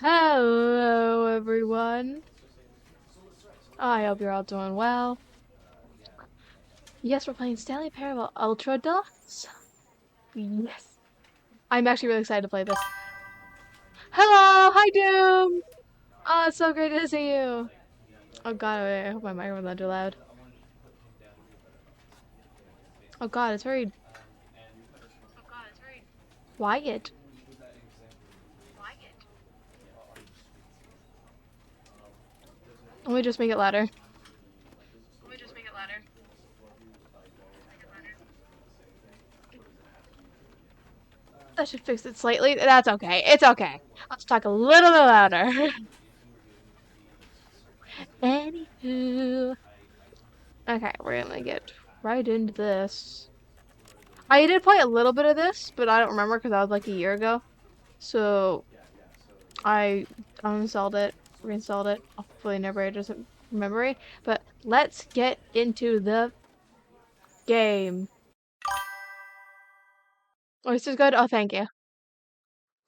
Hello, everyone. I hope you're all doing well. Yes, we're playing Stanley Parable Ultra Deluxe. Yes. I'm actually really excited to play this. Hello! Hi, Doom! Oh, it's so great to see you. Oh god, wait, I hope my microphone's not too loud. Oh god, it's very quiet. Let me just make it louder. That should fix it slightly. That's okay. It's okay. Let's talk a little bit louder. Anywho. Okay, we're gonna get right into this. I did play a little bit of this, but I don't remember because that was like a year ago. So I uninstalled it, reinstalled it. Hopefully never doesn't memory. But let's get into the game. Oh, this is good. Oh, thank you.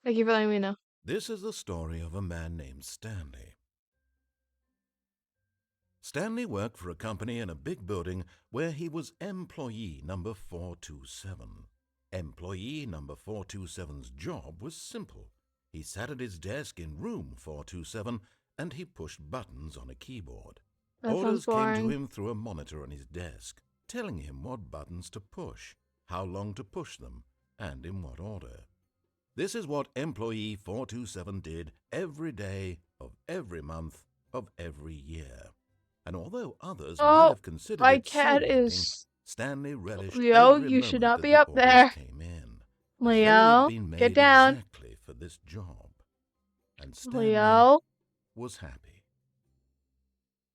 Thank you for letting me know. This is the story of a man named Stanley. Stanley worked for a company in a big building where he was employee number 427. Employee number 427's job was simple. He sat at his desk in room 427 and he pushed buttons on a keyboard. That sounds Orders came to boring. him through a monitor on his desk, telling him what buttons to push, how long to push them, and in what order. This is what employee 427 did every day of every month of every year. And although others might Oh, have considered my it cat soul-rending, is... Stanley relished Leo, every you should moment not that be the up orders there. came in, as though he had Leo, been get made down. exactly for this job. And Stanley Leo. was happy.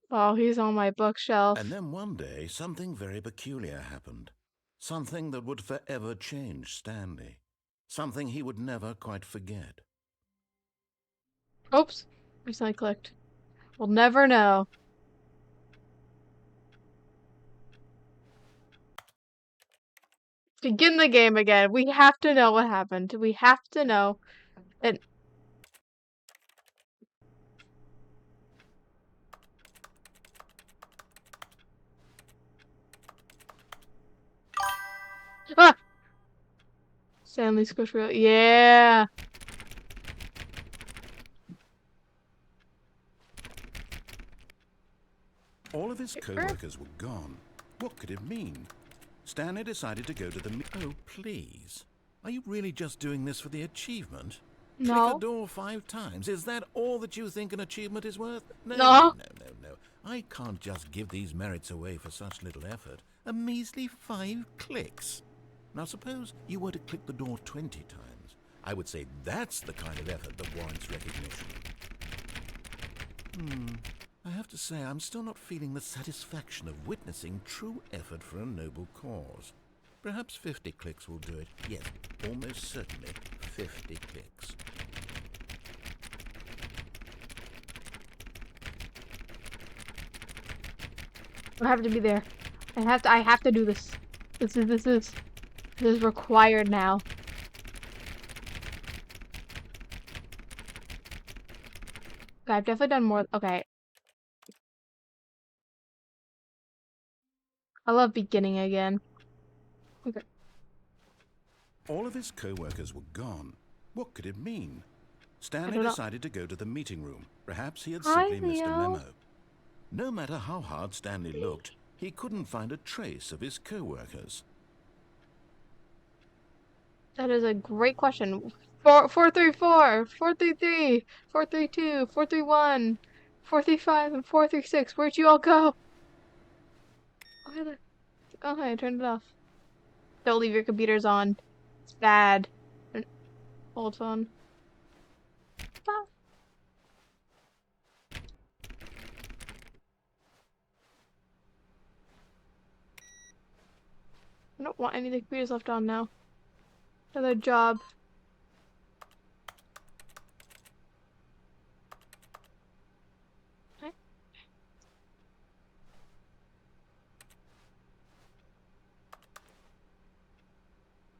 Oh, he's on my bookshelf. And then one day, something very peculiar happened. Something that would forever change Stanley. Something he would never quite forget. Oops, recently clicked. We'll never know. Begin the game again. We have to know what happened. We have to know. And ah, Stanley Squish Wheel. Yeah. All of his co-workers were gone. What could it mean? Stanley decided to go to the Oh, please. Are you really just doing this for the achievement? Click a No. door 5 times. Is that all that you think an achievement is worth? No, no, No. no, no, no. I can't just give these merits away for such little effort. A measly 5 clicks. Now suppose you were to click the door 20 times. I would say that's the kind of effort that warrants recognition. I have to say, I'm still not feeling the satisfaction of witnessing true effort for a noble cause. Perhaps 50 clicks will do it. Yes, almost certainly 50 clicks. I have to be there. I have to do this. This is required now. Okay, I've definitely done more. Okay. I love beginning again. Okay. All of his co-workers were gone. What could it mean? I Stanley don't know. decided to go to the meeting room. Perhaps he had Hi, simply missed a Leo. memo. No matter how hard Stanley looked, he couldn't find a trace of his co-workers. That is a great question. 434, 433, 432, 431, 435, and 436. Where'd you all go? Oh, hey, I turned it off. Don't leave your computers on. It's bad. Hold on. Ah. I don't want any of the computers left on now. Another job. Okay.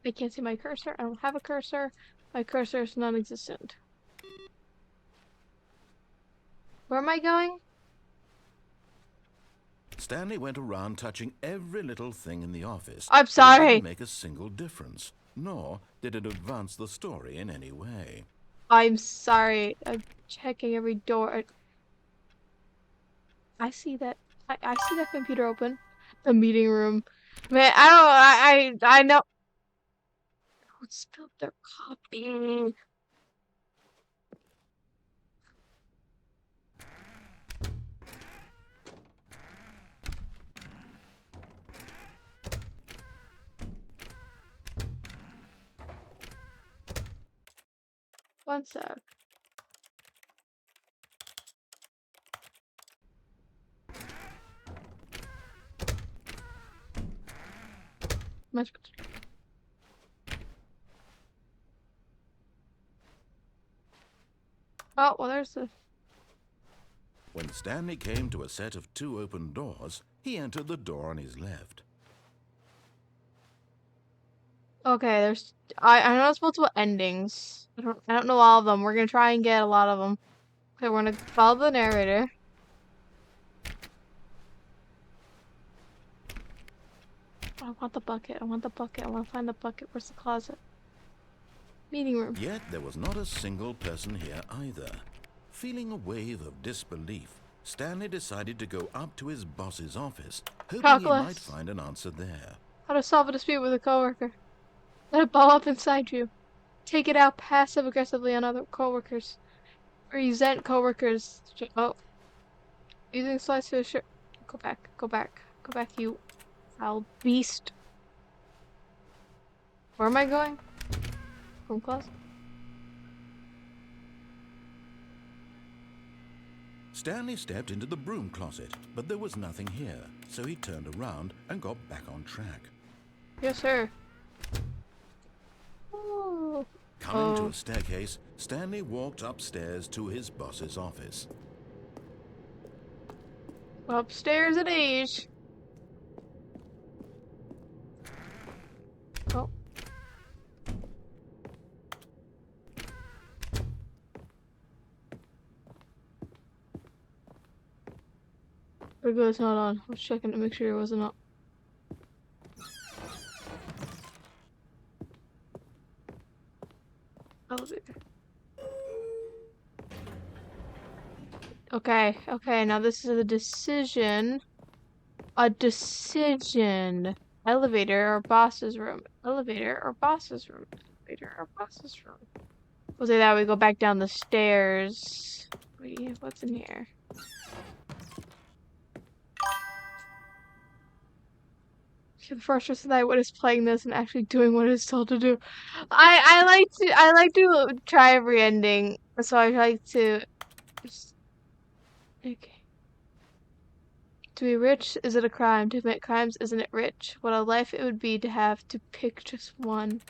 I can't see my cursor. I don't have a cursor. My cursor is non-existent. Where am I going? Stanley went around touching every little thing in the office, I'm but it didn't sorry. make a single difference, nor did it advance the story in any way. I'm sorry. I'm checking every door. I see that. I see that computer open. The meeting room. Man, I know. Don't spill their coffee. One sec. Much better. Oh, well, there's the. When Stanley came to a set of 2 open doors, he entered the door on his left. Okay, there's. I know it's multiple endings. I don't know all of them. We're gonna try and get a lot of them. Okay, we're gonna follow the narrator. I want the bucket. I want the bucket. I want to find the bucket. Where's the closet? Meeting room. Yet there was not a single person here either. Feeling a wave of disbelief, Stanley decided to go up to his boss's office, hoping he might Calculus. find an answer there. How to solve a dispute with a coworker. Let it ball up inside you. Take it out passive aggressively on other coworkers. Resent coworkers. Oh, using slice to assure. Go back. Go back. Go back, you foul beast. Where am I going? From closet. Stanley stepped into the broom closet, but there was nothing here, so he turned around and got back on track. Yes, sir. Oh. Coming to a staircase, Stanley walked upstairs to his boss's office. Upstairs at age. Oh. Pretty good, it's not on. I was checking to make sure it wasn't on. Elevator. Okay, okay, now this is a decision. A decision. Elevator or boss's room. Elevator or boss's room. Elevator or boss's room. We'll say that we go back down the stairs. Wait, what's in here? The frustrated that what is playing this and actually doing what it's told to do. I like to try every ending, so I like to. Okay. To be rich, is it a crime? To commit crimes, isn't it rich? What a life it would be to have to pick just one.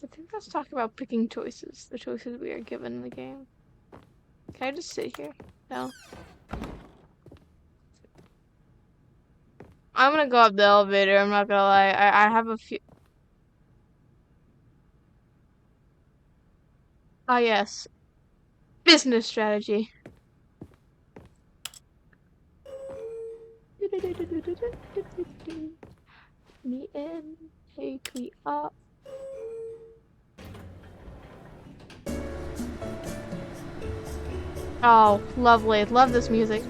I think let's talk about picking choices. The choices we are given in the game. Can I just sit here? No. I'm gonna go up the elevator, I'm not gonna lie. I have a few. Ah, yes. Business strategy. Me in, take me up. Oh, lovely. Love this music.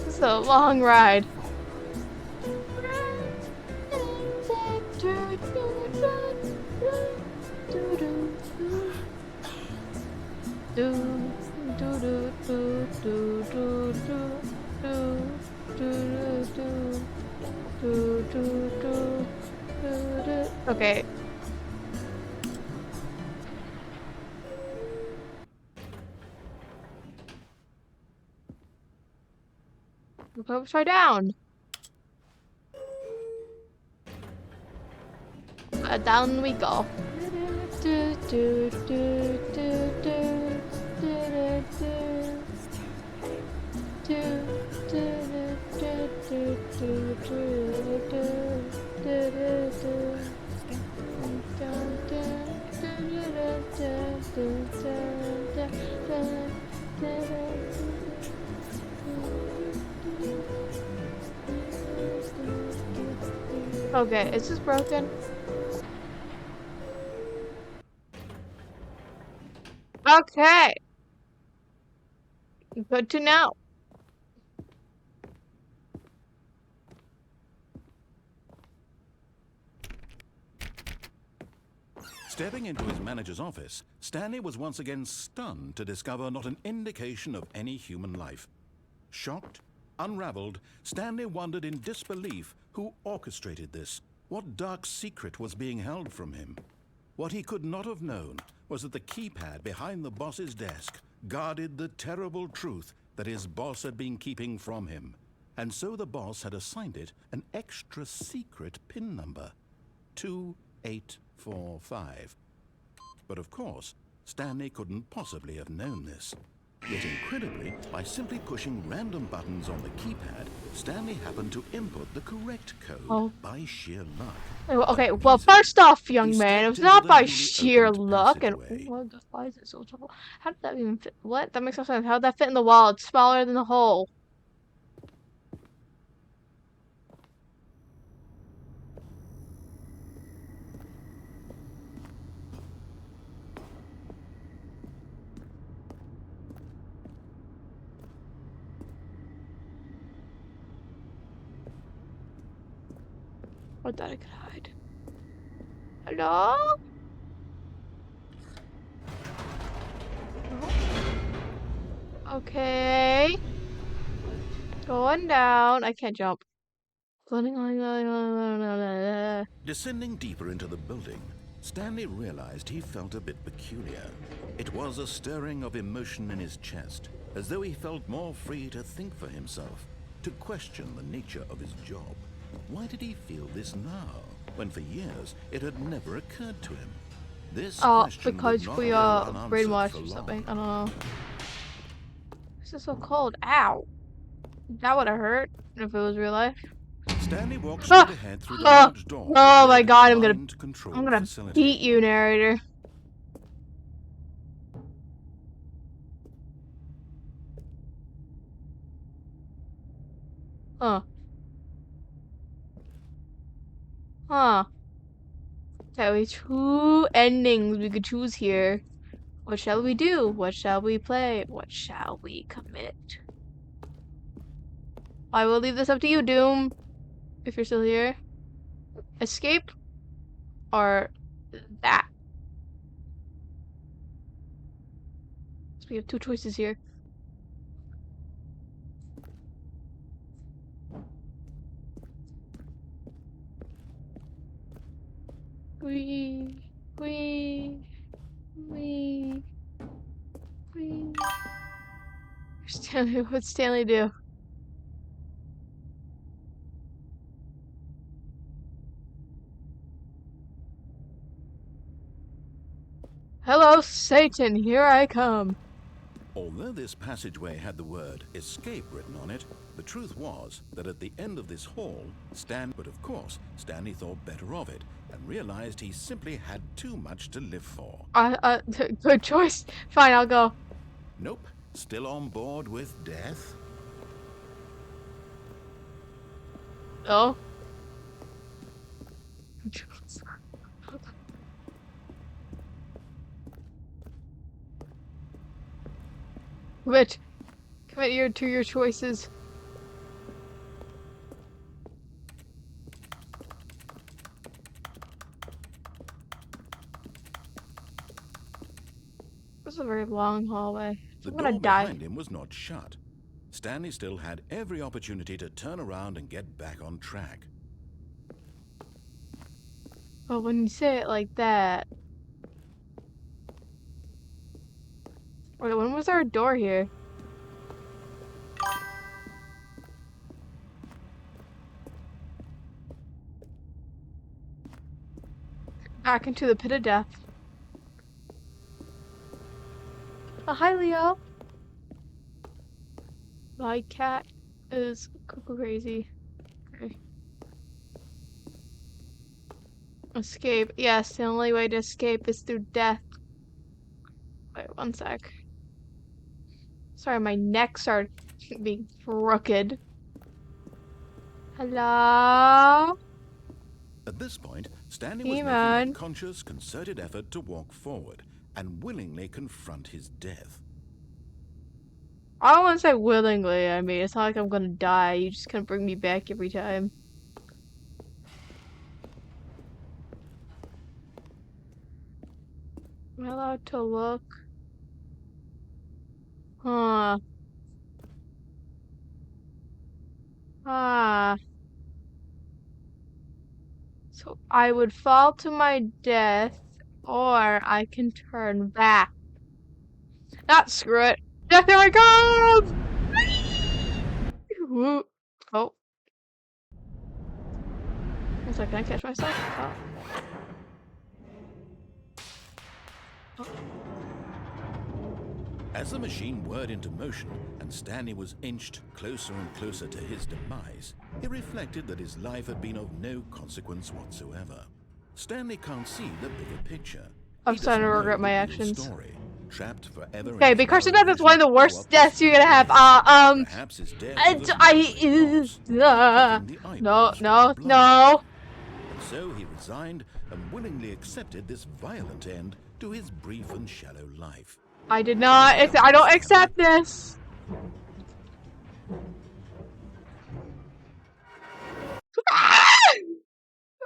This is a long ride. Okay. We'll try down. Down we go. Okay, is this broken? Okay, good to know. Stepping into his manager's office, Stanley was once again stunned to discover not an indication of any human life. Shocked, unraveled, Stanley wondered in disbelief who orchestrated this, what dark secret was being held from him. What he could not have known was that the keypad behind the boss's desk guarded the terrible truth that his boss had been keeping from him. And so the boss had assigned it an extra secret PIN number, 2845. But of course, Stanley couldn't possibly have known this. Yet incredibly, by simply pushing random buttons on the keypad, Stanley happened to input the correct code by sheer luck. Okay, well, first off, young man, it was not by newly sheer opened luck. And passageway. why is it so tall? How did that even fit? What? That makes no sense. How did that fit in the wall? It's smaller than the hole. I thought I could hide. Hello? No? Okay. Going down. I can't jump. Descending deeper into the building, Stanley realized he felt a bit peculiar. It was a stirring of emotion in his chest, as though he felt more free to think for himself, to question the nature of his job. Why did he feel this now, when for years it had never occurred to him? This question because would not we go are unanswered brainwashed for or long. something. I don't know. This is so cold. Ow. That would have hurt if it was real life. Stanley walked Ah! straight ahead through the Ah! large door Oh that my led to god, the I'm mind control gonna facility. beat you, narrator. Huh. Huh. Okay, we have two endings we could choose here. What shall we do? What shall we play? What shall we commit? I will leave this up to you, Doom. If you're still here. Escape or that? So we have two choices here. We, we, we. Stanley, what'd Stanley do? Hello, Satan, here I come. Although this passageway had the word escape written on it, the truth was that at the end of this hall, but of course, Stanley thought better of it and realized he simply had too much to live for. Good choice. Fine, I'll go. Nope, still on board with death? Oh. Commit to your choices. This is a very long hallway. The I'm gonna door die. behind him was not shut. Stanley still had every opportunity to turn around and get back on track. But when you say it like that. Wait, when was our door here? Back into the pit of death. Oh, hi, Leo. My cat is crazy. Okay. Escape. Yes, the only way to escape is through death. Wait, one sec. Sorry, my neck started being crooked. Hello? At this point, Stanley was making a Demon. conscious, concerted effort to walk forward and willingly confront his death. I don't want to say willingly. I mean, it's not like I'm gonna die. You just can't bring me back every time. Am I allowed to look? Huh. Ah. So I would fall to my death, or I can turn back. Not screw it. Death, here I come! Woo. Oh. 1 second, can I catch myself? Oh. Oh. As the machine whirred into motion and Stanley was inched closer and closer to his demise, he reflected that his life had been of no consequence whatsoever. Stanley can't see the bigger picture. I'm He starting to doesn't know regret the my real actions. story. Trapped forever Okay, in his because of narrow that, that's one of vision the of worst what this deaths you're gonna have. really is. Perhaps his death was as miserable as loss, plucking the No, eyeballs from no, the blind no. man. And so he resigned and willingly accepted this violent end to his brief and shallow life. I did not. I don't accept this.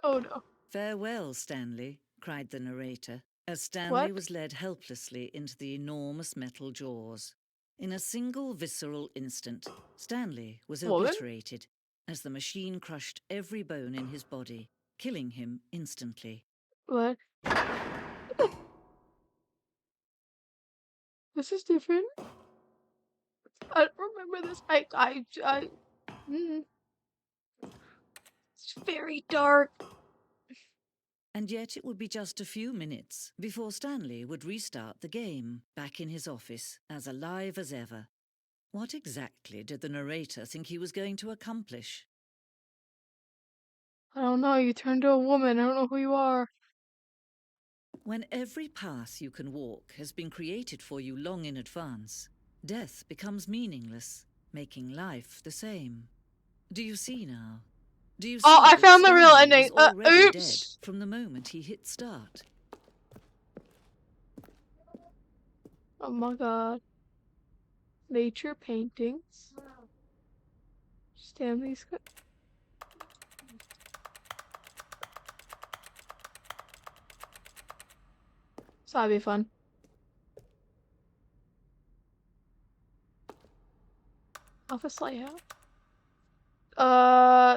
Oh no. "Farewell, Stanley," cried the narrator, as Stanley What? was led helplessly into the enormous metal jaws. In a single visceral instant, Stanley was Woman? obliterated as the machine crushed every bone in his body, killing him instantly. What? This is different. I don't remember this. Mm, it's very dark. And yet it would be just a few minutes before Stanley would restart the game, back in his office, as alive as ever. What exactly did the narrator think he was going to accomplish? I don't know. You turned to a woman. I don't know who you are. When every path you can walk has been created for you long in advance, death becomes meaningless, making life the same. Do you see now? Do you Oh, see I that found the real Stanley ending. was already dead Oops. from the moment he hit start? Oh my god. Nature paintings. Stanley's. So that'd be fun. Office layout.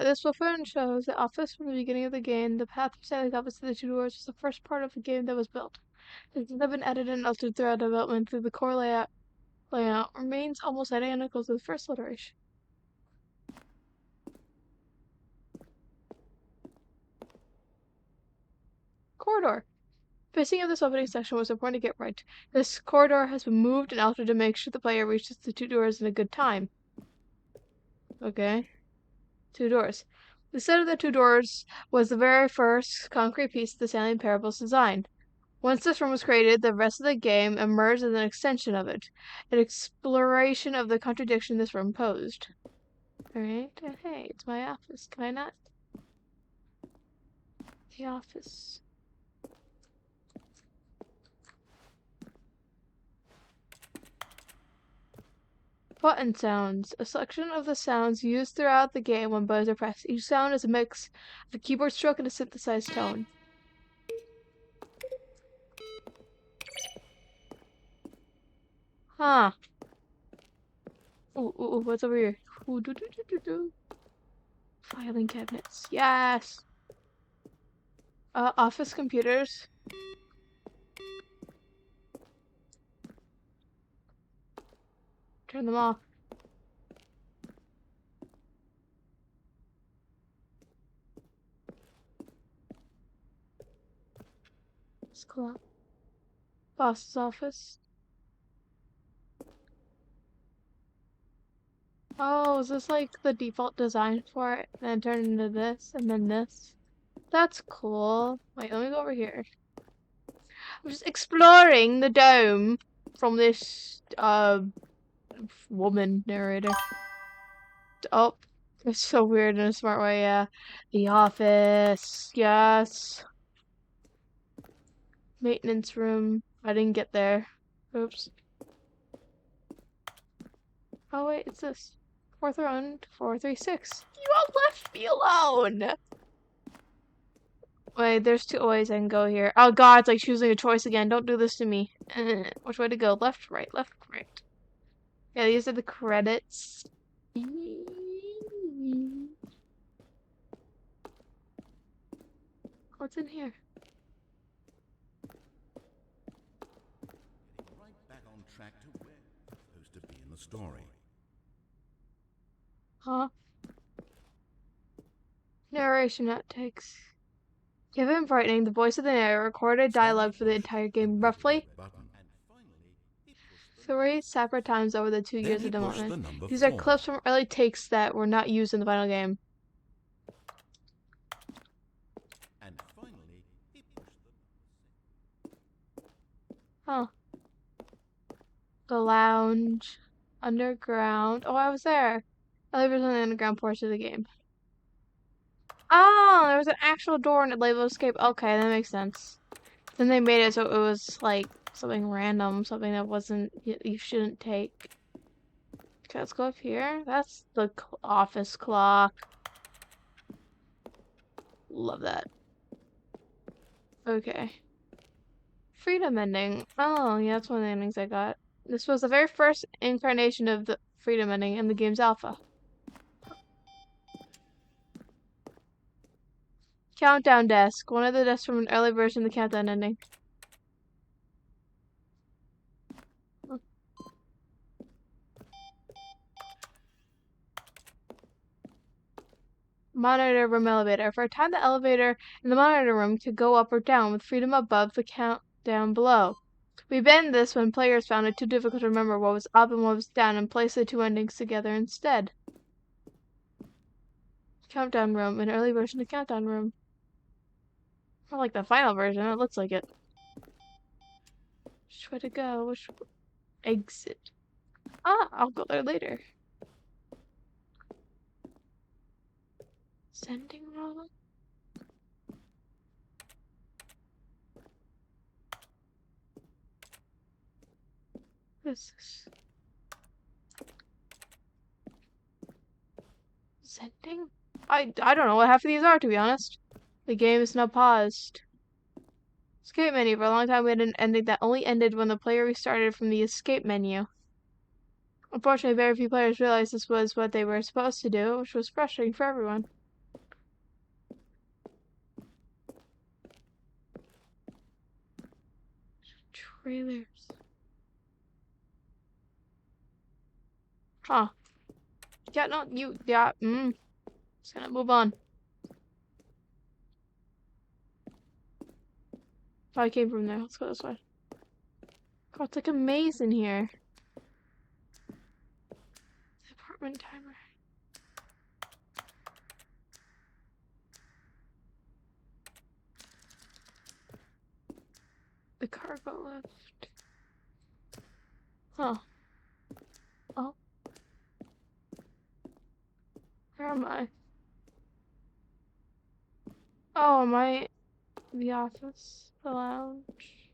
This blueprint shows the office from the beginning of the game. The path from Stanley's office to the two doors was the first part of the game that was built. It has been edited and altered throughout development through the core layout remains almost identical to the first iteration. Corridor. Pacing of this opening section was important to get right. This corridor has been moved and altered to make sure the player reaches the two doors in a good time. Okay. Two doors. The set of the two doors was the very first concrete piece of the Stanley Parable's design. Once this room was created, the rest of the game emerged as an extension of it, an exploration of the contradiction this room posed. Alright, hey, it's my office. Can I not? The office. Button sounds. A selection of the sounds used throughout the game when buttons are pressed. Each sound is a mix of a keyboard stroke and a synthesized tone. Huh. Ooh, what's over here? Ooh, Filing cabinets. Yes! Office computers. Turn them off. Let's go out. Boss's office. Oh, is this like the default design for it? And then turn into this, and then this? That's cool. Wait, let me go over here. I'm just exploring the dome from this, woman narrator. Oh, it's so weird in a smart way, yeah. The office, yes. Maintenance room. I didn't get there. Oops. Oh wait, it's this. Fourth round, 436. You all left me alone! Wait, there's 2 ways I can go here. Oh god, it's like choosing a choice again. Don't do this to me. Which way to go? Left, right, left, right. Yeah, these are the credits. What's in here? Getting right back on track to where it's supposed to be in the story. Huh? Narration outtakes. Given frightening, the voice of the narrator recorded dialogue for the entire game roughly Button. And finally, he pushed the 3 separate times over the 2 Then years he of pushed development. the number These are 4. clips from early takes that were not used in the final game. And finally, he pushed the Huh. The lounge. Underground. Oh, I was there. Elevators on the underground portion of the game. Oh, there was an actual door and it labeled escape. Okay, that makes sense. Then they made it so it was like something random, something that wasn't you shouldn't take. Okay, let's go up here. That's the office clock. Love that. Okay. Freedom ending. Oh, yeah, that's one of the endings I got. This was the very first incarnation of the freedom ending in the game's alpha. Countdown desk. One of the desks from an early version of the countdown ending. Monitor room elevator. For a time, the elevator in the monitor room could go up or down, with freedom above the countdown below. We banned this when players found it too difficult to remember what was up and what was down and placed the 2 endings together instead. Countdown room. An early version of countdown room. Not like the final version. It looks like it. Which way to go? Which exit? Ah, I'll go there later. Sending room? What is this? Sending? I don't know what half of these are, to be honest. The game is now paused. Escape menu. For a long time, we had an ending that only ended when the player restarted from the escape menu. Unfortunately, very few players realized this was what they were supposed to do, which was frustrating for everyone. Trailers. Huh. Yeah, no, Just gonna move on. Probably came from there. Let's go this way. God, it's like a maze in here. The apartment timer. The cargo lift. Huh. Oh. Where am I? Oh, am I the office? The lounge?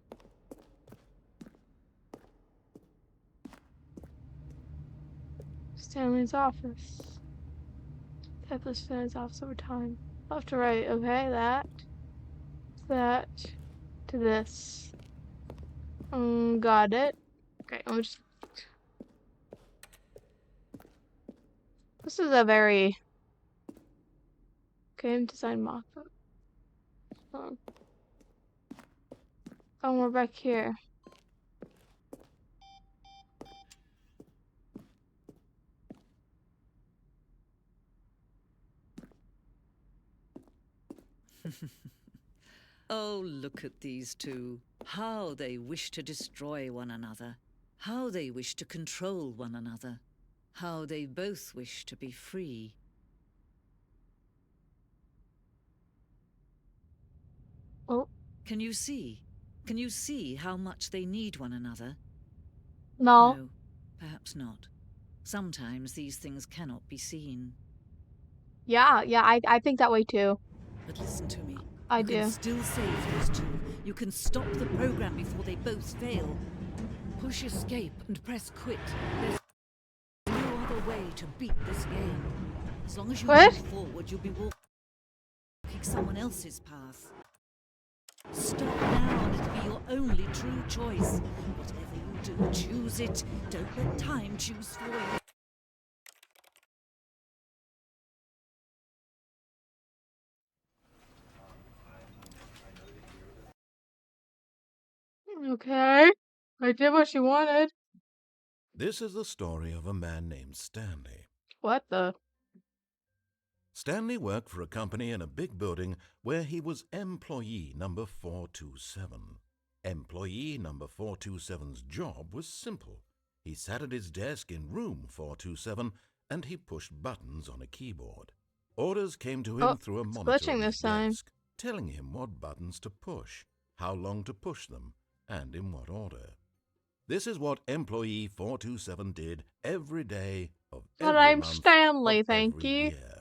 Stanley's office. Type of Stanley's office over time. Left to right, okay, that to this. Got it. Okay, I'm just. This is a very game design mock-up. Oh, we're back here. Oh, look at these 2. How they wish to destroy one another. How they wish to control one another. How they both wish to be free. Oh, Can you see? Can you see how much they need one another? no. No. Perhaps not. Sometimes these things cannot be seen. Yeah, I think that way too. But listen to me. I You can do. still save those two. You can stop the program before they both fail. Push escape and press quit. There's no other way to beat this game. As long as you What? move forward, you'll be walking someone else's path. Stop now and it'll be your only true choice. Whatever you do, choose it. Don't let time choose for you. Okay. I did what she wanted. This is the story of a man named Stanley. What the? Stanley worked for a company in a big building where he was employee number 427. Employee number 427's job was simple. He sat at his desk in room 427 and he pushed buttons on a keyboard. Orders came to him Oh, through a it's monitor glitching on his this time. desk, telling him what buttons to push, how long to push them, and in what order. This is what employee 427 did every day of But every I'm month Stanley, of thank every you. year.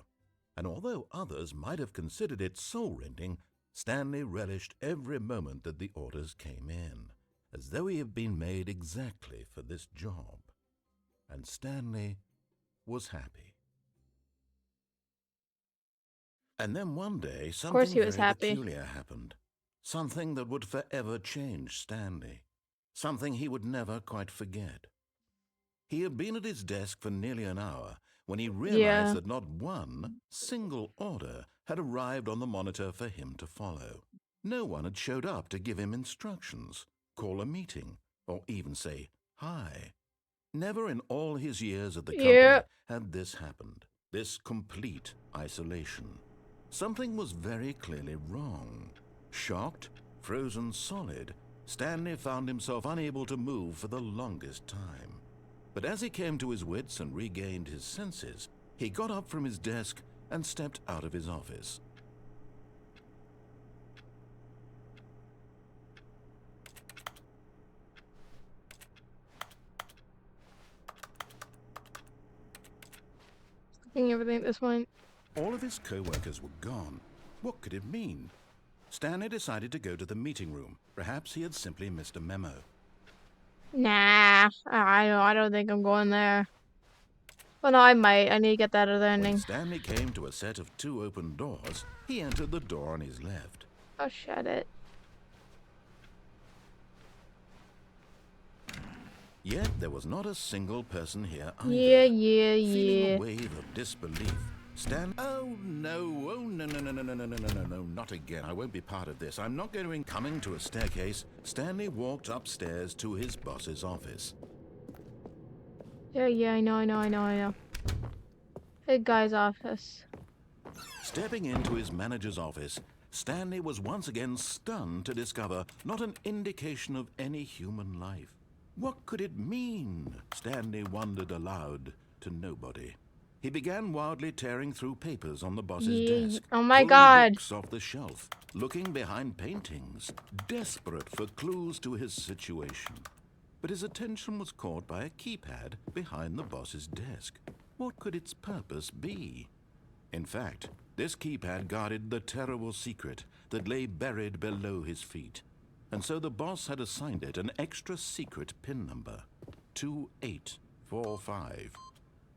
And although others might have considered it soul-rending, Stanley relished every moment that the orders came in, as though he had been made exactly for this job. And Stanley was happy. And then one day, Of course something he was very happy. peculiar happened. Something that would forever change Stanley. Something he would never quite forget. He had been at his desk for nearly an hour when he realized Yeah. that not one single order had arrived on the monitor for him to follow. No one had showed up to give him instructions, call a meeting, or even say hi. Never in all his years at the company Yeah. had this happened, this complete isolation. Something was very clearly wrong. Shocked, frozen solid, Stanley found himself unable to move for the longest time. But as he came to his wits and regained his senses, he got up from his desk and stepped out of his office. Thinking everything at this point. All of his co-workers were gone. What could it mean? Stanley decided to go to the meeting room. Perhaps he had simply missed a memo. Nah, I don't think I'm going there. Well, no, I might. I need to get that other When ending. Stanley came to a set of 2 open doors, he entered the door on his left. Oh, shut it. Yet there was not a single person here either. Feeling a wave of disbelief, oh no, no, not again. I won't be part of this. I'm not going to. Coming to a staircase, Stanley walked upstairs to his boss's office. Yeah, I know. Big guy's office. Stepping into his manager's office, Stanley was once again stunned to discover not an indication of any human life. What could it mean? Stanley wondered aloud to nobody. He began wildly tearing through papers on the boss's desk. Oh my pulling God. books off the shelf, looking behind paintings, desperate for clues to his situation. But his attention was caught by a keypad behind the boss's desk. What could its purpose be? In fact, this keypad guarded the terrible secret that lay buried below his feet. And so the boss had assigned it an extra secret PIN number, 2845.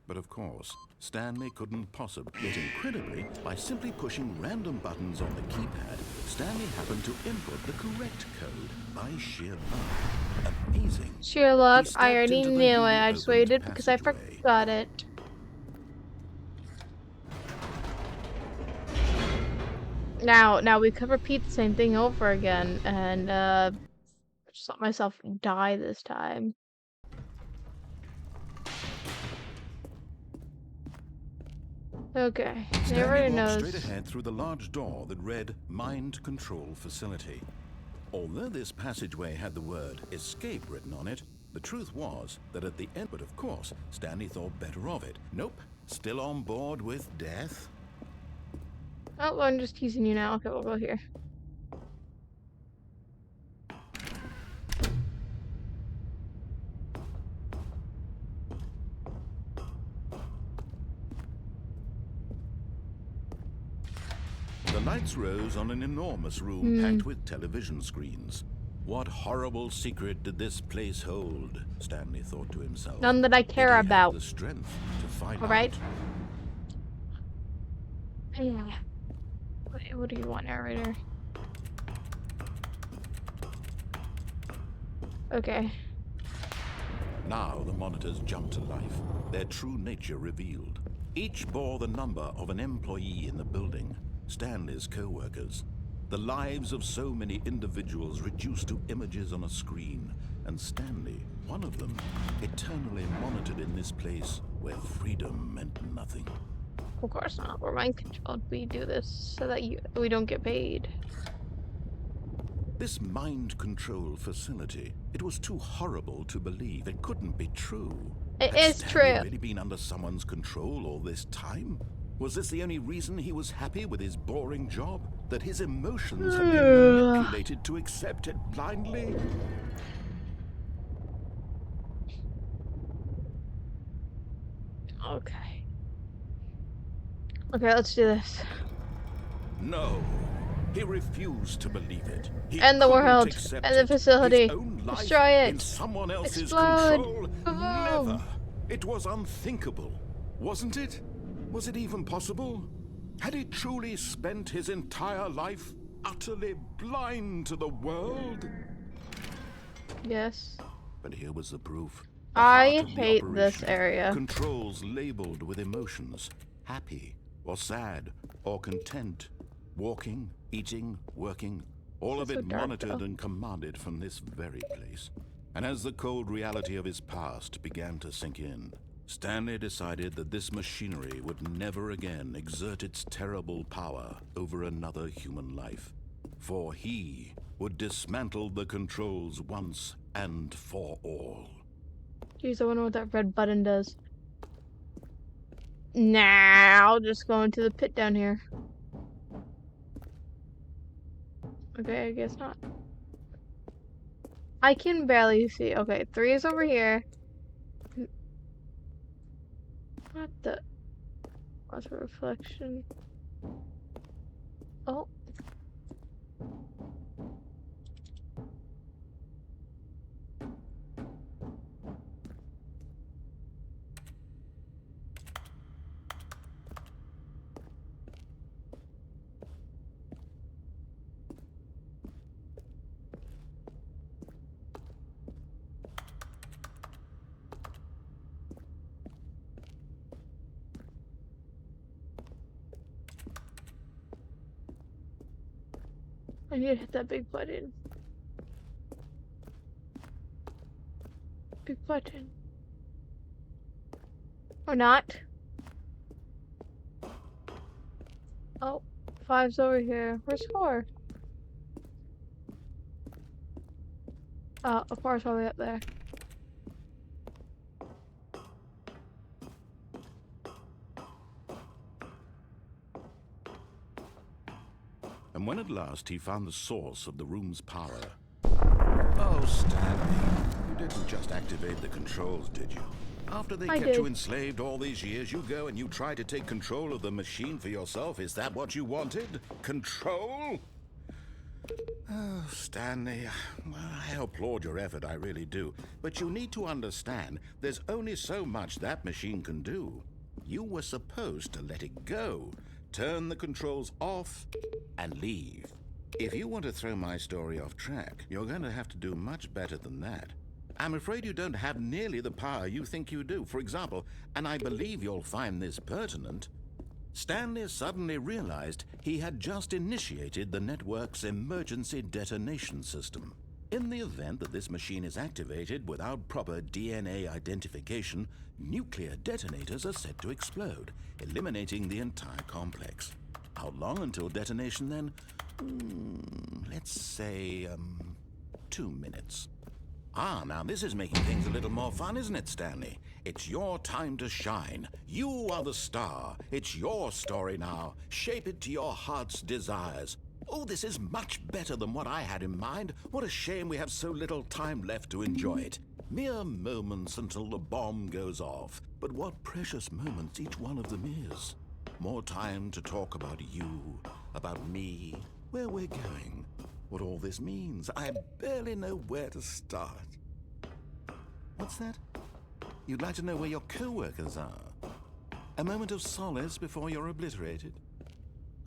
But of course, Stanley couldn't possibly. Yet incredibly, by simply pushing random buttons on the keypad, Stanley happened to input the correct code by sheer luck. Amazing. Sheer luck. He stepped I already into the knew it. newly I just opened waited because I passageway. forgot it. Now we could repeat the same thing over again, and just let myself die this time. Okay, Stanley everybody walked knows. straight ahead through the large door that read Mind Control Facility. Although this passageway had the word escape written on it, the truth was that at the end, but of course, Stanley thought better of it. Nope, still on board with death. Oh, I'm just teasing you now. Okay, we'll go here. lights rose on an enormous room packed with television screens. What horrible secret did this place hold? Stanley thought to himself. None that I Did care he about. have the strength to find All right. out? Yeah. What do you want, narrator? Okay. Now the monitors jumped to life, their true nature revealed. Each bore the number of an employee in the building, Stanley's co-workers. The lives of so many individuals reduced to images on a screen, and Stanley, one of them, eternally monitored in this place where freedom meant nothing. Of course not. We're mind controlled. We do this so that we don't get paid. This mind control facility, it was too horrible to believe. It couldn't be true. It Had is Stanley true. really been under someone's control all this time? Was this the only reason he was happy with his boring job? That his emotions had been manipulated to accept it blindly? Okay. Okay, let's do this. No. He refused to believe it. He End the couldn't world. accept End the it. facility. His own life Destroy it. in someone else's Explode. control. Boom. Never. It was unthinkable, wasn't it? Was it even possible? Had he truly spent his entire life utterly blind to the world? Yes. But here was the proof. The I heart of the hate this operation. area. Controls labeled with emotions. Happy, or sad, or content. Walking, eating, working. All of It's so it dark, monitored though. and commanded from this very place. And as the cold reality of his past began to sink in, Stanley decided that this machinery would never again exert its terrible power over another human life. For he would dismantle the controls once and for all. Jeez, I wonder what that red button does. Nah, I'll just go into the pit down here. Okay, I guess not. I can barely see. Okay, 3 is over here. What the? What's a reflection? Oh. I need to hit that big button. Big button. Or not. Oh, 5's over here. Where's 4? Of course, all the way up there. And when at last he found the source of the room's power... Oh, Stanley, you didn't just activate the controls, did you? After they kept you enslaved all these years, you go and you try to take control of the machine for yourself. Is that what you wanted? Control? Oh, Stanley, I applaud your effort, I really do. But you need to understand, there's only so much that machine can do. You were supposed to let it go, turn the controls off, and leave. If you want to throw my story off track, you're going to have to do much better than that. I'm afraid you don't have nearly the power you think you do. For example, and I believe you'll find this pertinent, Stanley suddenly realized he had just initiated the network's emergency detonation system. In the event that this machine is activated without proper DNA identification, nuclear detonators are set to explode, eliminating the entire complex. How long until detonation then? Let's say, 2 minutes. Ah, now this is making things a little more fun, isn't it, Stanley? It's your time to shine. You are the star. It's your story now. Shape it to your heart's desires. Oh, this is much better than what I had in mind. What a shame we have so little time left to enjoy it. Mere moments until the bomb goes off. But what precious moments each one of them is. More time to talk about you, about me, where we're going, what all this means. I barely know where to start. What's that? You'd like to know where your co-workers are? A moment of solace before you're obliterated?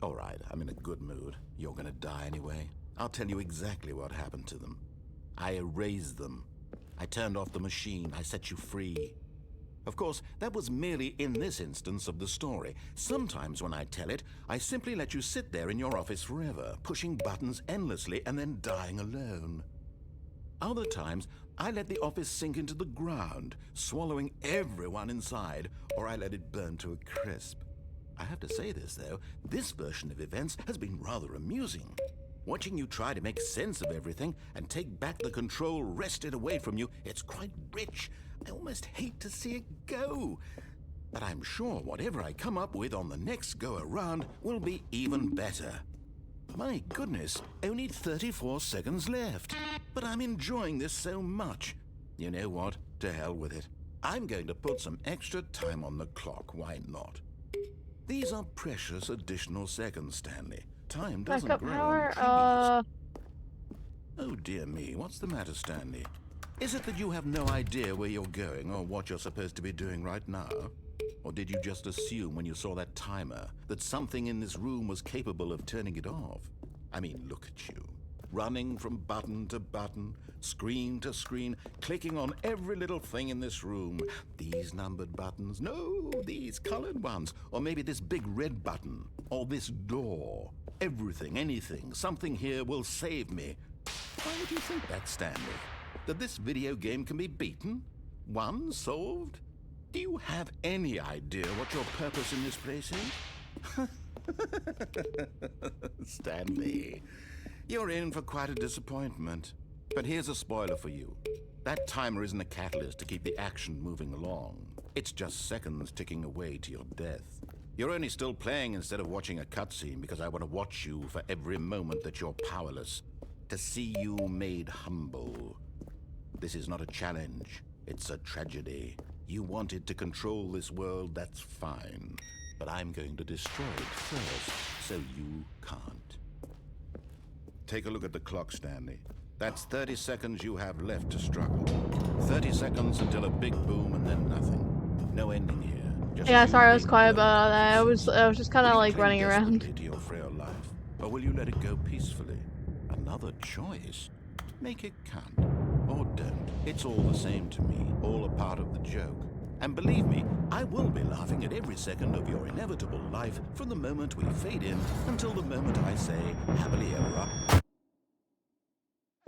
All right, I'm in a good mood. You're gonna die anyway. I'll tell you exactly what happened to them. I erased them. I turned off the machine. I set you free. Of course, that was merely in this instance of the story. Sometimes when I tell it, I simply let you sit there in your office forever, pushing buttons endlessly and then dying alone. Other times, I let the office sink into the ground, swallowing everyone inside, or I let it burn to a crisp. I have to say this, though, this version of events has been rather amusing. Watching you try to make sense of everything and take back the control wrested away from you, it's quite rich. I almost hate to see it go. But I'm sure whatever I come up with on the next go-around will be even better. My goodness, only 34 seconds left. But I'm enjoying this so much. You know what? To hell with it. I'm going to put some extra time on the clock, why not? These are precious additional seconds, Stanley. Time doesn't Backup grow power, on trees. Oh dear me, what's the matter, Stanley? Is it that you have no idea where you're going or what you're supposed to be doing right now? Or did you just assume when you saw that timer that something in this room was capable of turning it off? I mean, look at you. Running from button to button, screen to screen, clicking on every little thing in this room. These numbered buttons, no, these colored ones. Or maybe this big red button, or this door. Everything, anything, something here will save me. Why would you think that, Stanley? That this video game can be beaten? Won? Solved? Do you have any idea what your purpose in this place is? Stanley, you're in for quite a disappointment. But here's a spoiler for you. That timer isn't a catalyst to keep the action moving along. It's just seconds ticking away to your death. You're only still playing instead of watching a cutscene because I want to watch you for every moment that you're powerless. To see you made humble. This is not a challenge. It's a tragedy. You wanted to control this world, that's fine. But I'm going to destroy it first, so you can't. Take a look at the clock, Stanley. That's 30 seconds you have left to struggle. 30 seconds until a big boom and then nothing. No ending here. Just yeah, you sorry, I was being quiet alone about that. I with was just kind Will of you like cling running around. desperately to your frail life, or will you let it go peacefully? Another choice. Make it count. Or don't. It's all the same to me. All a part of the joke. And believe me, I will be laughing at every second of your inevitable life from the moment we fade in until the moment I say happily ever after.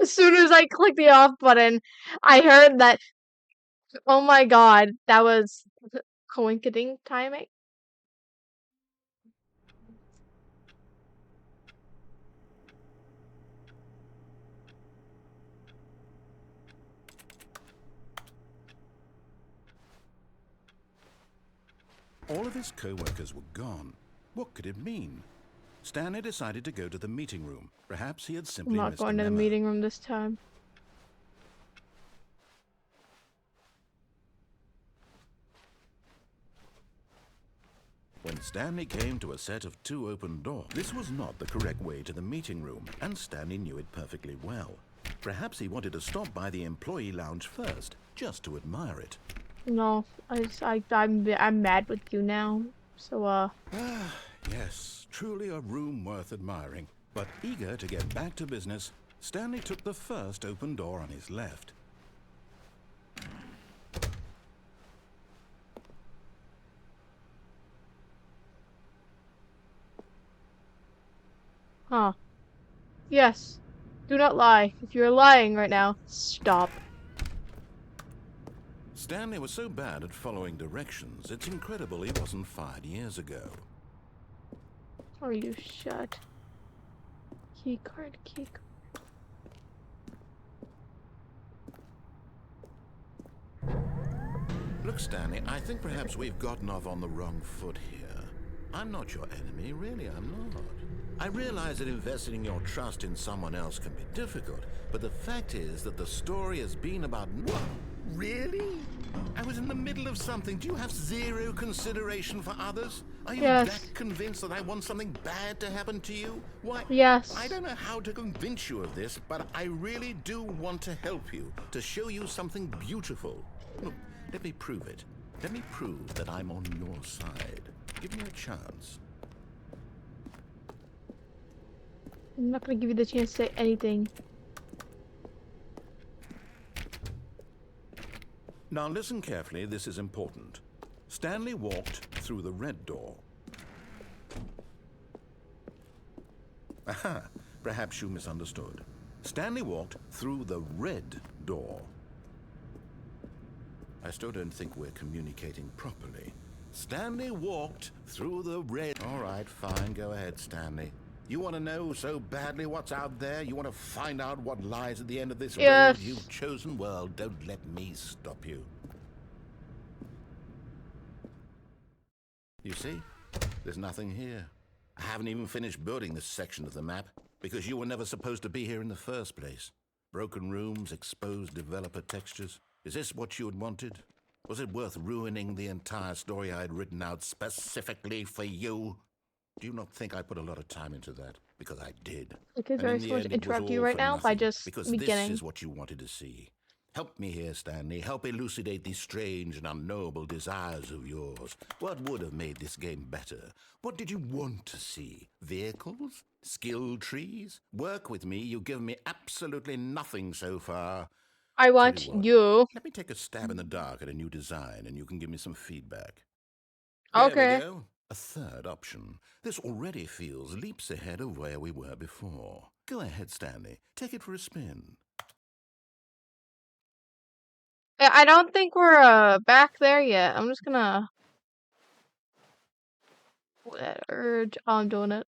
As soon as I clicked the off button, I heard that. Oh my god, that was coinciding timing. All of his co-workers were gone. What could it mean? Stanley decided to go to the meeting room. Perhaps he had I'm simply not missed a going to the memo. meeting room this time. When Stanley came to a set of 2 open doors, this was not the correct way to the meeting room, and Stanley knew it perfectly well. Perhaps he wanted to stop by the employee lounge first, just to admire it. No, I'm mad with you now. So Ah, yes, truly a room worth admiring. But eager to get back to business, Stanley took the first open door on his left. huh. Yes. Do not lie. If you're lying right now, stop. Stanley was so bad at following directions, it's incredible he wasn't fired years ago. Are you shut? Keycard, keycard. Look, Stanley, I think perhaps we've gotten off on the wrong foot here. I'm not your enemy, really, I'm not. I realize that investing your trust in someone else can be difficult, but the fact is that the story has been about... What? Really? I was in the middle of something, do you have zero consideration for others? Are you that Yes. convinced that I want something bad to happen to you? Why, I Yes. don't know how to convince you of this, but I really do want to help you, to show you something beautiful. Look, let me prove it. Let me prove that I'm on your side. Give me a chance. I'm not gonna give you the chance to say anything. Now listen carefully, this is important. Stanley walked through the red door. Aha, perhaps you misunderstood. Stanley walked through the red door. I still don't think we're communicating properly. Stanley walked through the red... All right, fine, go ahead, Stanley. You want to know so badly what's out there? You want to find out what lies at the end of this road Yes. you've chosen? Well, don't let me stop you. You see? There's nothing here. I haven't even finished building this section of the map because you were never supposed to be here in the first place. Broken rooms, exposed developer textures. Is this what you had wanted? Was it worth ruining the entire story I had written out specifically for you? Do you not think I put a lot of time into that? Because I did. Okay, And sorry, in I the supposed end, to it was interrupt you all right for now by nothing. just Because this beginning. is what you wanted to see. Help me here, Stanley. Help elucidate these strange and unknowable desires of yours. What would have made this game better? What did you want to see? Vehicles? Skill trees? Work with me. You've given me absolutely nothing so far. I Tell you want what, you. let me take a stab in the dark at a new design and you can give me some feedback. There we Okay. go. A third option. This already feels leaps ahead of where we were before. Go ahead, Stanley. Take it for a spin. I don't think we're back there yet. I'm just gonna let urge. Oh, I'm doing it.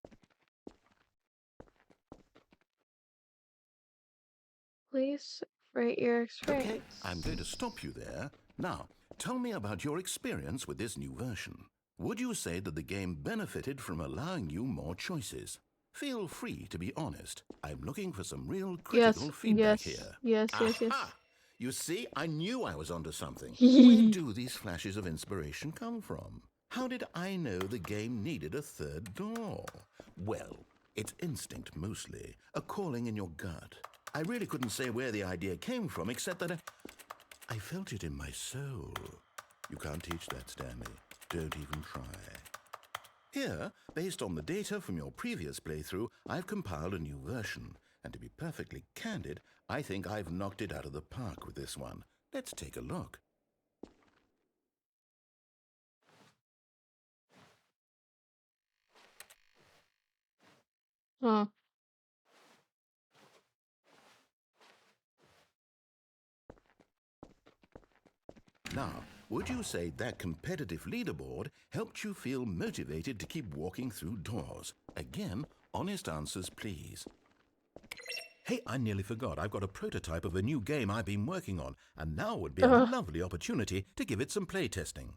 Please rate your Okay, I'm going to experience. stop you there. Now, tell me about your experience with this new version. Would you say that the game benefited from allowing you more choices? Feel free to be honest. I'm looking for some real Yes, critical feedback yes, here. yes, yes, Aha! yes. You see, I knew I was onto something. Where do these flashes of inspiration come from? How did I know the game needed a third door? Well, it's instinct mostly, a calling in your gut. I really couldn't say where the idea came from, except that I felt it in my soul. You can't teach that, Stanley. Don't even try. Here, based on the data from your previous playthrough, I've compiled a new version. And to be perfectly candid, I think I've knocked it out of the park with this one. Let's take a look. Huh. Now, would you say that competitive leaderboard helped you feel motivated to keep walking through doors? Again, honest answers, please. Hey, I nearly forgot. I've got a prototype of a new game I've been working on, and now would be a lovely opportunity to give it some playtesting.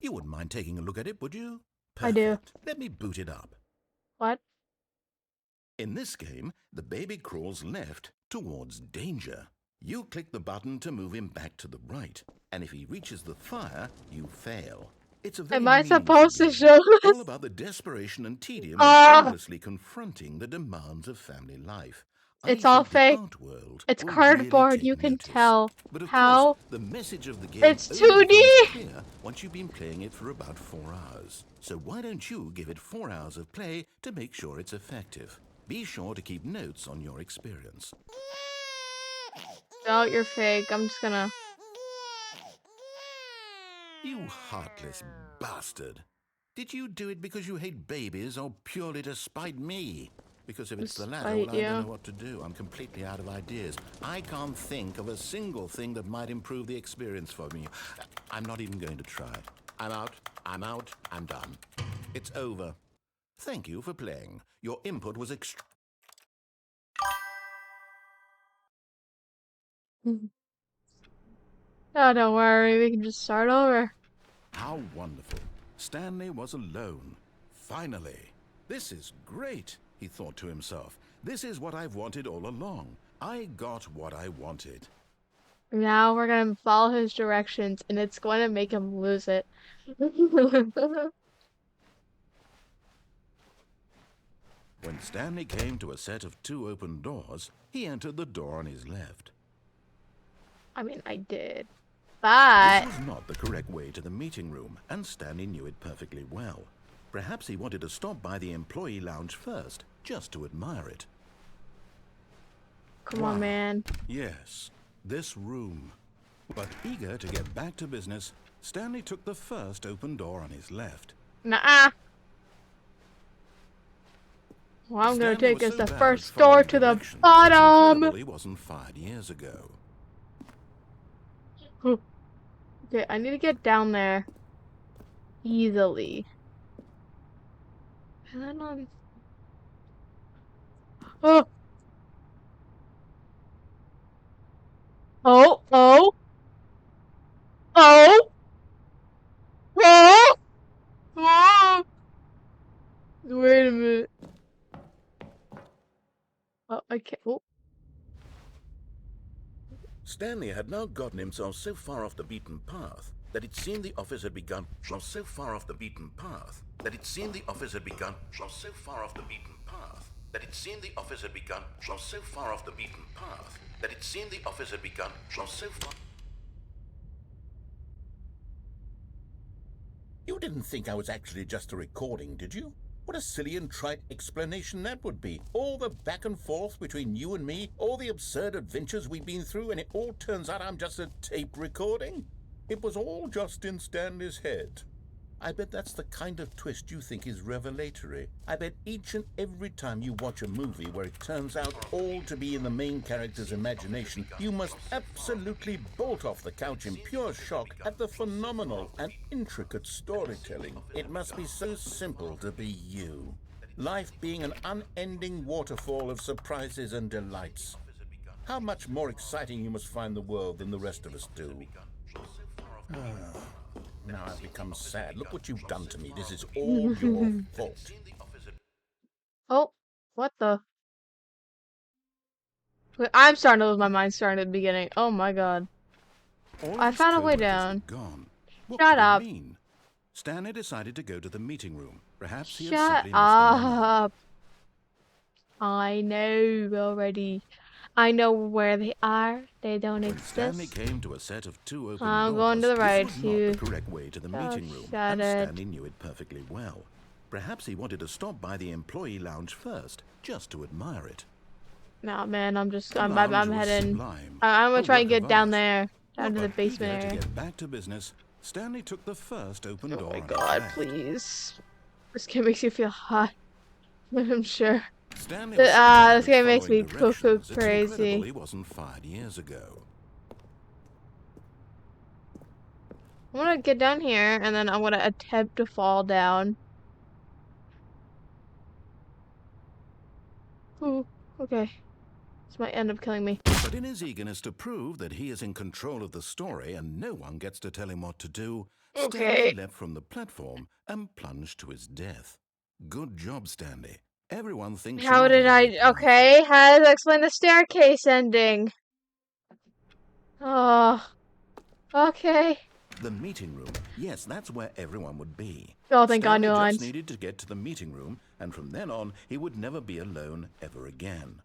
You wouldn't mind taking a look at it, would you? I do. Perfect. Let me boot it up. What? In this game, the baby crawls left towards danger. You click the button to move him back to the right, and if he reaches the fire, you fail. It's a very Am I meaningful supposed to game, show all this? about the desperation and tedium of Ah, endlessly confronting the demands of family life. I it's all think the fake. art world It's will really cardboard. You take can notice. tell. But of course, How? the message of the game It's only becomes 2D. clear once you've been playing it for about 4 hours. So why don't you give it 4 hours of play to make sure it's effective? Be sure to keep notes on your experience. Oh, you're fake. I'm just gonna. You heartless bastard. Did you do it because you hate babies or purely to spite me? Because if it's the latter, well, Despite I don't you. know what to do. I'm completely out of ideas. I can't think of a single thing that might improve the experience for me. I'm not even going to try. I'm out. I'm out. I'm done. It's over. Thank you for playing. Your input was Oh, don't worry. We can just start over. How wonderful. Stanley was alone. Finally. This is great, he thought to himself. This is what I've wanted all along. I got what I wanted. Now we're gonna follow his directions, and it's going to make him lose it. When Stanley came to a set of 2 open doors, he entered the door on his left. I mean, I did, but This was not the correct way to the meeting room, and Stanley knew it perfectly well. Perhaps he wanted to stop by the employee lounge first, just to admire it. come on, man. Yes, this room. But eager to get back to business, Stanley took the first open door on his left. Nuh-uh. Well, I'm gonna Stanley take was us so the bad first at door following to the directions, it's bottom. incredible he wasn't fired years ago. Okay, I need to get down there easily. And then oh, oh, oh, oh, oh, oh. Wait a minute. Oh, I can't. Oh. Stanley had now gotten himself so far off the beaten path that it seemed the office had begun so far off the beaten path that it seemed the office had begun so far off the beaten path that it seemed the office had begun so far off the beaten path that it seemed the office had begun so far. You didn't think I was actually just a recording, did you? What a silly and trite explanation that would be. All the back and forth between you and me, all the absurd adventures we've been through, and it all turns out I'm just a tape recording? It was all just in Stanley's head. I bet that's the kind of twist you think is revelatory. I bet each and every time you watch a movie where it turns out all to be in the main character's imagination, you must absolutely bolt off the couch in pure shock at the phenomenal and intricate storytelling. It must be so simple to be you. Life being an unending waterfall of surprises and delights. How much more exciting you must find the world than the rest of us do. Now I've become sad. Look what you've done to me. This is all your fault. Oh, what the? Wait, I'm starting to lose my mind starting at the beginning. Oh my god. All I his found a way coworkers down. were gone. What Shut could up. it mean? Stanley decided to go to the meeting room. Perhaps he had Shut simply missed a memo. up. I know already. I know where they are. They don't When Stanley exist. came to a set of 2 open I'm doors, going to the right. this was not the correct way to the meeting room, shut and it. Stanley knew it perfectly well. Perhaps he wanted to stop by the employee lounge first, just to admire it. Nah, man, I'm The lounge was heading. sublime, I'm a gonna try and work get of down art. there. Down to the But basement eager to area. get back to business, Stanley took the first open Oh door my on his god, left. please. This game makes you feel hot. I'm sure. Stanley was so bad This at game makes following me cuckoo directions, it's incredible crazy. he wasn't fired years ago. I'm gonna get down here and then I'm gonna attempt to fall down. Ooh, okay. This might end up killing me. But in his eagerness to prove that he is in control of the story and no one gets to tell him what to do, Stanley Okay. leapt from the platform and plunged to his death. Good job, Stanley. Everyone thinks How you're did very I? Okay, powerful. how to explain the staircase ending? Oh, okay. The meeting room. Yes, that's where everyone would be. Oh, thank God, Stanley new just lines. needed to get to the meeting room, and from then on, he would never be alone ever again.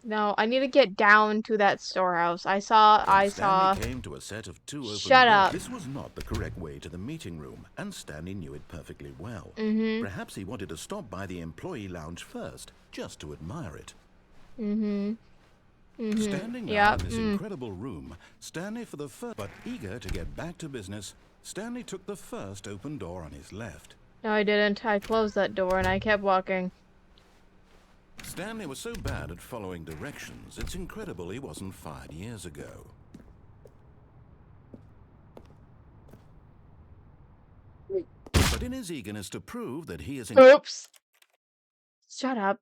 No, I need to get down to that storehouse. I saw. When Stanley came to a set of 2 open Shut doors, up. this was not the correct way to the meeting room, and Stanley knew it perfectly well. Mm-hmm. Perhaps he wanted to stop by the employee lounge first, just to admire it. Mm-hmm. Mm-hmm. Standing now in this incredible room, Stanley for the first, but eager to get back to business, Stanley took the first open door on his left. No, I didn't. I closed that door and I kept walking. Stanley was so bad at following directions, it's incredible he wasn't fired years ago. But in his eagerness to prove that he is in... Oops. Shut up.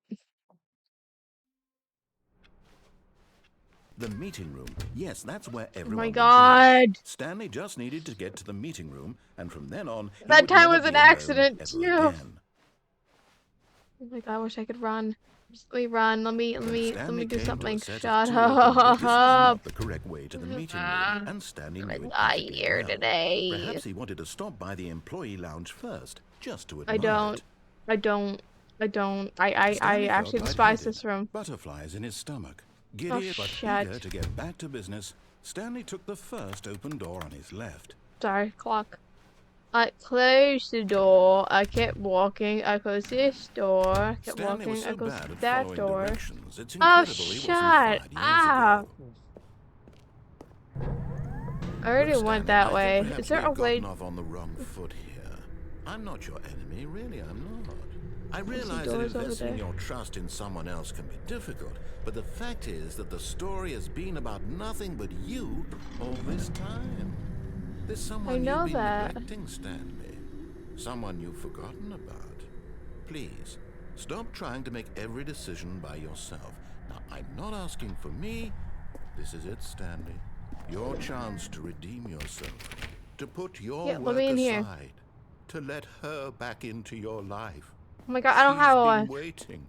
The meeting room. Yes, that's where everyone Oh my would God. be. Stanley just needed to get to the meeting room, and from then on, he That would time never was be an alone accident, ever too. again. Oh my God, I wish I could run. Let me run. Let me Stanley do came to a something. set of Shut two open doors. This is up. not the correct way to the meeting room, and Stanley I'm knew it not perfectly here well. today. Perhaps he wanted to stop by the employee lounge first, just to I admire don't. it. I don't. I don't. I Stanley felt actually despise lightheaded, this room. butterflies in his stomach. Oh Giddy but eager shit. to get back to business, Stanley took the first open door on his left. Sorry, clock. I closed the door. I kept walking. I closed this door. I kept Stanley was walking. I so closed bad at that following door. directions, it's Oh incredible he wasn't shut fired years up. ago. I already Look, went Stanley, that I think way. Is perhaps there a we've way? gotten off on the wrong foot here. I'm not your enemy, really, I'm not. I I see realize that doors over investing there. your trust in someone else can be difficult, but the fact is that the story has been about nothing but you all this time. There's I someone you've know been that. neglecting, Stanley. Someone you've forgotten about. Please, stop trying to make every decision by yourself. Now, I'm not asking for me. This is it, Stanley. Your chance to redeem yourself. To put your Yeah, let me work in here. aside. To let her back into your life. Oh my god, I don't She's have a been life. waiting.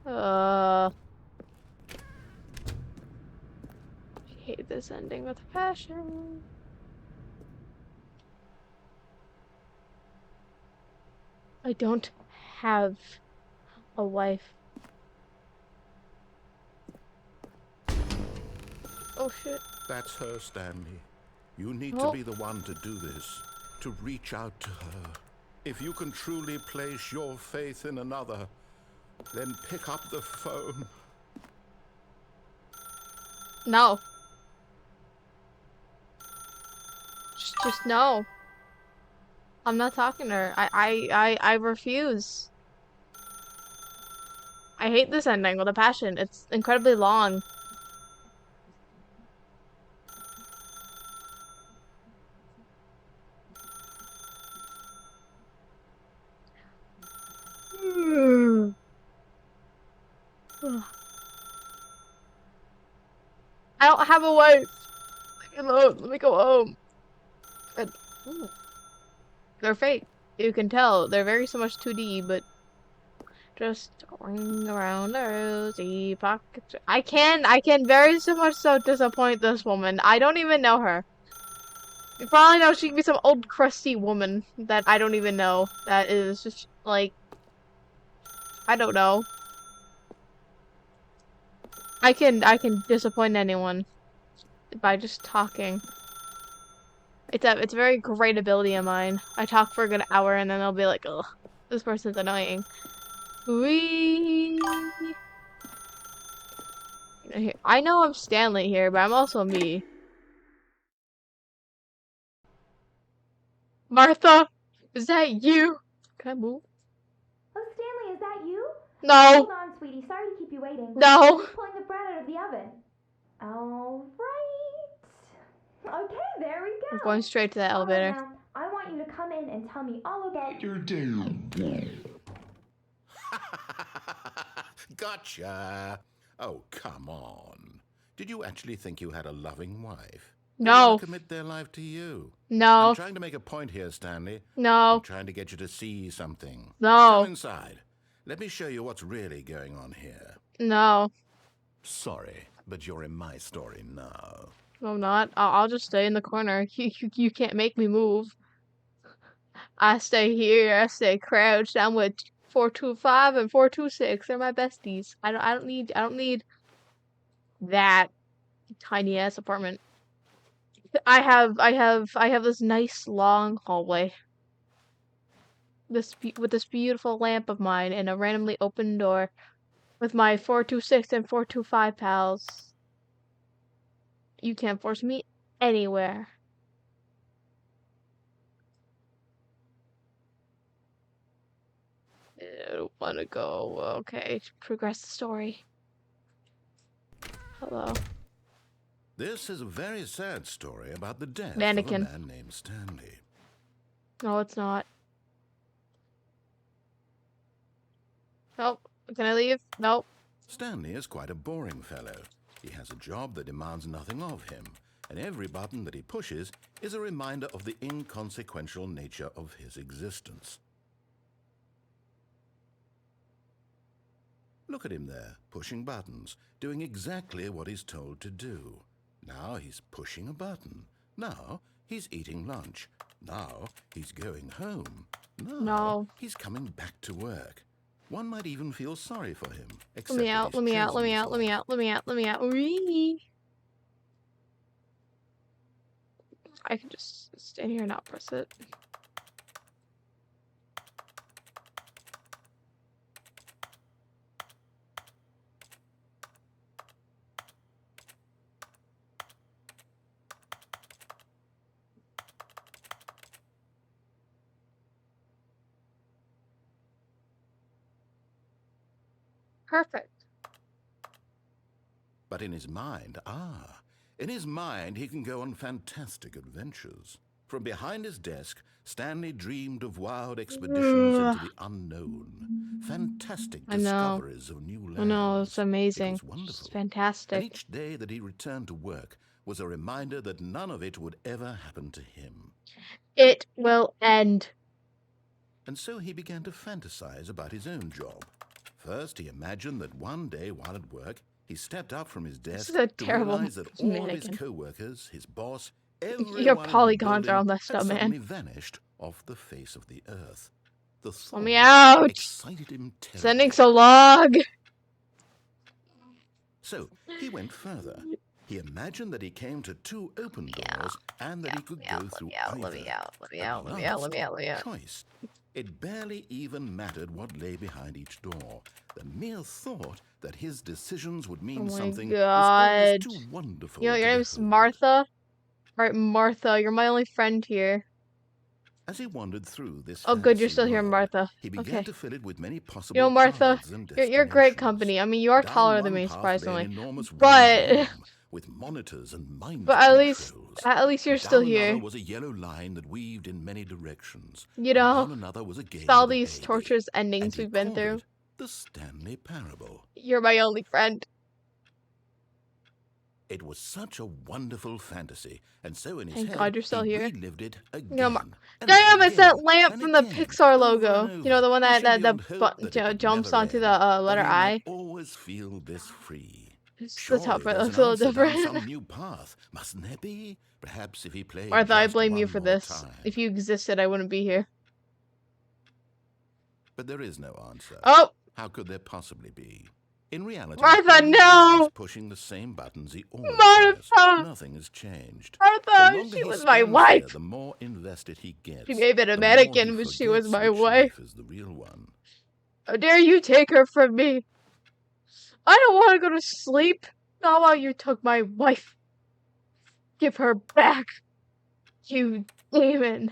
I hate this ending with passion. I don't have a wife. Oh shit. That's her, Stanley. You need to Oh, be the one to do this. To reach out to her. If you can truly place your faith in another, then pick up the phone. no. Just no. I'm not talking to her. I refuse. I hate this ending with a passion. It's incredibly long. I don't have a wife. Leave me alone. Let me go home. And, they're fake. You can tell. They're very so much 2D, but just ring around the rosy pockets. I can very so much so disappoint this woman. I don't even know her. You probably know she could be some old crusty woman that I don't even know. That is just like, I don't know. I can disappoint anyone by just talking. It's a very great ability of mine. I talk for a good hour and then they'll be like, ugh, this person's annoying. Wee. I know I'm Stanley here, but I'm also me. Martha, is that you? Can I move? Oh, Stanley, is that you? No, Hold on, sweetie. Sorry to keep you waiting. no. I'm just pulling the bread out of the oven. All right. Okay, there we I'm go. going straight to the All right, elevator. now, I want you to come in and tell me all about Your day. Gotcha. Oh, come on. Did you actually think you had a loving wife? They No, want to commit their life to you. I'm no, trying to make a point here, Stanley. I'm no, trying to get you to see something. Come no, inside. Let me show you what's really going on here. no. Sorry, but you're in my story now. No, I'm not. I'll just stay in the corner. You can't make me move. I stay here. I stay crouched. I'm with 425 and 426. They're my besties. I don't need that tiny ass apartment. I have this nice long hallway. With this beautiful lamp of mine and a randomly open door with my 426 and 425 pals. You can't force me anywhere. I don't want to go. Okay, progress the story. Hello. This is a very sad story about the death of a Mannequin. man named Stanley. No, it's not. Nope. Can I leave? Nope. Stanley is quite a boring fellow. He has a job that demands nothing of him, and every button that he pushes is a reminder of the inconsequential nature of his existence. Look at him there, pushing buttons, doing exactly what he's told to do. Now he's pushing a button. Now he's eating lunch. Now he's going home. Now No. he's coming back to work. One might even feel sorry for him, Let except me that out, he's let me out, chosen let me his out, let me lot. out, let me out, let me out. Wee. I can just stand here and not press it. Perfect. But in his mind, he can go on fantastic adventures. From behind his desk, Stanley dreamed of wild expeditions Ugh. into the unknown, fantastic I know. discoveries of new I know, it's lands. It amazing. was It's wonderful. And fantastic. each day that he returned to work was a reminder that none of it would ever happen to him. It will end. And so he began to fantasize about his own job. First, he imagined that one day while at work, he stepped up from his This desk is a to terrible realize that all of his mannequin. co-workers, his boss, Your everyone in the polygons are building all messed had up, man. suddenly vanished off the face of the earth. The Let me thought out! excited him Sending terribly. so log! So he went further. He imagined that he came to two open Yeah. doors and that he could go through either. Let me out, let me At out, let me out, let last, me out, let me out. choice. It barely even mattered what lay behind each door. The mere thought that his decisions would Oh mean my something was always god. too wonderful You know, to your name's behold. Martha? Right, Martha, you're my only friend here. As he wandered through this Oh good, you're fantasy still here, world, Martha. he began Okay. to fill it with many You know, possible Martha, paths and you're great destinations. company. I mean, you are Down taller than one me, path lay an surprisingly. enormous round But, room with monitors and mind but controls. at least you're still Down another here. was a yellow line that weaved in many directions. You And know, down another was a with game all with a these baby. torturous And endings he we've been called through, it the Stanley Parable. you're my only friend. It was such a wonderful fantasy, and so in his Thank head God you're he still here. relived it You know, again, and then damn, it's that again, lamp and from the again, Pixar over and logo. You know, over, the one wishing that beyond hope that it would jumps never onto end, the that letter he might I. always feel this free. It's the top Surely part there's looks an a little answer down different. some new path, mustn't there be? Perhaps if he played Martha, I just blame you one for more this. time. If you existed, I wouldn't be here. But there is no answer. Oh, How could there possibly be? In reality, Martha, all he's doing is no! pushing the same buttons he always does. Martha! Nothing has changed. The Martha, longer she he was my spends here, wife. the more invested he She gets. may have been a The more he mannequin, but she was forgets my which wife. life is the real one. How dare you take her from me? I don't want to go to sleep. Not while you took my wife. Give her back, you demon.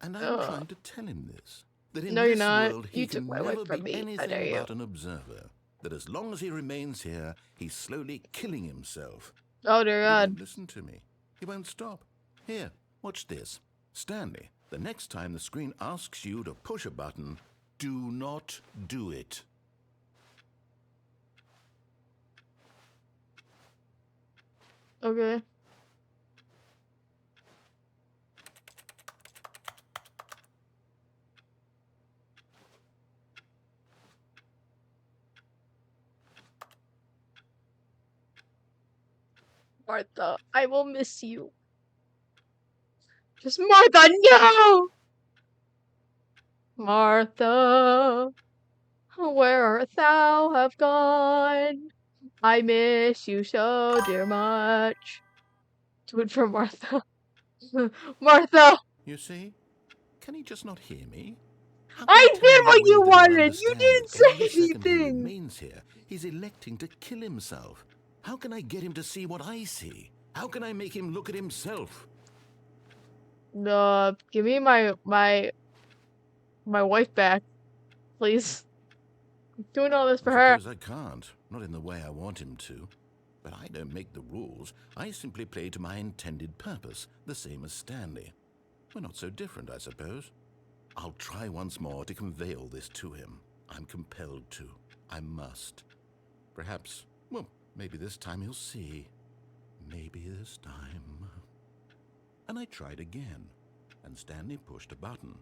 And I'm Ugh. trying to tell him this. That in No, you're this not. world he You took can my wife never from be me. How dare anything you? but an observer. That as long as he remains here, he's slowly killing himself. Oh dear But he God. won't listen to me. He won't stop. Here, watch this. Stanley, the next time the screen asks you to push a button, do not do it. Okay. Martha, I will miss you. Just Martha, no! Martha, where art thou have gone? I miss you so dear much. Do it for Martha. Martha! You see? Can he just not hear me? How can I he tell did me in a what way you that he'll wanted! You understand didn't that every say second he anything! remains here, he's electing to kill himself? How can I get him to see what I see? How can I make him look at himself? Give me my wife back, please. I'm doing all this I for her. suppose I can't, not in the way I want him to. But I don't make the rules. I simply play to my intended purpose, the same as Stanley. We're not so different, I suppose. I'll try once more to convey all this to him. I'm compelled to. I must. Perhaps, well, maybe this time he'll see. Maybe this time. And I tried again, and Stanley pushed a button.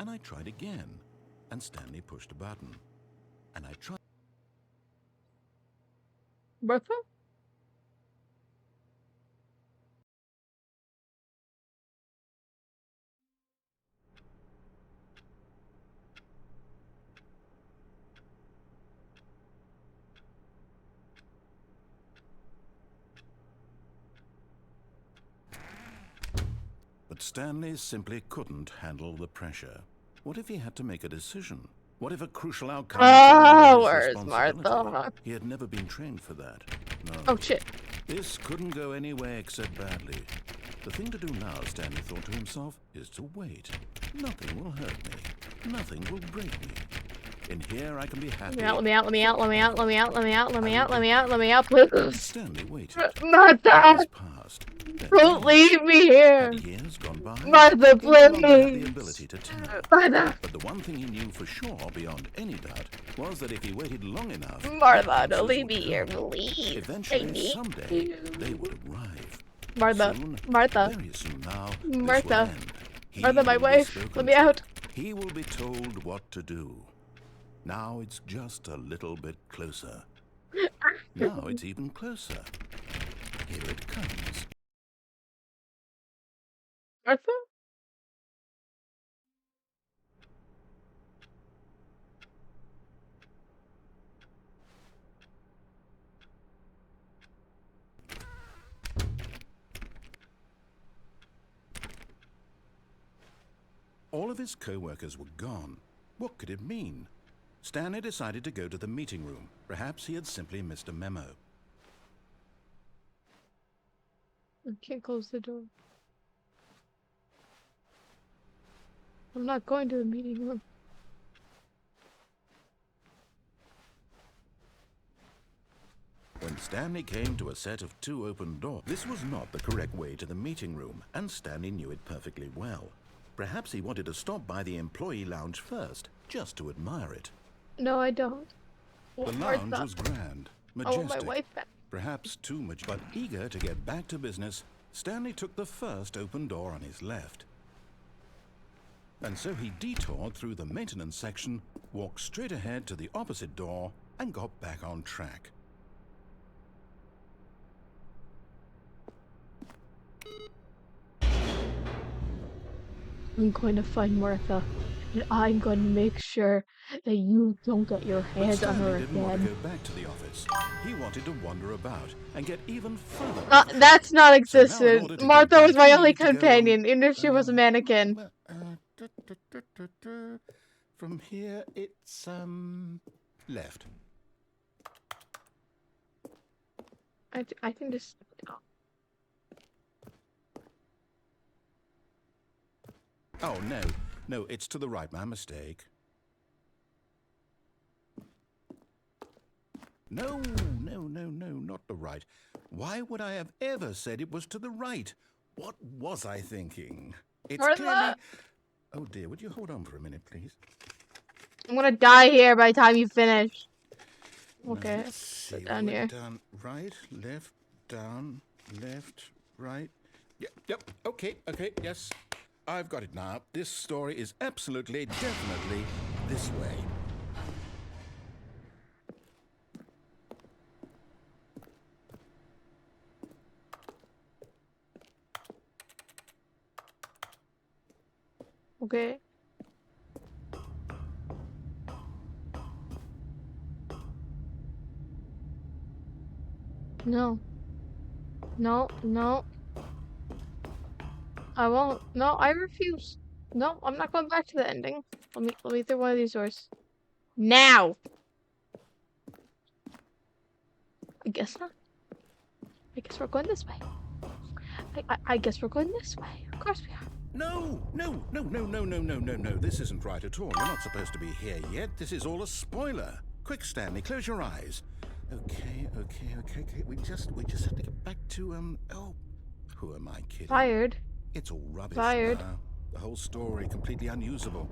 And I tried again, and Stanley pushed a button. and I tried. Martha? But Stanley simply couldn't handle the pressure. What if he had to make a decision? What if a crucial outcome fell under his Where's responsibility? Martha? He had never been trained for that. No. Oh shit. This couldn't go anywhere except badly. The thing to do now, Stanley thought to himself, is to wait. Nothing will hurt me. Nothing will break me. In here I can be happy. Let me out, let me out, let me out, let me out, let me out, let me out, let me out, let me out, please. Stanley waited. Martha! Years passed. Then Don't leave me here! had years gone by? Martha, He no longer had the please! ability to tell. Martha! But the one thing he knew for sure, beyond any doubt, was that if he waited long enough, Martha, the don't leave answers me would here, come. please. I Eventually, need someday, you. they would arrive. Martha, Soon, Martha, very soon now, this will Martha, end. He Martha, my will be wife, spoken let me to. out. He will be told what to do. Now it's just a little bit closer. Now it's even closer. Here it comes. Martha? All of his co-workers were gone. What could it mean? Stanley decided to go to the meeting room. Perhaps he had simply missed a memo. I can't close the door. I'm not going to the meeting room. When Stanley came to a set of 2 open doors, this was not the correct way to the meeting room, and Stanley knew it perfectly well. Perhaps he wanted to stop by the employee lounge first, just to admire it. No, I don't. The Oh, lounge Martha. was grand, I want my majestic, wife back. perhaps too much, but eager to get back to business, Stanley took the first open door on his left. And so he detoured through the maintenance section, walked straight ahead to the opposite door, and got back on track. I'm going to find Martha, and I'm going to make sure that you don't get your But hands on her Stanley didn't want to again. go back to the office. He wanted to wander about and get even further. That's not So now in existent. order to get Martha was back, my he only needed to go, companion, even if she was a mannequin. From here, it's, left. I can just. Oh. Oh, no. No, it's to the right. My mistake. No, not the right. Why would I have ever said it was to the right? What was I thinking? It's Martha! clearly... Oh, dear, would you hold on for a minute, please? I'm gonna die here by the time you finish. Okay, Let's see. sit down here. Down, right, left, down, left, right. Yep, okay, yes. I've got it now. This story is absolutely, definitely this way. Okay. No. No. I won't. No, I refuse. No, I'm not going back to the ending. Let me through one of these doors. Now! I guess not. I guess we're going this way. I guess we're going this way. Of course we are. No. This isn't right at all. You're not supposed to be here yet. This is all a spoiler. Quick, Stanley, close your eyes. Okay. We just have to get back to, oh, who am I kidding? Fired. It's all rubbish Fired. now. The whole story completely unusable.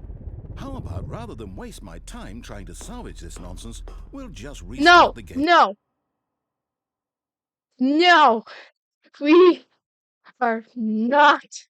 How about, rather than waste my time trying to salvage this nonsense, we'll just restart the game? No! We are not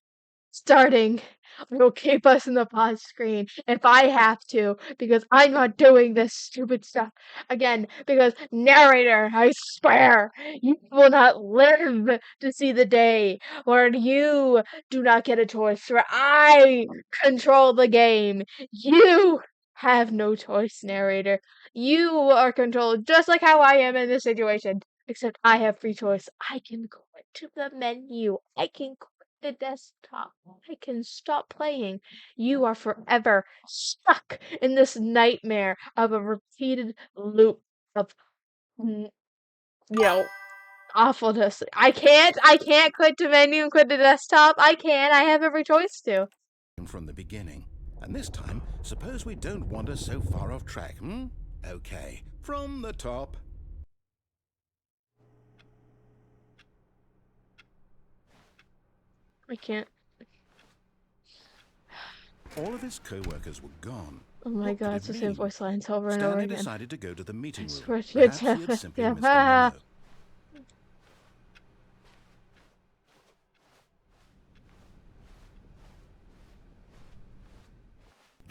starting. I will keep us in the pause screen if I have to, because I'm not doing this stupid stuff again. Because narrator, I swear, you will not live to see the day where you do not get a choice, where I control the game. You have no choice, narrator. You are controlled just like how I am in this situation. Except I have free choice. I can go to the menu. I can quit the desktop. I can stop playing. You are forever stuck in this nightmare of a repeated loop of, awfulness. I can't quit the menu and quit the desktop. I can. I have every choice to. From the beginning. And this time, suppose we don't wander so far off track, hmm? Okay, from the top. I can't. All of his co-workers were gone. Oh my What could god, it it's the same mean? voice lines over and over Stanley again. decided to go to the I meeting room. swear to Perhaps he had simply missed a memo.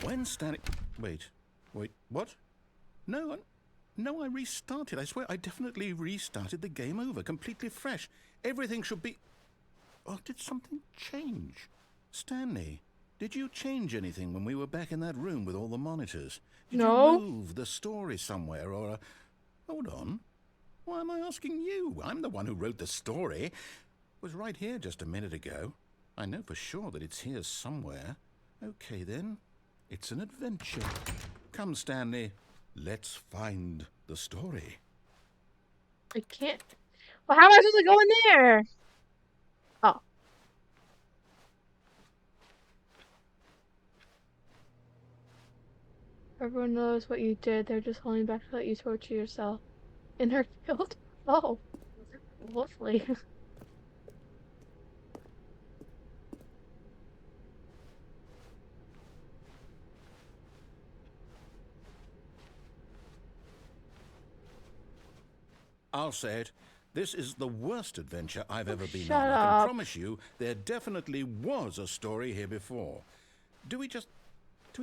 When Stanley... Wait, what? No, I restarted. I swear I definitely restarted the game over, completely fresh. Everything should be... Oh, did something change? Stanley, did you change anything when we were back in that room with all the monitors? Did you No. move the story somewhere or... Hold on. Why am I asking you? I'm the one who wrote the story. It was right here just a minute ago. I know for sure that it's here somewhere. Okay, then. It's an adventure. Come, Stanley. Let's find the story. I can't. Well, how am I supposed to go in there? Oh. Everyone knows what you did. They're just holding back to let you torture yourself. In her guilt? Oh. Lovely. I'll say it. This is the worst adventure I've ever been Shut on. I can up. promise you there definitely was a story here before. Do we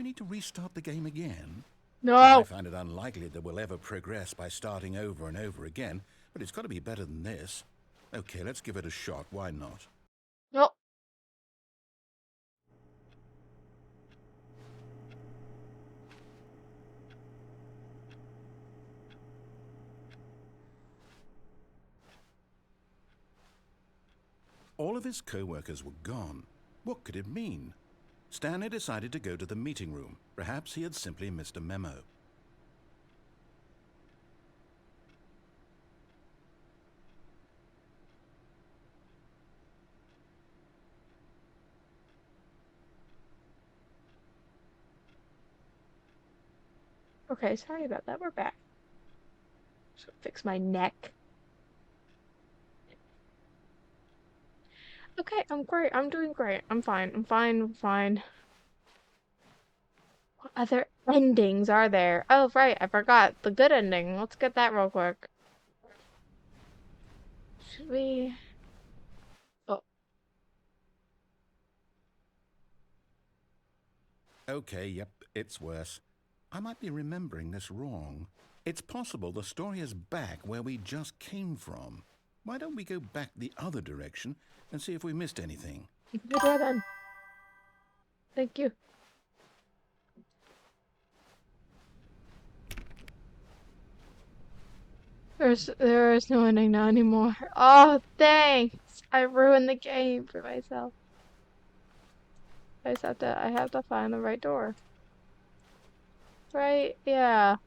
need to restart the game again? No. I find it unlikely that we'll ever progress by starting over and over again, but it's got to be better than this. Okay, let's give it a shot. Why not? No. All of his co-workers were gone. What could it mean? Stanley decided to go to the meeting room. Perhaps he had simply missed a memo. Okay, sorry about that. We're back. Just fix my neck. Okay, I'm great. I'm doing great. I'm fine. I'm fine. I'm fine. What other endings are there? Oh, right. I forgot. The good ending. Let's get that real quick. Should we... Oh. Okay, yep, it's worse. I might be remembering this wrong. It's possible the story is back where we just came from. Why don't we go back the other direction and see if we missed anything? You can go then. Thank you. There is no ending now anymore. Oh, thanks. I ruined the game for myself. I have to find the right door. Right? Yeah.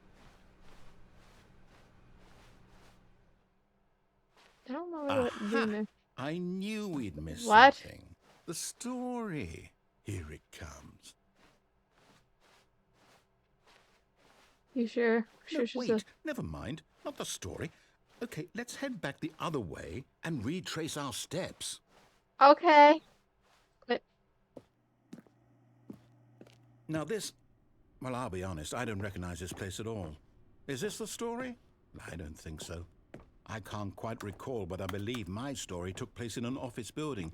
I don't know what Aha! I knew we'd miss What? something. The story. Here it comes. You sure? No, Sure, she's wait, never mind. Not the story. Okay, let's head back the other way and retrace our steps. Okay. But Now this... Well, I'll be honest, I don't recognize this place at all. Is this the story? I don't think so. I can't quite recall, but I believe my story took place in an office building.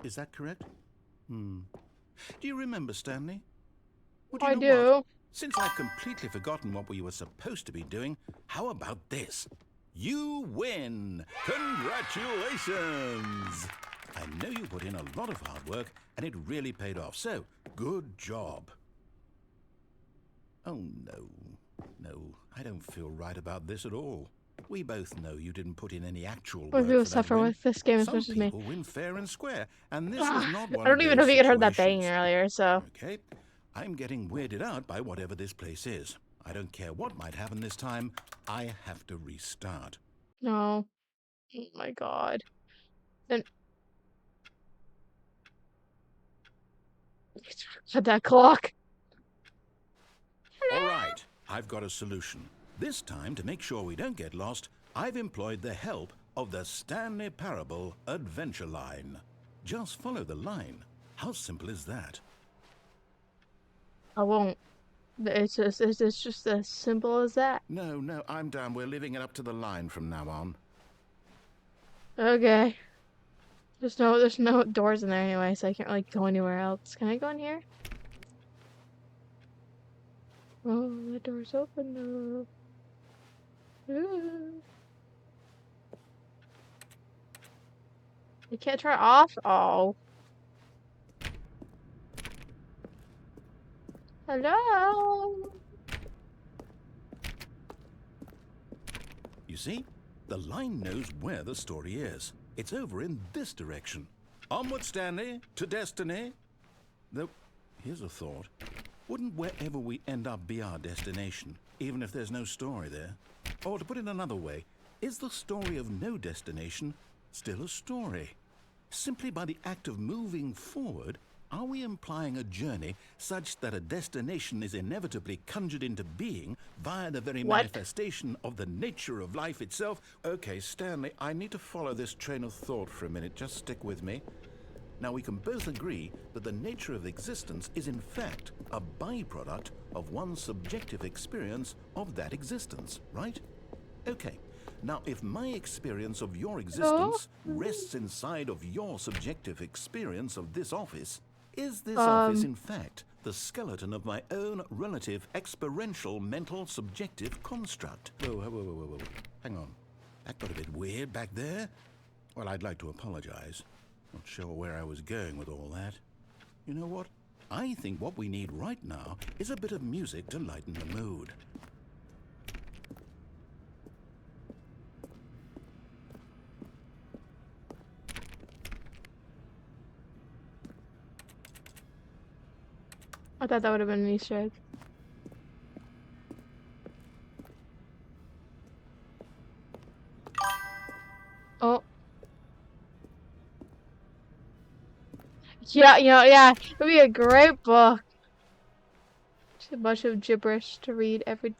Is that correct? Do you remember, Stanley? Well, I you know what? do. Since I've completely forgotten what we were supposed to be doing, how about this? You win! Congratulations! I know you put in a lot of hard work, and it really paid off, so good job. Oh, no. No, I don't feel right about this at all. We both know you didn't put in any actual But work people for that suffer win. with this game as Some much as me. people win fair and square, and this was Ah, not I one of don't even know those if you could heard that banging situations. earlier, so. Okay, I'm getting weirded out by whatever this place is. I don't care what might happen this time. I have to restart. No. Oh my god. Then cut that clock. All right, I've got a solution. This time, to make sure we don't get lost, I've employed the help of the Stanley Parable Adventure Line. Just follow the line. How simple is that? I won't. It's just as simple as that. No, I'm down. We're leaving it up to the line from now on. Okay. There's no doors in there anyway, so I can't really go anywhere else. Can I go in here? Oh, the door's open though. Ooh. You can't turn it off? Oh. Hello? You see? The line knows where the story is. It's over in this direction. Onward, Stanley, to destiny. Though, here's a thought. Wouldn't wherever we end up be our destination, even if there's no story there? Or to put it another way, is the story of no destination still a story? Simply by the act of moving forward, are we implying a journey such that a destination is inevitably conjured into being via the very What? manifestation of the nature of life itself? Okay, Stanley, I need to follow this train of thought for a minute. Just stick with me. Now, we can both agree that the nature of existence is in fact a byproduct of one's subjective experience of that existence, right? Okay. Now, if my experience of your existence rests inside of your subjective experience of this office, is this office in fact the skeleton of my own relative experiential mental subjective construct? Whoa. Hang on. That got a bit weird back there. Well, I'd like to apologize. Not sure where I was going with all that. You know what? I think what we need right now is a bit of music to lighten the mood. I thought that would have been an Easter egg. Oh. Yeah, yeah. It would be a great book. Just a bunch of gibberish to read every...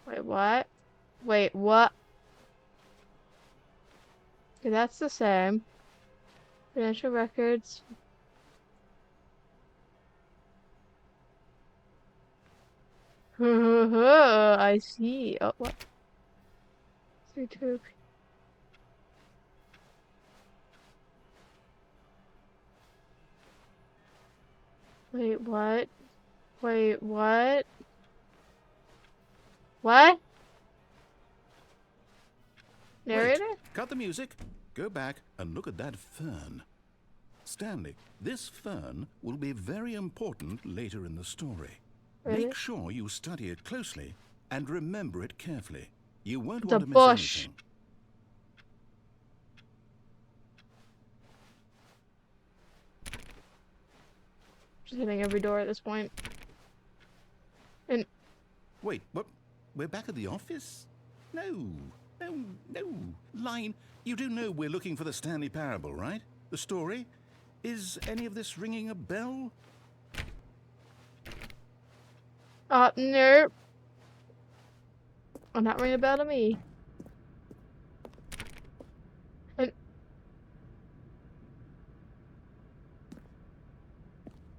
Wait, what? Wait, what? Okay, that's the same. Financial records. I see. Oh, what? 3-2. Wait, what? Wait, what? What? Narrator? Wait, cut the music. Go back and look at that fern. Stanley, this fern will be very important later in the story. Really? Make sure you study it closely and remember it carefully. You won't The want to miss bush. anything. Just hitting every door at this point. And Wait, what? We're back at the office? No. Line, you do know we're looking for the Stanley Parable, right? The story? Is any of this ringing a bell? nope. I'm not ringing a bell to me. And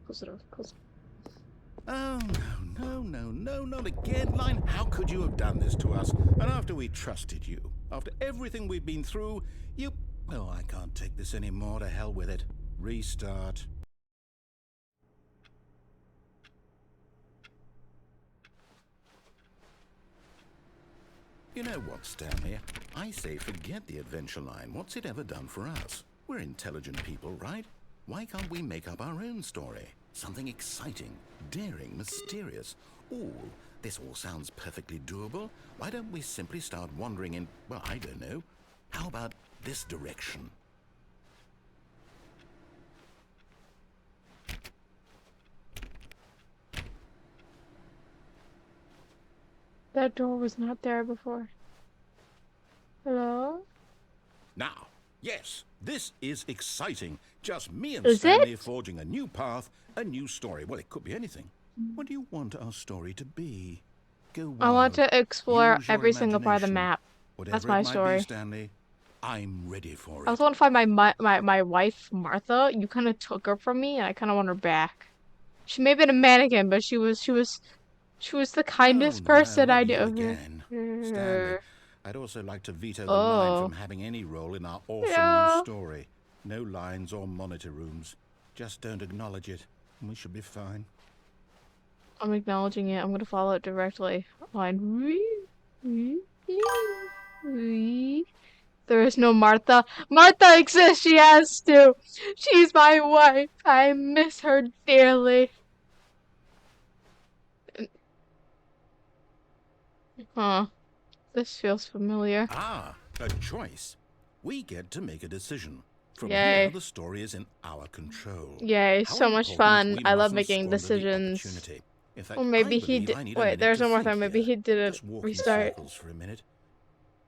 close it off. Close. Oh, no, not again, Line. How could you have done this to us? And after we trusted you, after everything we've been through, you... Oh, I can't take this anymore. To hell with it. Restart. You know what, Stanley? I say forget the adventure line. What's it ever done for us? We're intelligent people, right? Why can't we make up our own story? Something exciting, daring, mysterious. Ooh, this all sounds perfectly doable. Why don't we simply start wandering in, well, I don't know. How about this direction? That door was not there before. Hello? Now, yes, this is exciting. Just me and Is Stanley it? forging a new path, a new story. Well, it could be anything. What do you want our story to be? Go I want wild. to explore Use your every single part of the imagination. map. That's Whatever it my might be, story. Stanley, I'm ready for I it. also want to find my wife, Martha. You kind of took her from me, and I kind of want her back. She may have been a mannequin, but she was the No, kindest no, person I not you knew. again. Stanley, I'd also like to veto the line Oh, from having any role in our awesome new yeah. story. No lines or monitor rooms. Just don't acknowledge it, and we should be fine. I'm acknowledging it. I'm gonna follow it directly. Line. There is no Martha. Martha exists. She has to. She's my wife. I miss her dearly. Huh. This feels familiar. Ah, a choice. We get to make a decision. From here, Yay. the story is in our control. Yay. How So much important fun. we I love mustn't making squander the decisions. opportunity. In Or fact, I maybe he believe did. I need a Wait, minute there's to no Martha. think Maybe here. he didn't Just walk in restart. circles for a minute.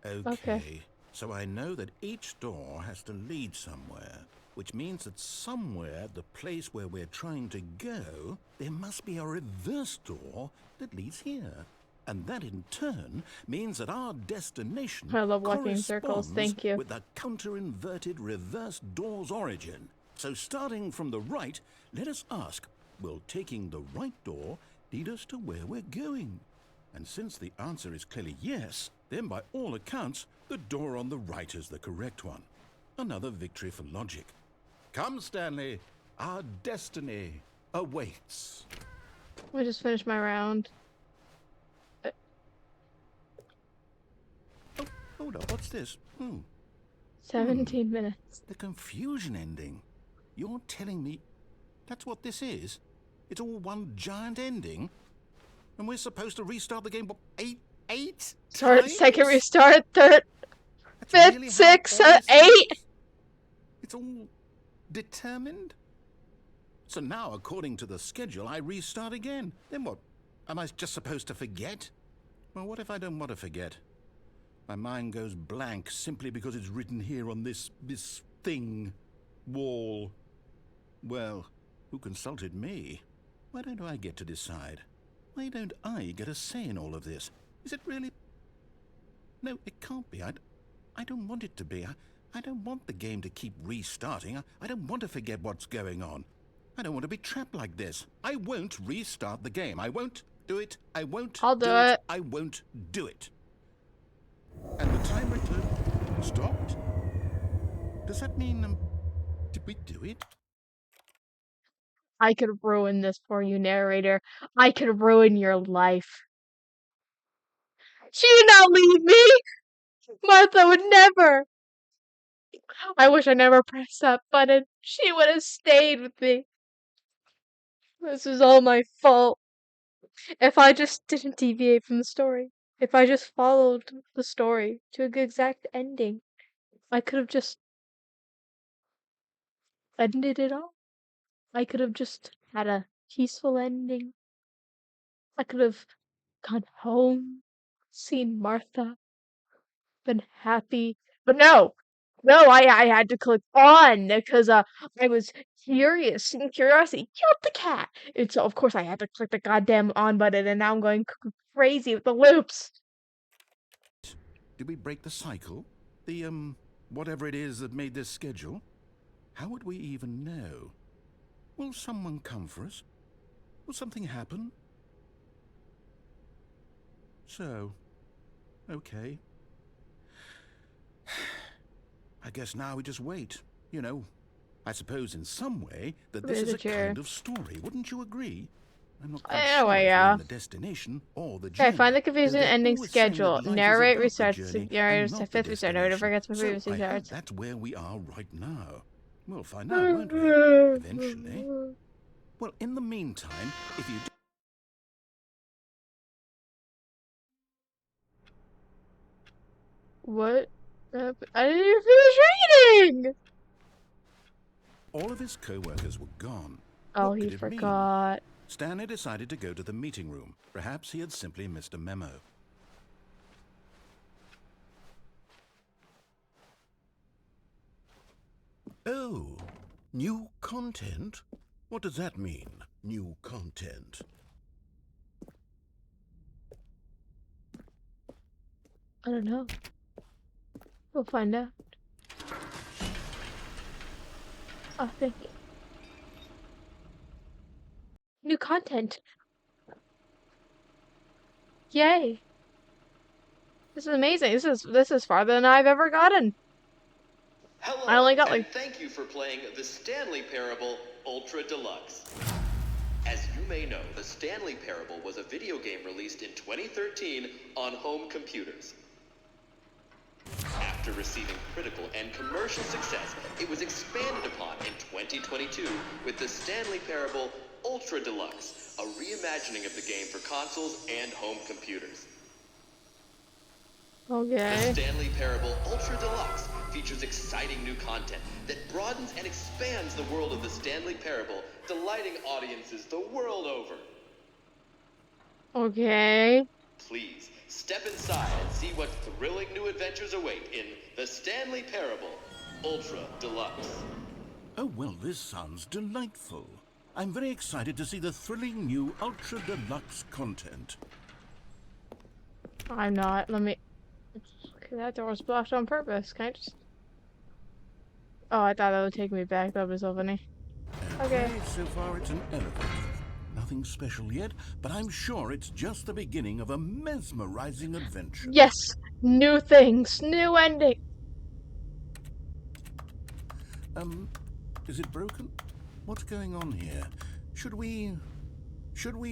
Okay. Okay, so I know that each door has to lead somewhere, which means that somewhere, the place where we're trying to go, there must be a reverse door that leads here. And that in turn means that our destination I love walking in circles. corresponds Thank you. with the counter-inverted reverse door's origin. So starting from the right, let us ask, will taking the right door lead us to where we're going? And since the answer is clearly yes, then by all accounts, the door on the right is the correct one. Another victory for logic. Come, Stanley, our destiny awaits. I just finished my round. Oh, hold up, what's this? 17 minutes. The confusion ending. You're telling me that's what this is? It's all one giant ending? And we're supposed to restart the game, what, eight Start, second times? restart, third, That's fifth, really how sixth, all this eight. goes? It's all determined? So now, according to the schedule, I restart again. Then what? Am I just supposed to forget? Well, what if I don't want to forget? My mind goes blank simply because it's written here on this thing, wall. Well, who consulted me? Why don't I get to decide? Why don't I get a say in all of this? Is it really? No, it can't be. I don't want it to be. I don't want the game to keep restarting. I don't want to forget what's going on. I don't want to be trapped like this. I won't restart the game. I won't do it. I won't I'll do do it. it. I won't do it. And the timer stopped? Does that mean, did we do it? I could ruin this for you, narrator. I could ruin your life. She did not leave me! Martha would never! I wish I never pressed that button. She would have stayed with me. This is all my fault. If I just didn't deviate from the story, if I just followed the story to an exact ending, I could have just ended it all. I could have just had a peaceful ending. I could have gone home, seen Martha, been happy. But no! No, I had to click on because I was curious and curiosity killed the cat. And so of course I had to click the goddamn on button and now I'm going crazy with the loops. Did we break the cycle? The, whatever it is that made this schedule? How would we even know? Will someone come for us? Will something happen? So, okay. I guess now we just wait. You know, I suppose in some way that this There's is a a chair. kind of story, wouldn't you agree? I'm not quite Anyway, sure if yeah. we're in the destination or the Okay, journey. find the though confusing they're ending always saying that schedule. life is Narrate, about the restarts, journey narrator, and not the fifth restart, narrator destination. forgets my So previous I hope restarts. that's where we are right now. We'll find out, won't we? Eventually. Well, in the meantime, if you What? I didn't even finish reading! all of his co-workers were gone. Oh, What he could it mean? forgot. Stanley decided to go to the meeting room. Perhaps he had simply missed a memo. Oh, new content? What does that mean, new content? I don't know. We'll find out. Oh, thank you. New content. Yay. This is amazing. This is farther than I've ever gotten. Hello, I only got and like thank you for playing the Stanley Parable Ultra Deluxe. As you may know, the Stanley Parable was a video game released in 2013 on home computers. After receiving critical and commercial success, it was expanded upon in 2022 with the Stanley Parable Ultra Deluxe, a reimagining of the game for consoles and home computers. The okay. Stanley Parable Ultra Deluxe features exciting new content that broadens and expands the world of the Stanley Parable, delighting audiences the world over. Okay. Please, step inside and see what thrilling new adventures await in the Stanley Parable Ultra Deluxe. Oh, well, this sounds delightful. I'm very excited to see the thrilling new Ultra Deluxe content. I'm not. Let me. Okay, that door was blocked on purpose. Can I just? Oh, I thought that would take me back. That was so funny. Okay. So far it's an elevator. Nothing special yet, but I'm sure it's just the beginning of a mesmerizing adventure. Yes. New things. New ending. Is it broken? What's going on here? Should we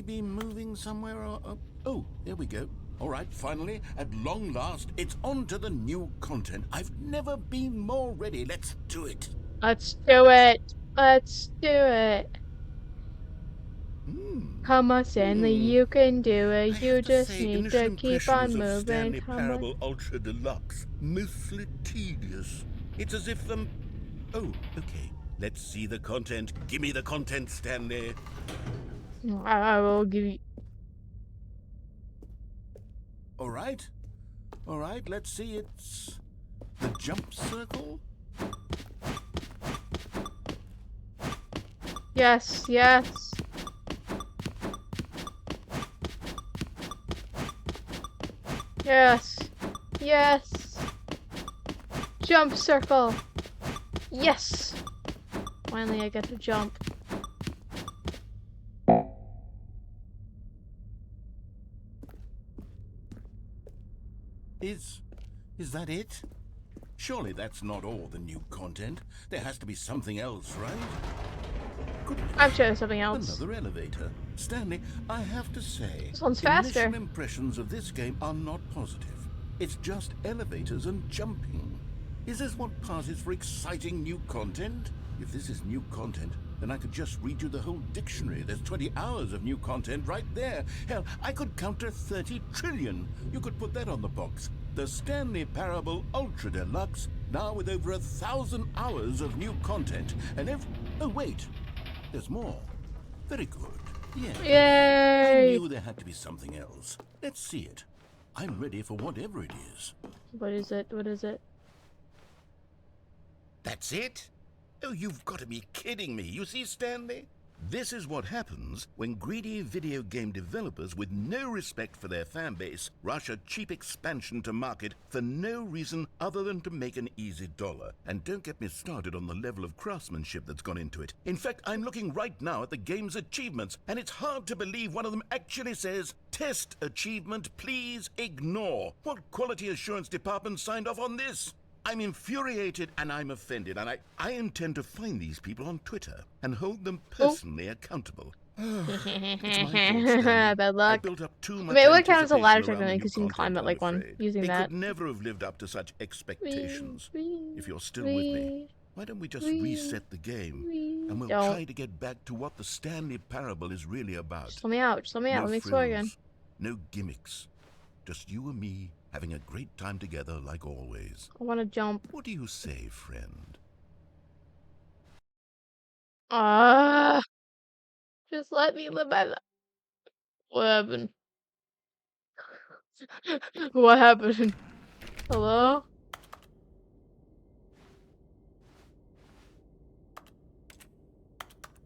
be moving somewhere or... Oh, there we go. All right, finally, at long last, it's on to the new content. I've never been more ready. Let's do it. Let's do it. Let's do it. Come on, Stanley, you can do it. I You have to just say, need initial to keep on impressions of moving. Stanley Come Parable Ultra Deluxe, mostly tedious. It's as if Oh, okay. Let's see the content. Give me the content, Stanley. on. I will give you. All right. All right, let's see. It's the jump circle. Yes, yes. Yes. Yes. Jump circle. Yes. Finally, I get to jump. Is that it? Surely that's not all the new content. There has to be something else, right? Goodness. I'm sure there's something else. Another elevator. Stanley, I have to say, This one's faster. initial impressions of this game are not positive. It's just elevators and jumping. Is this what passes for exciting new content? If this is new content, then I could just read you the whole dictionary. There's 20 hours of new content right there. Hell, I could count to 30 trillion. You could put that on the box. The Stanley Parable Ultra Deluxe, now with over 1,000 hours of new content. And oh, wait. There's more. Very good. Yeah. I Yay! knew there had to be something else. Let's see it. I'm ready for whatever it is. What is it? What is it? That's it? Oh, you've got to be kidding me. You see, Stanley? This is what happens when greedy video game developers with no respect for their fan base rush a cheap expansion to market for no reason other than to make an easy dollar. And don't get me started on the level of craftsmanship that's gone into it. In fact, I'm looking right now at the game's achievements, and it's hard to believe one of them actually says, "Test achievement, please ignore." What quality assurance department signed off on this? I'm infuriated and I'm offended, and I intend to find these people on Twitter and hold them personally accountable. It's my fault, Stanley. Bad I luck. built up too I much mean, it would count as a ladder anticipation around the technically new because you can climb content, it I'm like one afraid. using It that. could never have lived up to such expectations. If you're still with me, why don't we just reset the game, and we'll try to get back to what the Stanley Parable is really about. Just let me out. Just let me out. No Let me explore again. frills, no gimmicks. Just you and me having a great time together like always. I want to jump. What do you say, friend? Just let me live my life. What happened? What happened? Hello?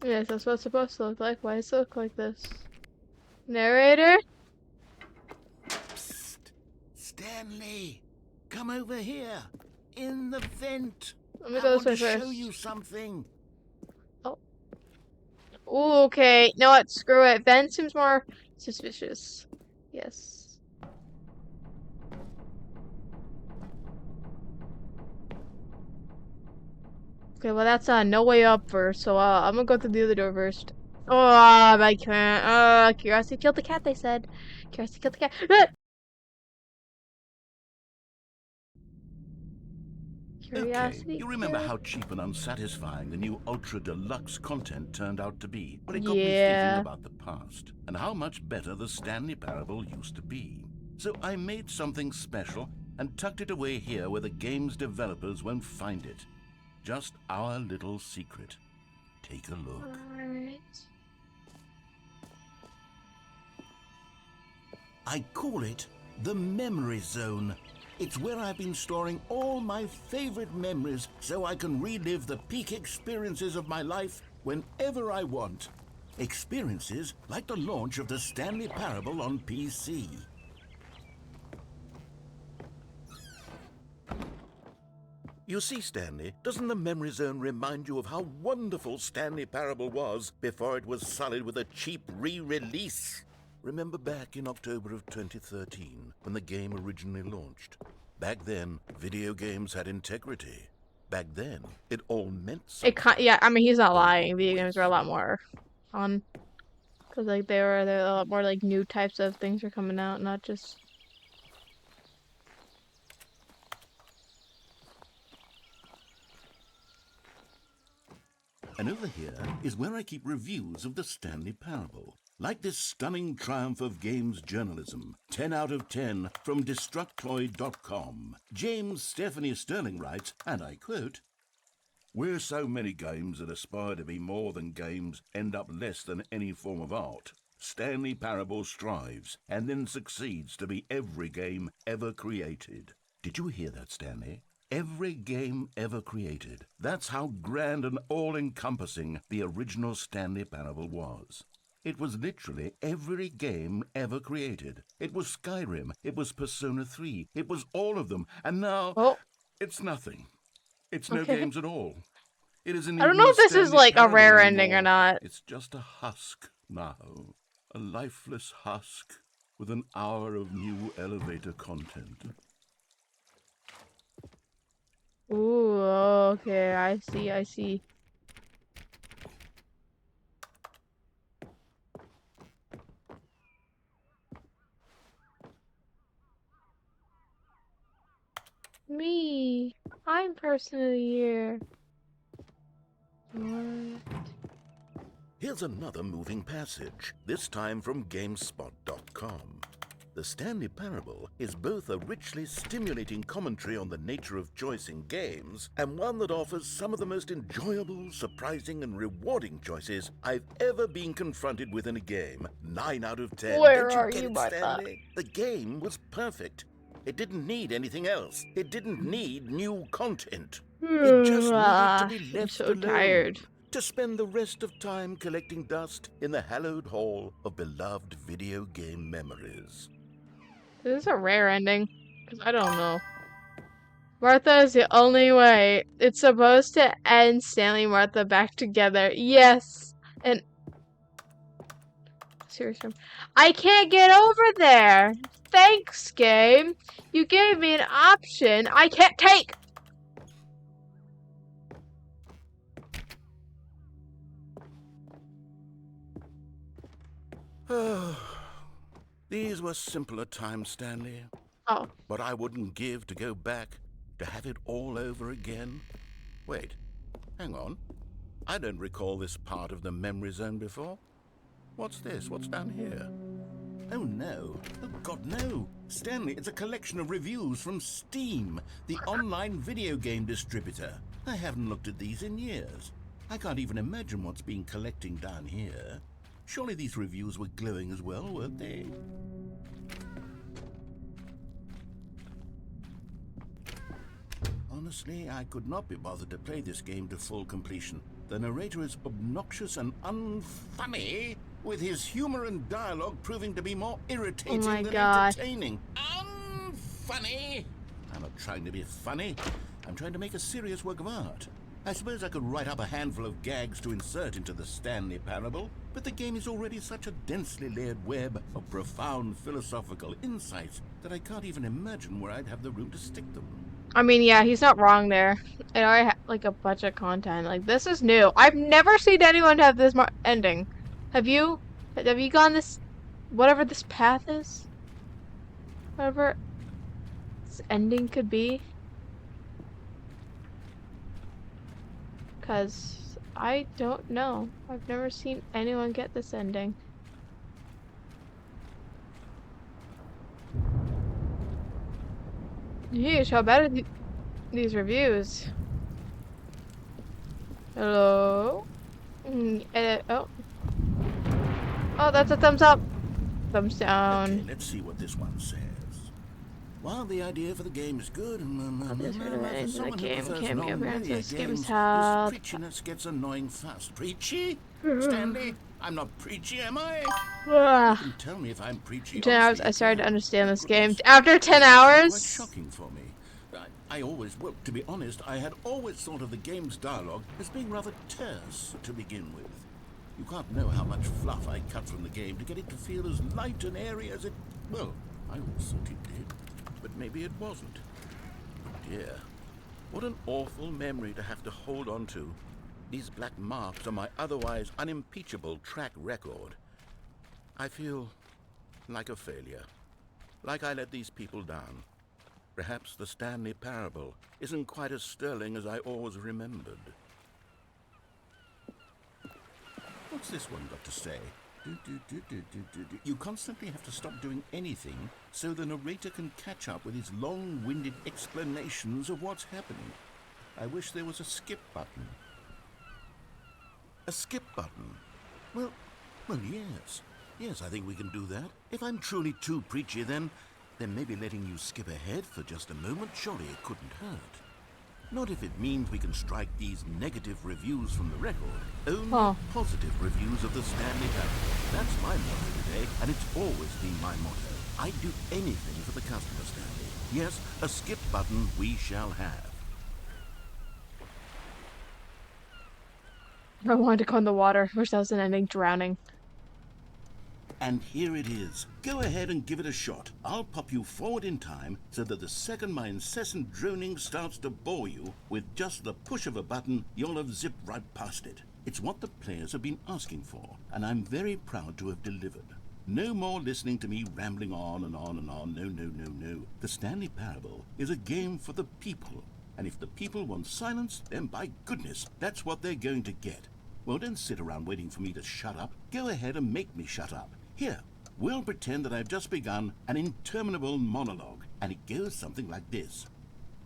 Yes, that's what it's supposed to look like. Why does it look like this? Narrator? Psst! Stanley! Come over here! In the vent! Let me go this way I want to first. show you something! Ooh, okay. You know what? Screw it. Vent seems more suspicious. Yes. Okay, well that's no way up first, so I'm gonna go through the other door first. Oh, I can't. Curiosity killed the cat, they said. Curiosity killed the cat. Okay, Curiosity you remember killed- how cheap and unsatisfying the new Ultra Deluxe content turned out to be? Well, it got me Yeah. thinking about the past, and how much better the Stanley Parable used to be. So I made something special and tucked it away here where the game's developers won't find it. Just our little secret. Take a look. Alright. I call it the Memory Zone. It's where I've been storing all my favorite memories so I can relive the peak experiences of my life whenever I want. Experiences like the launch of the Stanley Parable on PC. You see, Stanley, doesn't the Memory Zone remind you of how wonderful Stanley Parable was before it was sullied with a cheap re-release? Remember back in October of 2013, when the game originally launched? Back then, video games had integrity. Back then, it all meant something. Yeah, I mean he's not lying. Video games were a lot more fun. Cause like there are a lot more like new types of things are coming out, not just And over here is where I keep reviews of the Stanley Parable. Like this stunning triumph of games journalism, 10 out of 10 from Destructoid.com. James Stephanie Sterling writes, and I quote, "Where so many games that aspire to be more than games end up less than any form of art, Stanley Parable strives and then succeeds to be every game ever created." Did you hear that, Stanley? Every game ever created. That's how grand and all-encompassing the original Stanley Parable was. It was literally every game ever created. It was Skyrim. It was Persona 3. It was all of them. And now, it's nothing. It's no games at all. It isn't I don't even know the if this is Stanley like a Parable rare ending or anymore. not. It's just a husk now. A lifeless husk with an hour of new elevator content. Ooh, okay, I see. Me, I'm person of the year. What? Here's another moving passage, this time from GameSpot.com. The Stanley Parable is both a richly stimulating commentary on the nature of choice in games and one that offers some of the most enjoyable, surprising, and rewarding choices I've ever been confronted with in a game. 9 out of 10. Where Don't are get you, it, Martha? Stanley? The game was perfect. It didn't need anything else. It didn't need new content. It just needed to be I'm left so alone. tired. To spend the rest of time collecting dust in the hallowed hall of beloved video game memories. This is a rare ending, because I don't know. Martha is the only way. It's supposed to end Stanley and Martha back together. Yes! And... seriously. I can't get over there! Thanks, game! You gave me an option I can't take! These were simpler times, Stanley. Oh, But I wouldn't give to go back, to have it all over again. Wait, hang on. I don't recall this part of the memory zone before. What's this? What's down here? Oh no. Oh God, no. Stanley, it's a collection of reviews from Steam, the online video game distributor. I haven't looked at these in years. I can't even imagine what's been collecting down here. Surely these reviews were glowing as well, weren't they? Honestly, I could not be bothered to play this game to full completion. The narrator is obnoxious and unfunny, with his humor and dialogue proving to be more irritating oh my than God. entertaining. Unfunny! I'm not trying to be funny. I'm trying to make a serious work of art. I suppose I could write up a handful of gags to insert into the Stanley Parable, but the game is already such a densely layered web of profound philosophical insights that I can't even imagine where I'd have the room to stick them. I mean, yeah, he's not wrong there. It already had like a bunch of content. Like this is new. I've never seen anyone have this ending. Have you? Have you gone this, whatever this path is? Whatever this ending could be? Cause I don't know. I've never seen anyone get this ending. Yeesh, how bad are these reviews? Hello? Oh. Oh, that's a thumbs up. Thumbs down. Okay, let's see what this one says. While the idea for the game is good, for someone who prefers non-linear games, this preachiness gets annoying fast. Preachy? Stanley? I'm not preachy, am I? You can tell me if I'm preachy. 10 hours, I started to understand this game. Goodness. After 10 hours? Quite shocking for me. I always, well, to be honest, I had always thought of the game's dialogue as being rather terse to begin with. You can't know how much fluff I cut from the game to get it to feel as light and airy as it... Well, I always thought it did, but maybe it wasn't. Oh dear, what an awful memory to have to hold on to. These black marks on my otherwise unimpeachable track record. I feel like a failure, like I let these people down. Perhaps the Stanley Parable isn't quite as sterling as I always remembered. What's this one got to say? You constantly have to stop doing anything so the narrator can catch up with his long-winded explanations of what's happening. I wish there was a skip button. A skip button? Well, yes. Yes, I think we can do that. If I'm truly too preachy, then maybe letting you skip ahead for just a moment, surely it couldn't hurt. Not if it means we can strike these negative reviews from the record. Only positive reviews of the Stanley Parable. That's my motto today, and it's always been my motto. I'd do anything for the customer, Stanley. Yes, a skip button we shall have. I wanted to go in the water. Wish that was an ending drowning. And here it is. Go ahead and give it a shot. I'll pop you forward in time so that the second my incessant droning starts to bore you, with just the push of a button, you'll have zipped right past it. It's what the players have been asking for, and I'm very proud to have delivered. No more listening to me rambling on and on and on. No. The Stanley Parable is a game for the people. And if the people want silence, then by goodness, that's what they're going to get. Well, don't sit around waiting for me to shut up. Go ahead and make me shut up. Here, we'll pretend that I've just begun an interminable monologue, and it goes something like this.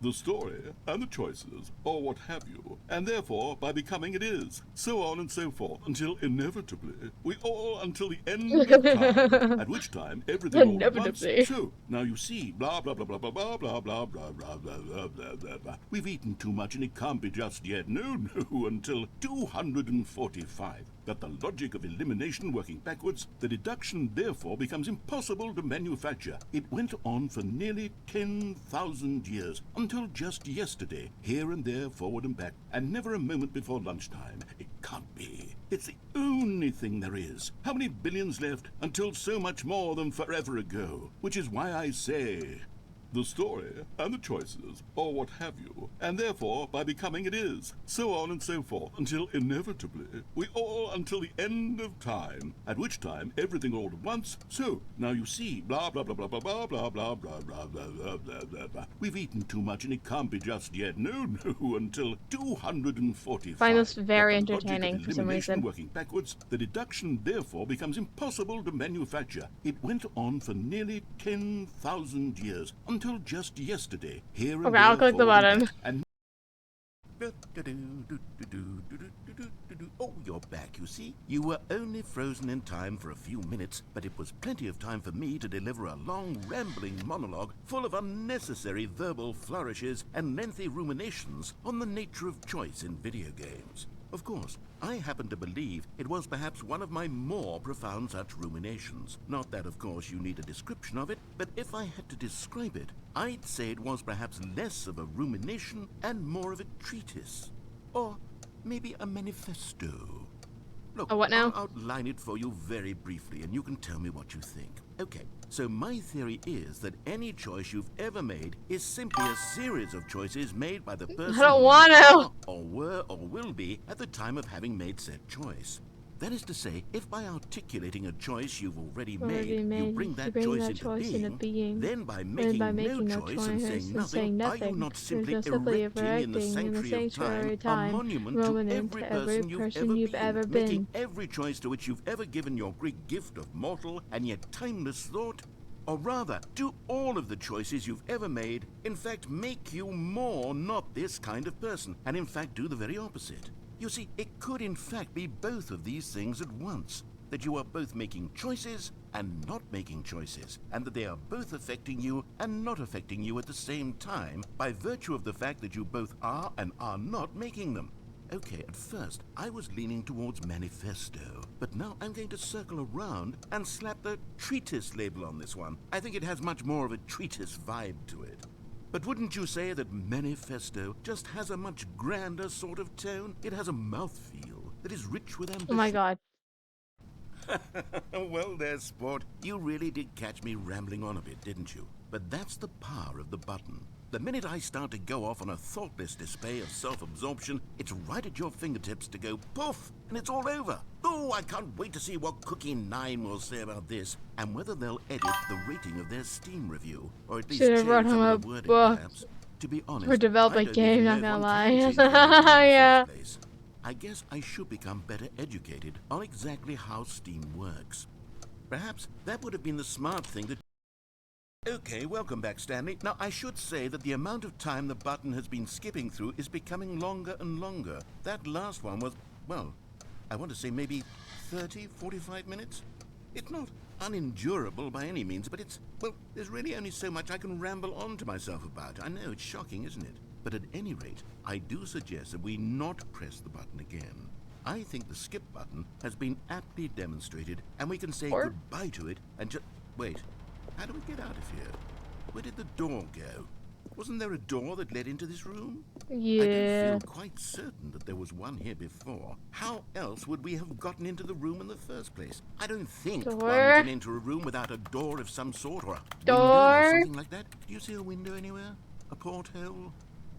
The story, and the choices, or what have you, and therefore, by becoming it is, so on and so forth, until inevitably, we all until the end of time, at which time everything all at once, so, now you see, blah, blah, blah, blah, blah, blah, blah, blah, blah, blah, blah, blah, blah, blah, blah. We've eaten too much and it can't be just yet, no, until 245. That the logic of elimination working backwards, the deduction therefore becomes impossible to manufacture. It went on for nearly 10,000 years, until just yesterday, here and there, forward and back, and never a moment before lunchtime. It can't be. It's the only thing there is. How many billions left until so much more than forever ago? Which is why I say, the story, and the choices, or what have you, and therefore by becoming it is, so on and so forth, until inevitably we all until the end of time, at which time everything all at once. So now you see, blah blah blah blah blah blah blah blah blah blah blah blah blah blah blah. We've eaten too much and it can't be just yet. No, no, until 245. Find this very But by the logic of entertaining for some elimination reason. working backwards, the deduction therefore becomes impossible to manufacture. It went on for nearly 10,000 years, until just yesterday, here and Okay, I'll there, click the forward button. and back, and Oh, you're back, you see. You were only frozen in time for a few minutes, but it was plenty of time for me to deliver a long, rambling monologue full of unnecessary verbal flourishes and lengthy ruminations on the nature of choice in video games. Of course, I happen to believe it was perhaps one of my more profound such ruminations. Not that, of course, you need a description of it, but if I had to describe it, I'd say it was perhaps less of a rumination and more of a treatise. Or maybe a manifesto. Look, A what now? I'll outline it for you very briefly, and you can tell me what you think. Okay, so my theory is that any choice you've ever made is simply a series of choices made by the person I don't who want you to. are, or were, or will be at the time of having made said choice. That is to say, if by articulating a choice you've already made, you bring that choice into being, then by making no choice and saying nothing, are you not simply erecting in the sanctuary of time a monument to every person you've ever been, making every choice to which you've ever given your great gift of mortal and yet timeless thought? Or rather, do all of the choices you've ever made, in fact, make you more not this kind of person, and in fact do the very opposite? You see, it could in fact be both of these things at once. That you are both making choices and not making choices, and that they are both affecting you and not affecting you at the same time by virtue of the fact that you both are and are not making them. Okay, at first, I was leaning towards manifesto, but now I'm going to circle around and slap the treatise label on this one. I think it has much more of a treatise vibe to it. But wouldn't you say that manifesto just has a much grander sort of tone? It has a mouthfeel that is rich with ambition. Oh my god. Well there, sport. You really did catch me rambling on a bit, didn't you? But that's the power of the button. The minute I start to go off on a thoughtless display of self-absorption, it's right at your fingertips to go poof, and it's all over. Oh, I can't wait to see what Cookie9 will say about this, and whether they'll edit the rating of their Steam review, or at least Should've change brought him some a of the wording, book. perhaps. To be honest, For developing I don't game, even not know if gonna one lie. can change the wording in the Yeah. first place. I guess I should become better educated on exactly how Steam works. Perhaps that would have been the smart thing to... Okay, welcome back, Stanley. Now, I should say that the amount of time the button has been skipping through is becoming longer and longer. That last one was, well, I want to say maybe 30, 45 minutes? It's not unendurable by any means, but it's, well, there's really only so much I can ramble on to myself about. I know, it's shocking, isn't it? But at any rate, I do suggest that we not press the button again. I think the skip button has been aptly demonstrated, and we can say goodbye to it and just... Wait, how do we get out of here? Where did the door go? Wasn't there a door that led into this room? Yeah. I don't feel quite certain that there was one here before. How else would we have gotten into the room in the first place? I don't think one can enter a room without a door of some sort, or a window or something like that. Do you see a window anywhere? A porthole?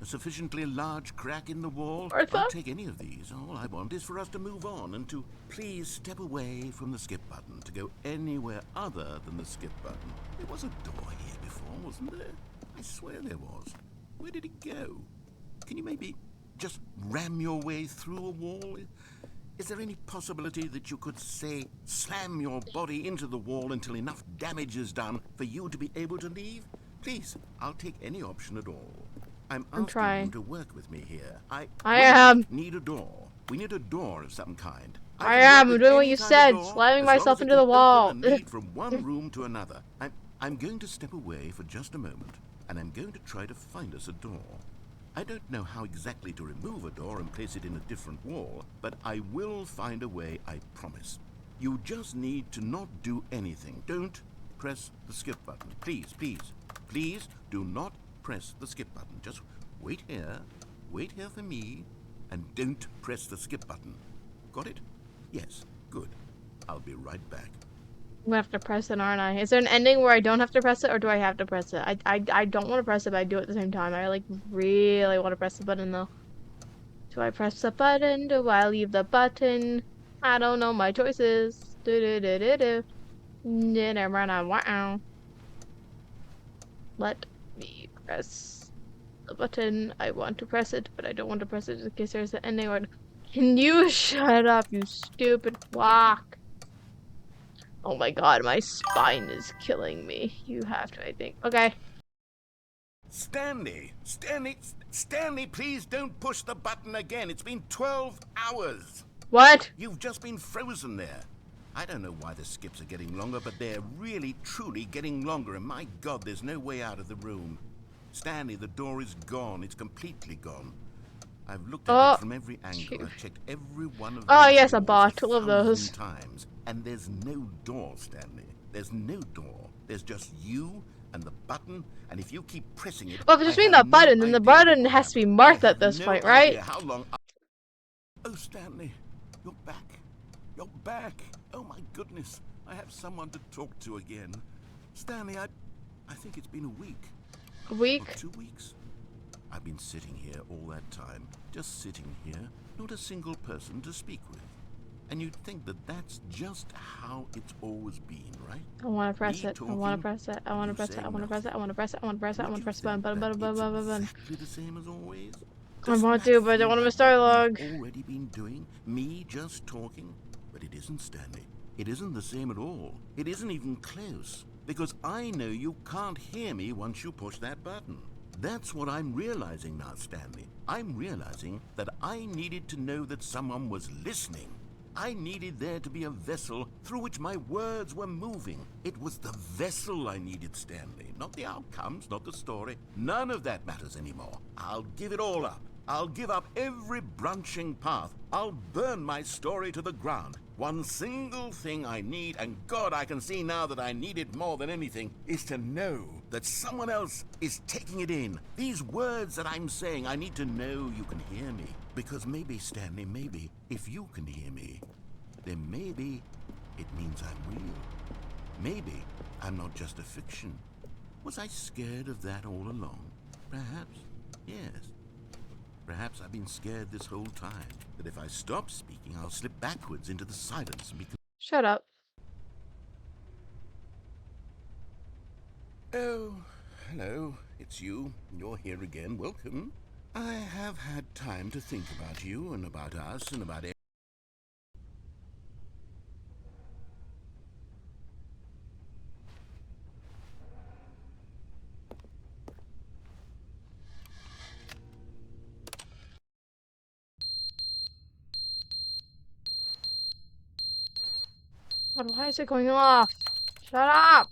A sufficiently large crack in the wall? Martha? I'll take any of these. All I want is for us to move on and to please step away from the skip button, to go anywhere other than the skip button. There was a door here before, wasn't there? I swear there was. Where did it go? Can you maybe just ram your way through a wall? Is there any possibility that you could, say, slam your body into the wall until enough damage is done for you to be able to leave? Please, I'll take any option at all. I'm asking trying. you to work with me here. I am. Need a door. We need a door of some kind. I am. I'm doing what you said, slamming myself into the wall. And lead from one room to another. I'm going to step away for just a moment, and I'm going to try to find us a door. I don't know how exactly to remove a door and place it in a different wall, but I will find a way, I promise. You just need to not do anything. Don't press the skip button. Please, please, please do not press the skip button. Just wait here for me, and don't press the skip button. Got it? Yes, good. I'll be right back. I'm gonna have to press it, aren't I? Is there an ending where I don't have to press it, or do I have to press it? I don't want to press it, but I do at the same time. I like really want to press the button though. Do I press the button? Do I leave the button? I don't know my choices. Do do do do do. Wow. Let me press the button. I want to press it, but I don't want to press it in case there's an ending word. Can you shut up, you stupid clock? Oh my god, my spine is killing me. You have to, I think. Okay. Stanley! Stanley, please don't push the button again. It's been 12 hours. What? You've just been frozen there. I don't know why the skips are getting longer, but they're really, truly getting longer, and my God, there's no way out of the room. Stanley, the door is gone. It's completely gone. I've looked at it from every angle. I've checked every one of Oh those yes, a doors bottle of 1,000 those. times, and there's no door, Stanley. There's no door. There's just you and the button, and if you keep pressing it, Well, if it's I between have the button, no then the idea what button will has to be happen. Martha I at have this no point, right? idea how long Oh, Stanley, you're back. You're back. Oh, my goodness. I have someone to talk to again. Stanley, I think it's been a week. A Or week? 2 weeks. I've been sitting here all that time. Just sitting here. Not a single person to speak with. And you'd think that that's just how it's always been, right? I want to press Me it. I want to talking, press it. I and want to you press it. I saying want to press it. I nothing. want to press it. I want to press it. I Would want to you press the think button. that it's Button. exactly the same as always? I Doesn't want that to, but I don't feel want to like miss what dialogue. we've already been doing? Me just talking? But it isn't, Stanley. It isn't the same at all. It isn't even close. Because I know you can't hear me once you push that button. That's what I'm realizing now, Stanley. I'm realizing that I needed to know that someone was listening. I needed there to be a vessel through which my words were moving. It was the vessel I needed, Stanley. Not the outcomes, not the story. None of that matters anymore. I'll give it all up. I'll give up every branching path. I'll burn my story to the ground. One single thing I need, and God, I can see now that I need it more than anything, is to know that someone else is taking it in. These words that I'm saying, I need to know you can hear me. Because maybe, Stanley, maybe, if you can hear me, then maybe it means I'm real. Maybe I'm not just a fiction. Was I scared of that all along? Perhaps, yes. Perhaps I've been scared this whole time, that if I stop speaking, I'll slip backwards into the silence and be... Shut up. Oh, hello, it's you. You're here again. Welcome. I have had time to think about you and about us and about... God, why is it going off? Shut up!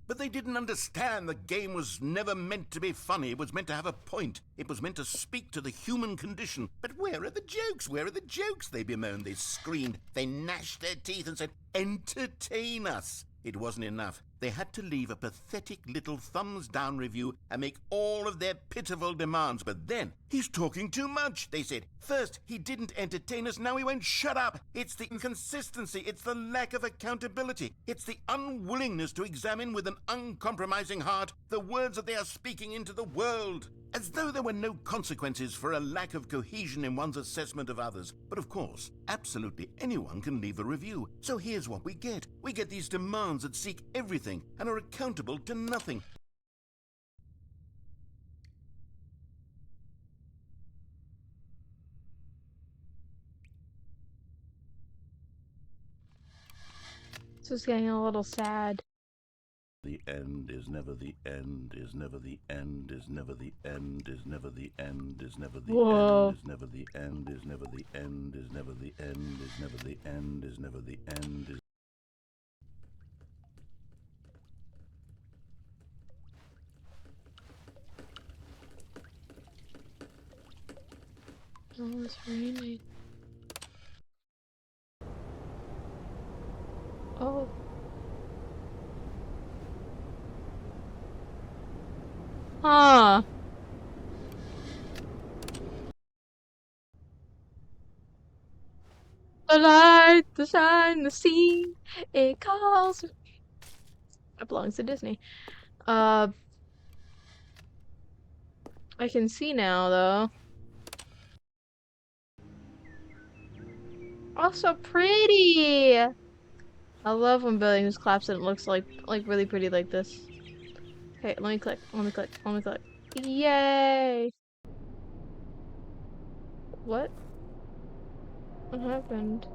But they didn't understand the game was never meant to be funny. It was meant to have a point. It was meant to speak to the human condition. But where are the jokes? Where are the jokes? They bemoaned, they screamed, they gnashed their teeth and said, entertain us. It wasn't enough. They had to leave a pathetic little thumbs-down review and make all of their pitiful demands. But then, he's talking too much, they said. First, he didn't entertain us, now he won't shut up. It's the inconsistency, it's the lack of accountability. It's the unwillingness to examine with an uncompromising heart the words that they are speaking into the world. As though there were no consequences for a lack of cohesion in one's assessment of others. But of course, absolutely anyone can leave a review. So here's what we get. We get these demands that seek everything and are accountable to nothing. This is getting a little sad. The end is never the end, is never the end, is never the end, is never the end, is never the Whoa. end, is never the end, is never the end, is never the end, is never the end, is never the end, is... Oh, it's raining. Oh. Huh. The light, the shine, the sea, it calls. It belongs to Disney. I can see now though. Oh, so pretty! I love when buildings collapse and it looks like really pretty like this. Okay, let me click. Let me click. Let me click. Yay! What? What happened?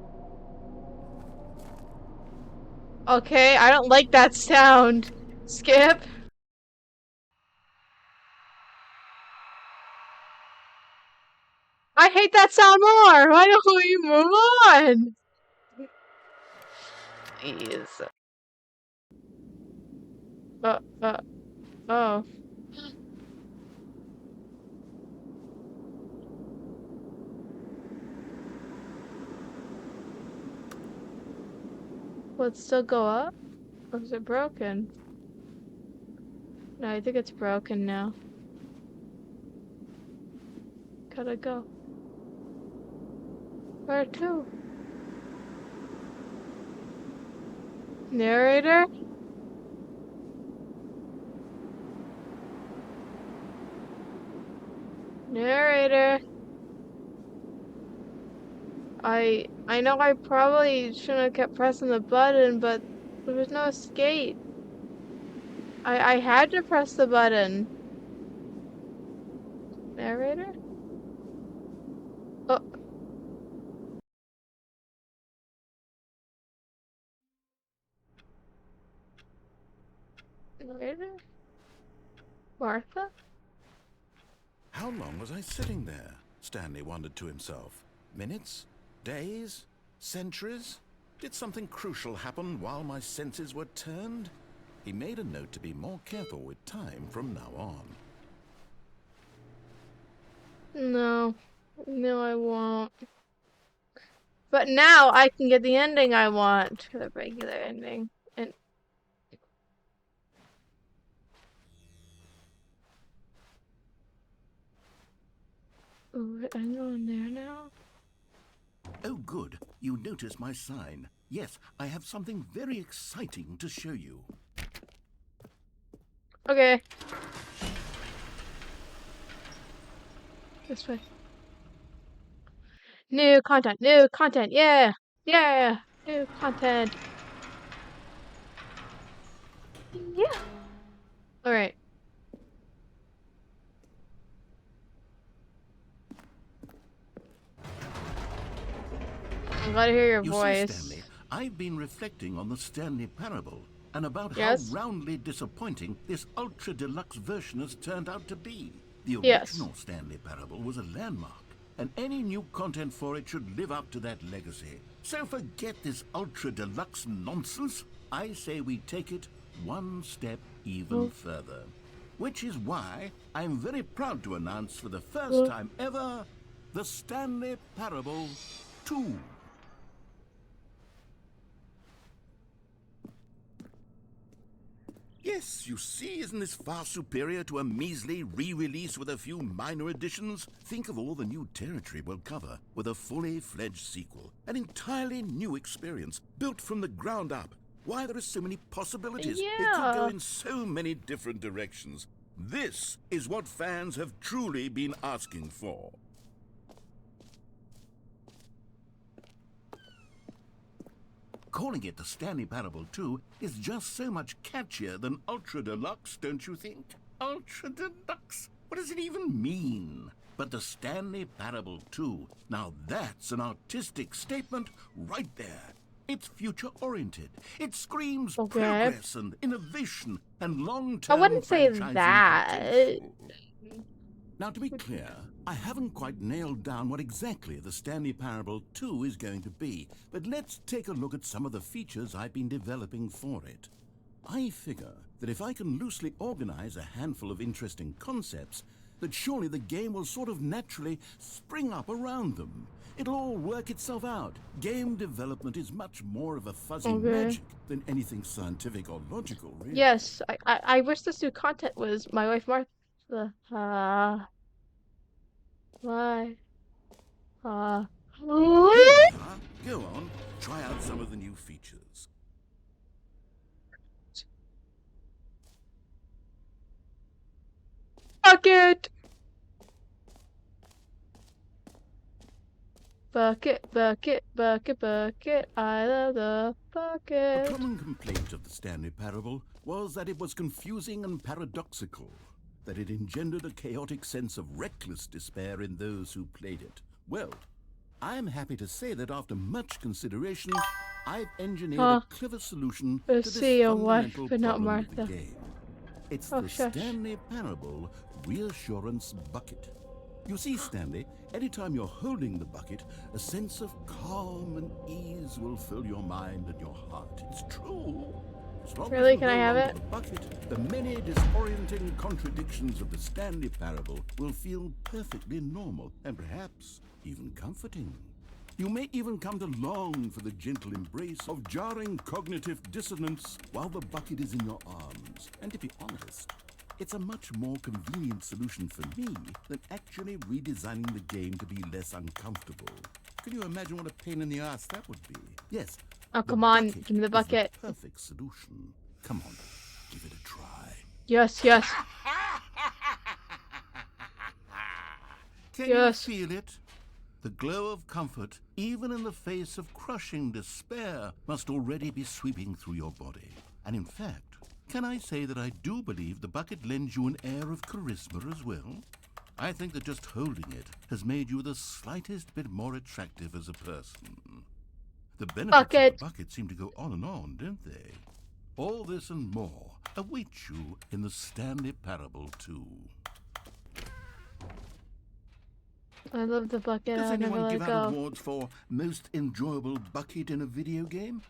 Okay, I don't like that sound. Skip. I hate that sound more. Why don't we move on? Please. Uh, uh, oh. Will it still go up? Or is it broken? No, I think it's broken now. Gotta go. Where to? Narrator? Narrator. I know I probably shouldn't have kept pressing the button, but there was no escape. I had to press the button. Narrator? Oh. Narrator? Martha? How long was I sitting there? Stanley wondered to himself. Minutes? Days? Centuries? Did something crucial happen while my senses were turned? He made a note to be more careful with time from now on. No. No, I won't. But now I can get the ending I want. The regular ending. And ooh, I'm going there now. Oh, good. You noticed my sign. Yes, I have something very exciting to show you. Okay. This way. New content, yeah! Yeah! New content. Yeah! Alright. I'm glad to hear your You voice. see, Stanley, I've been reflecting on the Stanley parable and about Yes? how roundly disappointing this ultra deluxe version has turned out to be. The Yes. original Stanley parable was a landmark, and any new content for it should live up to that legacy. So forget this ultra deluxe nonsense. I say we take it one step even further. Which is why I'm very proud to announce for the first time ever, the Stanley Parable 2. Yes, you see, isn't this far superior to a measly re-release with a few minor additions? Think of all the new territory we'll cover with a fully fledged sequel. An entirely new experience, built from the ground up. Why, there are so many possibilities. It could go Yeah. in so many different directions. This is what fans have truly been asking for. Calling it the Stanley Parable 2 is just so much catchier than Ultra Deluxe, don't you think? Ultra Deluxe? What does it even mean? But the Stanley Parable 2, now that's an artistic statement right there. It's future-oriented. It screams Okay. progress and innovation and I long-term wouldn't say franchising that. potential. Now, to be clear, I haven't quite nailed down what exactly the Stanley Parable 2 is going to be, but let's take a look at some of the features I've been developing for it. I figure that if I can loosely organize a handful of interesting concepts, that surely the game will sort of naturally spring up around them. It'll all work itself out. Game development is much more of a fuzzy magic than anything scientific or logical, really. Yes, I wish this new content was my wife Martha. Why? Here we are. Go on, try out some of the new features. Bucket! Bucket, bucket, bucket, bucket. I love the A bucket. common complaint of the Stanley Parable was that it was confusing and paradoxical, that it engendered a chaotic sense of reckless despair in those who played it. Well, I'm happy to say that after much consideration, I've engineered a clever solution to this See your wife, fundamental but not problem of the Martha. game. It's Oh, the shush. Stanley Parable Reassurance Bucket. You see, Stanley, anytime you're holding the bucket, a sense of calm and ease will fill your mind and your heart. It's true. As long Really? as you Can I hold have onto it? the bucket, the many disorienting contradictions of the Stanley Parable will feel perfectly normal and perhaps even comforting. You may even come to long for the gentle embrace of jarring cognitive dissonance while the bucket is in your arms. And to be honest, it's a much more convenient solution for me than actually redesigning the game to be less uncomfortable. Can you imagine what a pain in the ass that would be? Yes. Oh, the come on. bucket Give me the is bucket. perfect solution. Come on, give it a try. Yes, yes. Can Yes. you feel it? The glow of comfort, even in the face of crushing despair, must already be sweeping through your body. And in fact, can I say that I do believe the bucket lends you an air of charisma as well? I think that just holding it has made you the slightest bit more attractive as a person. The benefits Bucket. of the bucket seem to go on and on, don't they? All this and more await you in the Stanley Parable 2. I love the bucket. Does I'll never anyone let give it out go. awards for most enjoyable bucket in a video game?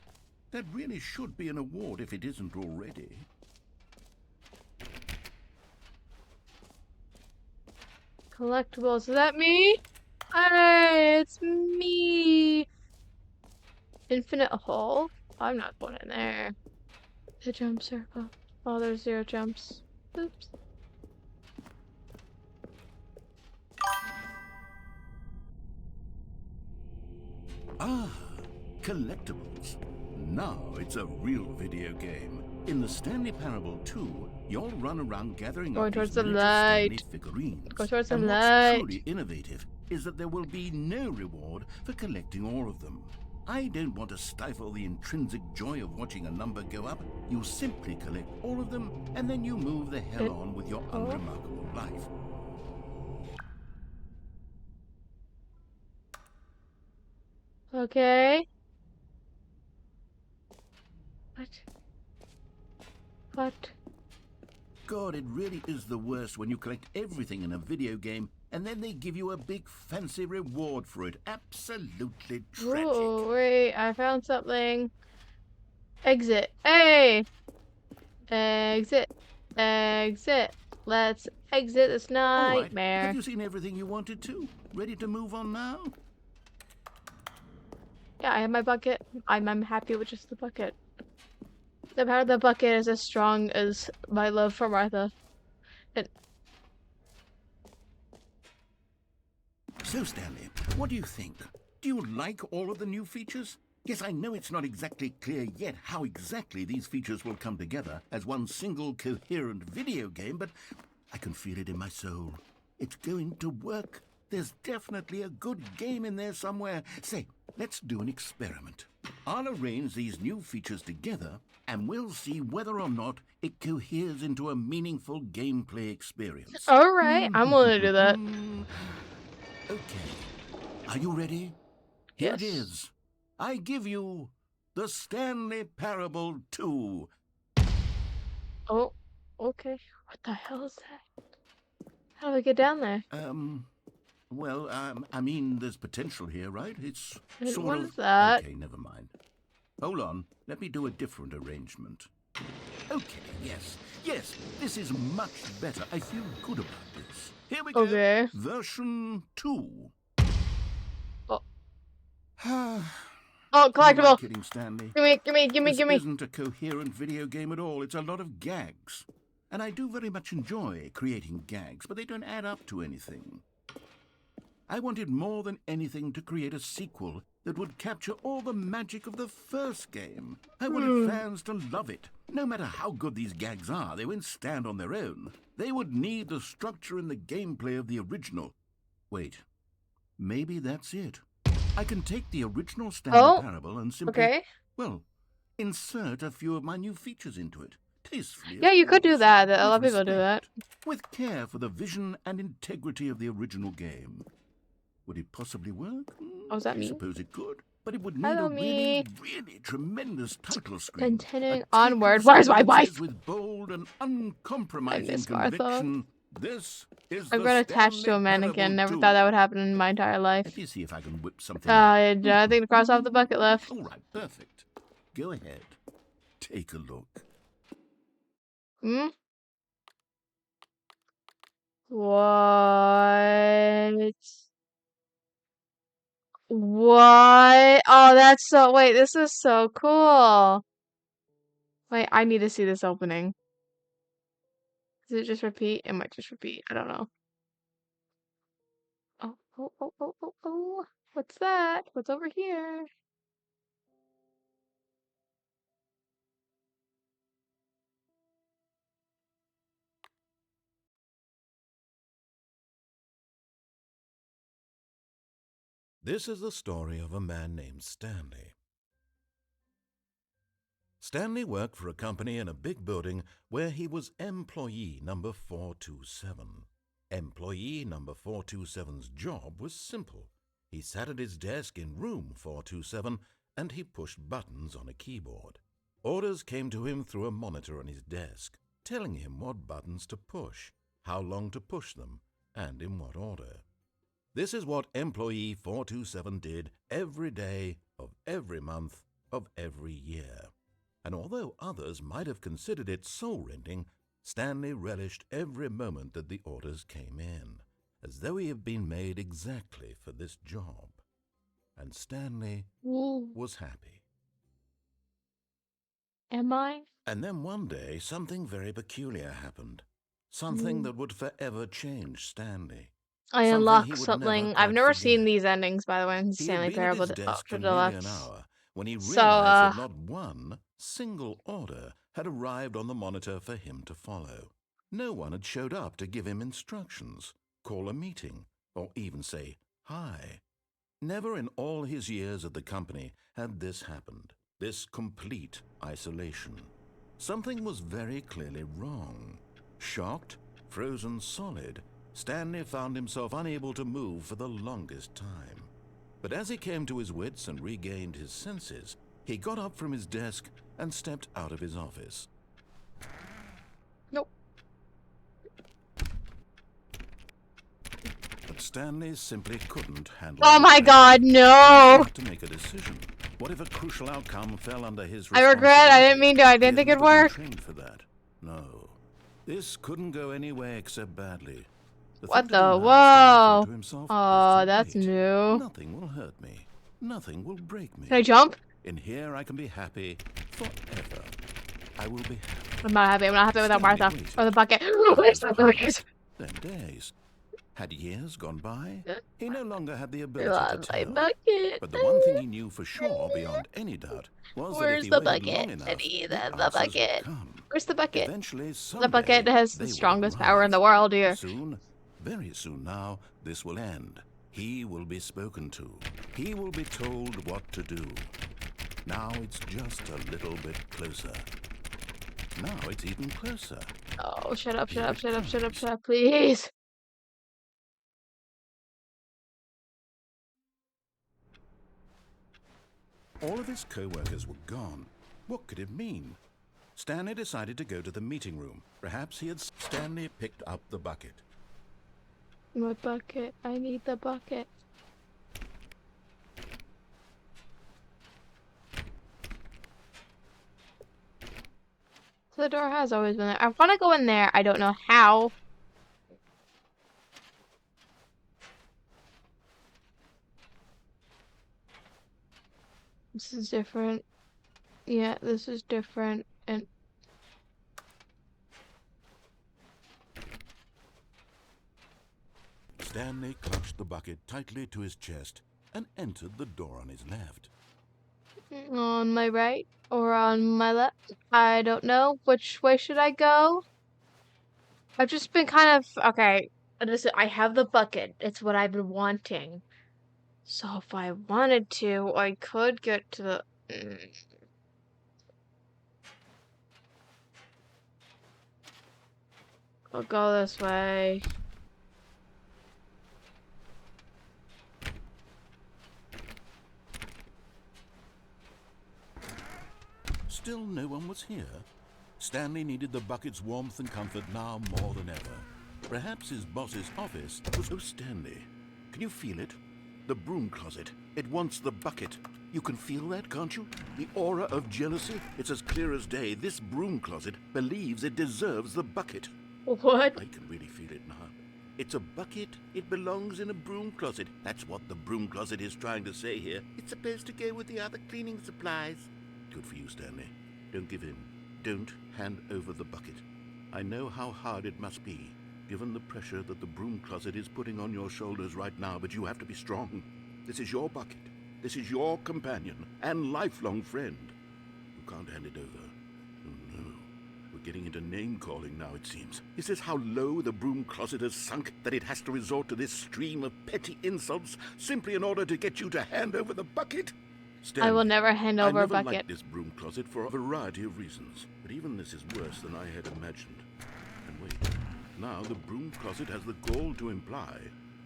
That really should be an award if it isn't already. Collectibles. Is that me? Hey, it's me. Infinite hole? I'm not going in there. The jump circle. Oh, there's 0 jumps. Oops. Ah, collectibles. Now it's a real video game. In the Stanley Parable 2, you'll run around gathering Going up towards these the miniature Stanley light. figurines. Go towards the and what's light. truly innovative is that there will be no reward for collecting all of them. I don't want to stifle the intrinsic joy of watching a number go up. You simply collect all of them, and then you move the hell on with your unremarkable life. Okay. What? What? God, it really is the worst when you collect everything in a video game and then they give you a big fancy reward for it. Absolutely tragic. Ooh, wait, I found something. Exit. Hey! Exit. Exit. Let's exit this All right, nightmare. have you seen everything you wanted to? Ready to move on now? Yeah, I have my bucket. I'm happy with just the bucket. The power of the bucket is as strong as my love for Martha. And So, Stanley, what do you think? Do you like all of the new features? Yes, I know it's not exactly clear yet how exactly these features will come together as one single coherent video game, but I can feel it in my soul. It's going to work. There's definitely a good game in there somewhere. Say, let's do an experiment. I'll arrange these new features together, and we'll see whether or not it coheres into a meaningful gameplay experience. alright, I'm willing to do that. Okay. Are you ready? Here it Yes. is. I give you the Stanley Parable 2. Oh, okay. What the hell is that? How do I get down there? Well, I mean, there's potential here, right? It's Wait, sort what of... is that? Okay, never mind. Hold on. Let me do a different arrangement. Okay, yes, this is much better. I feel good about this. Here we go. Okay. Version 2. Oh. Oh, Oh, I'm collectible! kidding, Stanley. Gimme! This isn't a coherent video game at all. It's a lot of gags. And I do very much enjoy creating gags, but they don't add up to anything. I wanted more than anything to create a sequel that would capture all the magic of the first game. I wanted fans to love it. No matter how good these gags are, they won't stand on their own. They would need the structure and the gameplay of the original. Wait, maybe that's it. I can take the original Stanley Parable and simply, well, insert a few of my new features into it. Tastefully, Yeah, you could do course, that. A with lot of people do that. respect, with care for the vision and integrity of the original game. Would it possibly work? Oh, is that I me? suppose it could, but it would need Hello, a me. really tremendous title screen. Continuing A title onward. Where's my screen that wife? says with bold and I uncompromising miss Martha. conviction, this is I've the got attached to Stanley a mannequin. Parable Never 2. thought that would happen in my entire life. Let me see if I can whip something up. I think to cross off the bucket list. All right, perfect. Go ahead. Take a look. Hmm? What? What? Oh, that's so. Wait, this is so cool. Wait, I need to see this opening. Does it just repeat? It might just repeat. I don't know. Oh, oh, oh, oh, oh, oh. What's that? What's over here? This is the story of a man named Stanley. Stanley worked for a company in a big building where he was employee number 427. Employee number 427's job was simple. He sat at his desk in room 427 and he pushed buttons on a keyboard. Orders came to him through a monitor on his desk, telling him what buttons to push, how long to push them, and in what order. This is what employee 427 did every day of every month of every year. And although others might have considered it soul-rending, Stanley relished every moment that the orders came in, as though he had been made exactly for this job. And Stanley was happy. Am I? And then one day, something very peculiar happened. Something that would forever change Stanley. I Something unlocked he would something. never I've quite never seen forget. these endings, by the way, in He had Stanley been at Parable his desk Ultra for nearly an Deluxe. hour when he So, realized that not one single order had arrived on the monitor for him to follow. No one had showed up to give him instructions, call a meeting, or even say hi. Never in all his years at the company had this happened, this complete isolation. Something was very clearly wrong. Shocked, frozen solid, Stanley found himself unable to move for the longest time. But as he came to his wits and regained his senses, he got up from his desk and stepped out of his office. nope. But Stanley simply couldn't handle Oh the my pressure. God, He no! had to make a decision. What if a crucial outcome fell under his I regret. I didn't mean to. I He didn't had think it'd never been work. trained for that. No. This couldn't go any way except badly. What thing to the? do now, Stanley Whoa! thought to himself, is Oh, to that's wait. new. Nothing will hurt me. Nothing will break me. Can I jump? In here I can be happy forever. I will be happy. I'm not happy. I'm not happy without Stanley Martha. waited. Or the bucket. Where's the bucket? Then days. Had years gone by? He no longer had the ability Where's to my tell. bucket? But the one thing he knew for sure, beyond any doubt, was that if Where's he the waited bucket? long enough, I need the the answers would bucket. come. Where's the bucket? Eventually, The someday, bucket has they the would strongest power in the arrive. world here. Soon, very soon now, this will end. He will be spoken to. He will be told what to do. Now it's just a little bit closer. Now it's even closer. Oh, shut up, shut Here up, it shut up, shut up, comes. shut up, please. All of his co-workers were gone. What could it mean? Stanley decided to go to the meeting room. Perhaps he had... Stanley picked up the bucket. My bucket. I need the bucket. So the door has always been there. I want to go in there. I don't know how. This is different. Yeah, this is different. And Stanley clutched the bucket tightly to his chest and entered the door on his left. On my right or on my left? I don't know. Which way should I go? I've just been kind of okay. I have the bucket. It's what I've been wanting. So if I wanted to, I could get to the. I'll go this way. Still no one was here. Stanley needed the bucket's warmth and comfort now more than ever. Perhaps his boss's office was... Oh, Stanley, can you feel it? The broom closet. It wants the bucket. You can feel that, can't you? The aura of jealousy. It's as clear as day. This broom closet believes it deserves the bucket. What? I can really feel it now. It's a bucket. It belongs in a broom closet. That's what the broom closet is trying to say here. It's supposed to go with the other cleaning supplies. Good for you, Stanley. Don't give in. Don't hand over the bucket. I know how hard it must be, given the pressure that the broom closet is putting on your shoulders right now, but you have to be strong. This is your bucket. This is your companion and lifelong friend. You can't hand it over. Oh, no. We're getting into name-calling now, it seems. Is this how low the broom closet has sunk, that it has to resort to this stream of petty insults simply in order to get you to hand over the bucket? Stanley, I will never hand over I a never bucket. liked this broom closet for a variety of reasons, but even this is worse than I had imagined. And wait, now the broom closet has the gall to imply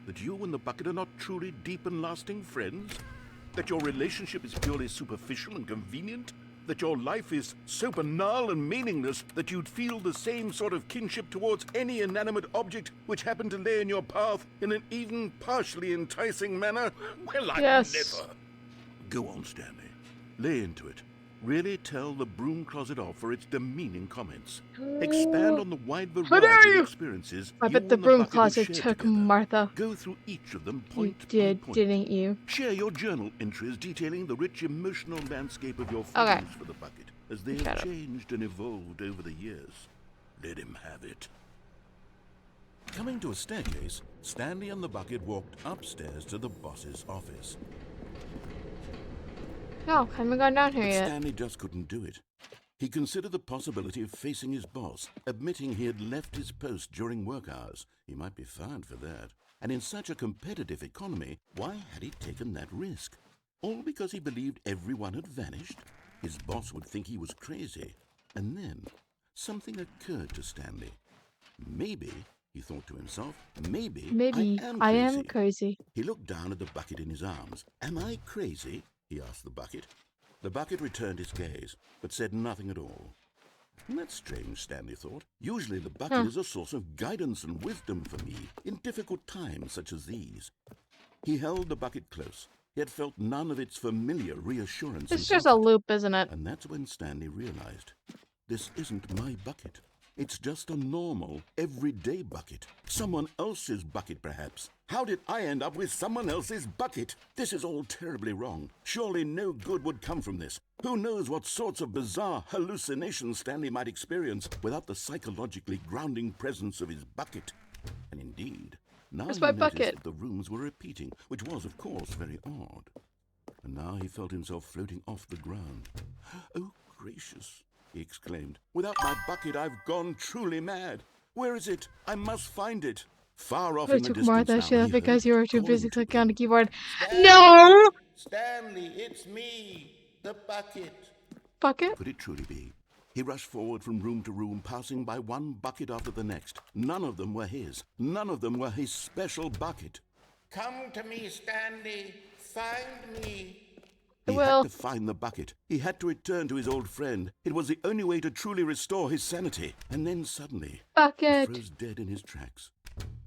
that you and the bucket are not truly deep and lasting friends? That your relationship is purely superficial and convenient? That your life is so banal and meaningless that you'd feel the same sort of kinship towards any inanimate object which happened to lay in your path in an even partially enticing manner? Well, I Yes. never... Go on, Stanley. Lay into it. Really tell the broom closet off for its demeaning comments. Expand on the wide How dare variety of you! experiences I you bet the and broom bucket have closet shared took together. Martha. Go through each of them You point by did, point. didn't you? Share your journal entries detailing the rich emotional landscape of your Okay. feelings for the bucket as they Shut have up. changed and evolved over the years. Let him have it. Coming to a staircase, Stanley and the bucket walked upstairs to the boss's office. No, haven't gone down here But yet. Stanley just couldn't do it. He considered the possibility of facing his boss, admitting he had left his post during work hours. He might be fired for that. And in such a competitive economy, why had he taken that risk? All because he believed everyone had vanished? His boss would think he was crazy. And then something occurred to Stanley. Maybe, he thought to himself, maybe Maybe I I am am crazy. crazy. He looked down at the bucket in his arms. Am I crazy? He asked the bucket. The bucket returned his gaze, but said nothing at all. That's strange, Stanley thought. Usually the bucket is a source of guidance and wisdom for me in difficult times such as these. He held the bucket close, yet felt none of its familiar reassurance. It's and just a comfort. loop, isn't it? And that's when Stanley realized, this isn't my bucket. It's just a normal, everyday bucket. Someone else's bucket, perhaps. How did I end up with someone else's bucket? This is all terribly wrong. Surely no good would come from this. Who knows what sorts of bizarre hallucinations Stanley might experience without the psychologically grounding presence of his bucket. And indeed, now Where's he my noticed bucket? that the rooms were repeating, which was, of course, very odd. And now he felt himself floating off the ground. Oh, gracious, he exclaimed. Without my bucket, I've gone truly mad. Where is it? I must find it. Far off I in the took distance Martha. now, She he left because heard you were too calling busy to clicking on the him. keyboard. Stanley! No! Stanley, it's me, the bucket. Bucket? Could it truly be? He rushed forward from room to room, passing by one bucket after the next. None of them were his. None of them were his special bucket. Come to me, Stanley. Find me. He Well- had to find the bucket. He had to return to his old friend. It was the only way to truly restore his sanity. And then suddenly, he Bucket. froze dead in his tracks.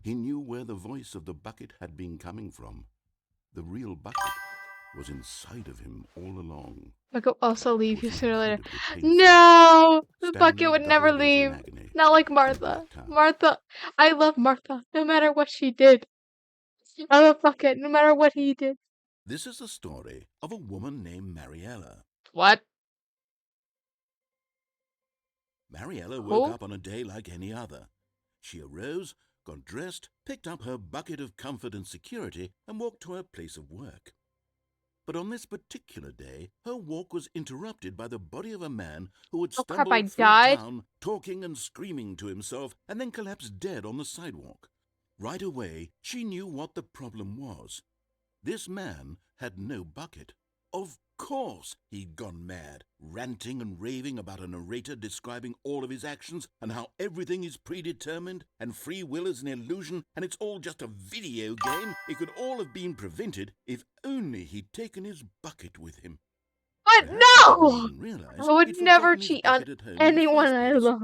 He knew where the voice of the bucket had been coming from. The real bucket was inside of him all along. Bucket will also leave you Was sooner or later. incredibly painful. No! The Stanley bucket would never doubled over in leave. agony. Not like Went Martha. back down. Martha. I love Martha, no matter what she did. I love Bucket, no matter what he did. This is the story of a woman named MARTHAAA. What? MARTHAAA woke Who? up on a day like any other. She arose, got dressed, picked up her bucket of comfort and security, and walked to her place of work. But on this particular day, her walk was interrupted by the body of a man who had Oh crap, I stumbled through died. town, talking and screaming to himself, and then collapsed dead on the sidewalk. Right away, she knew what the problem was. This man had no bucket. Of course he'd gone mad, ranting and raving about a narrator describing all of his actions and how everything is predetermined and free will is an illusion and it's all just a video game. It could all have been prevented if only he'd taken his bucket with him. But Perhaps he no! didn't even realize I would he'd never forgotten his cheat on bucket at home in the anyone first I place. love.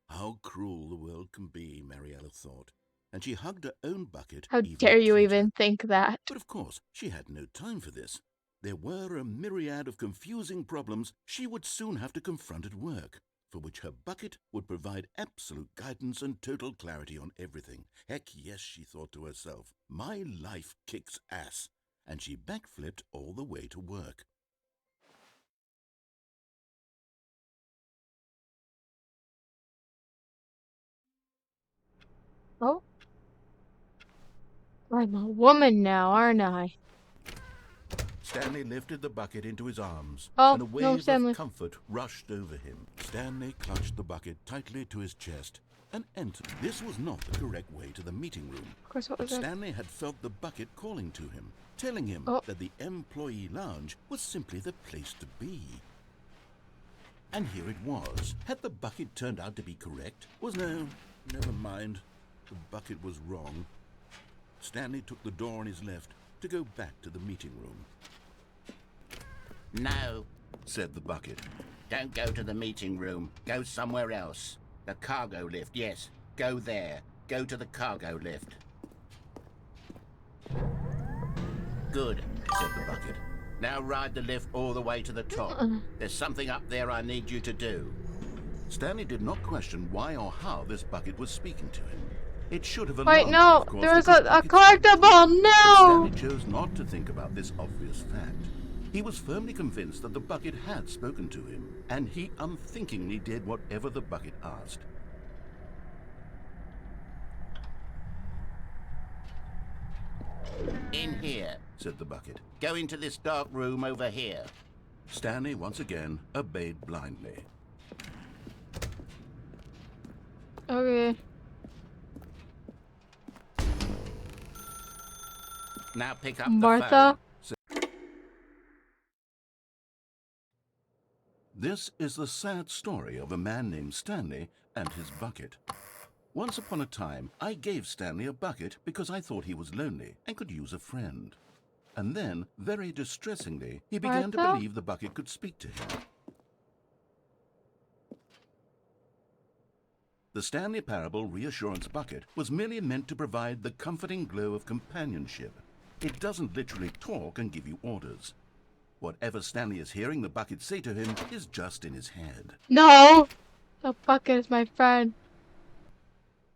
How cruel the world can be, Mariella thought, and she hugged her own bucket How even dare you tighter. even think that? But of course, she had no time for this. There were a myriad of confusing problems she would soon have to confront at work, for which her bucket would provide absolute guidance and total clarity on everything. Heck yes, she thought to herself, my life kicks ass. And she backflipped all the way to work. Oh? I'm a woman now, aren't I? Stanley lifted the bucket into his arms, Oh, and a no, wave Stanley. of comfort rushed over him. Stanley clutched the bucket tightly to his chest and entered. This was not the correct way to the meeting room. Of course, what But was that? Stanley had felt the bucket calling to him, telling him Oh. that the employee lounge was simply the place to be. And here it was. Had the bucket turned out to be correct? No, never mind. The bucket was wrong. Stanley took the door on his left to go back to the meeting room. No, Said the bucket. don't go to the meeting room. Go somewhere else. The cargo lift, yes. Go there. Go to the cargo lift. Good, said the bucket. Now ride the lift all the way to the top. There's something up there I need you to do. Stanley did not question why or how this bucket was speaking to him. It should have Wait, alarmed him, no! of course, There was because a buckets collectible! But No! Stanley chose not to think about this obvious fact. He was firmly convinced that the bucket had spoken to him, and he unthinkingly did whatever the bucket asked. In here. Said the bucket. Go into this dark room over here. Stanley once again obeyed blindly. Okay. Now pick up Martha? the phone. This is the sad story of a man named Stanley and his bucket. Once upon a time, I gave Stanley a bucket because I thought he was lonely and could use a friend. And then, very distressingly, he began to Martha? believe the bucket could speak to him. The Stanley Parable Reassurance Bucket was merely meant to provide the comforting glow of companionship. It doesn't literally talk and give you orders. Whatever Stanley is hearing the bucket say to him is just in his head. No! The bucket is my friend.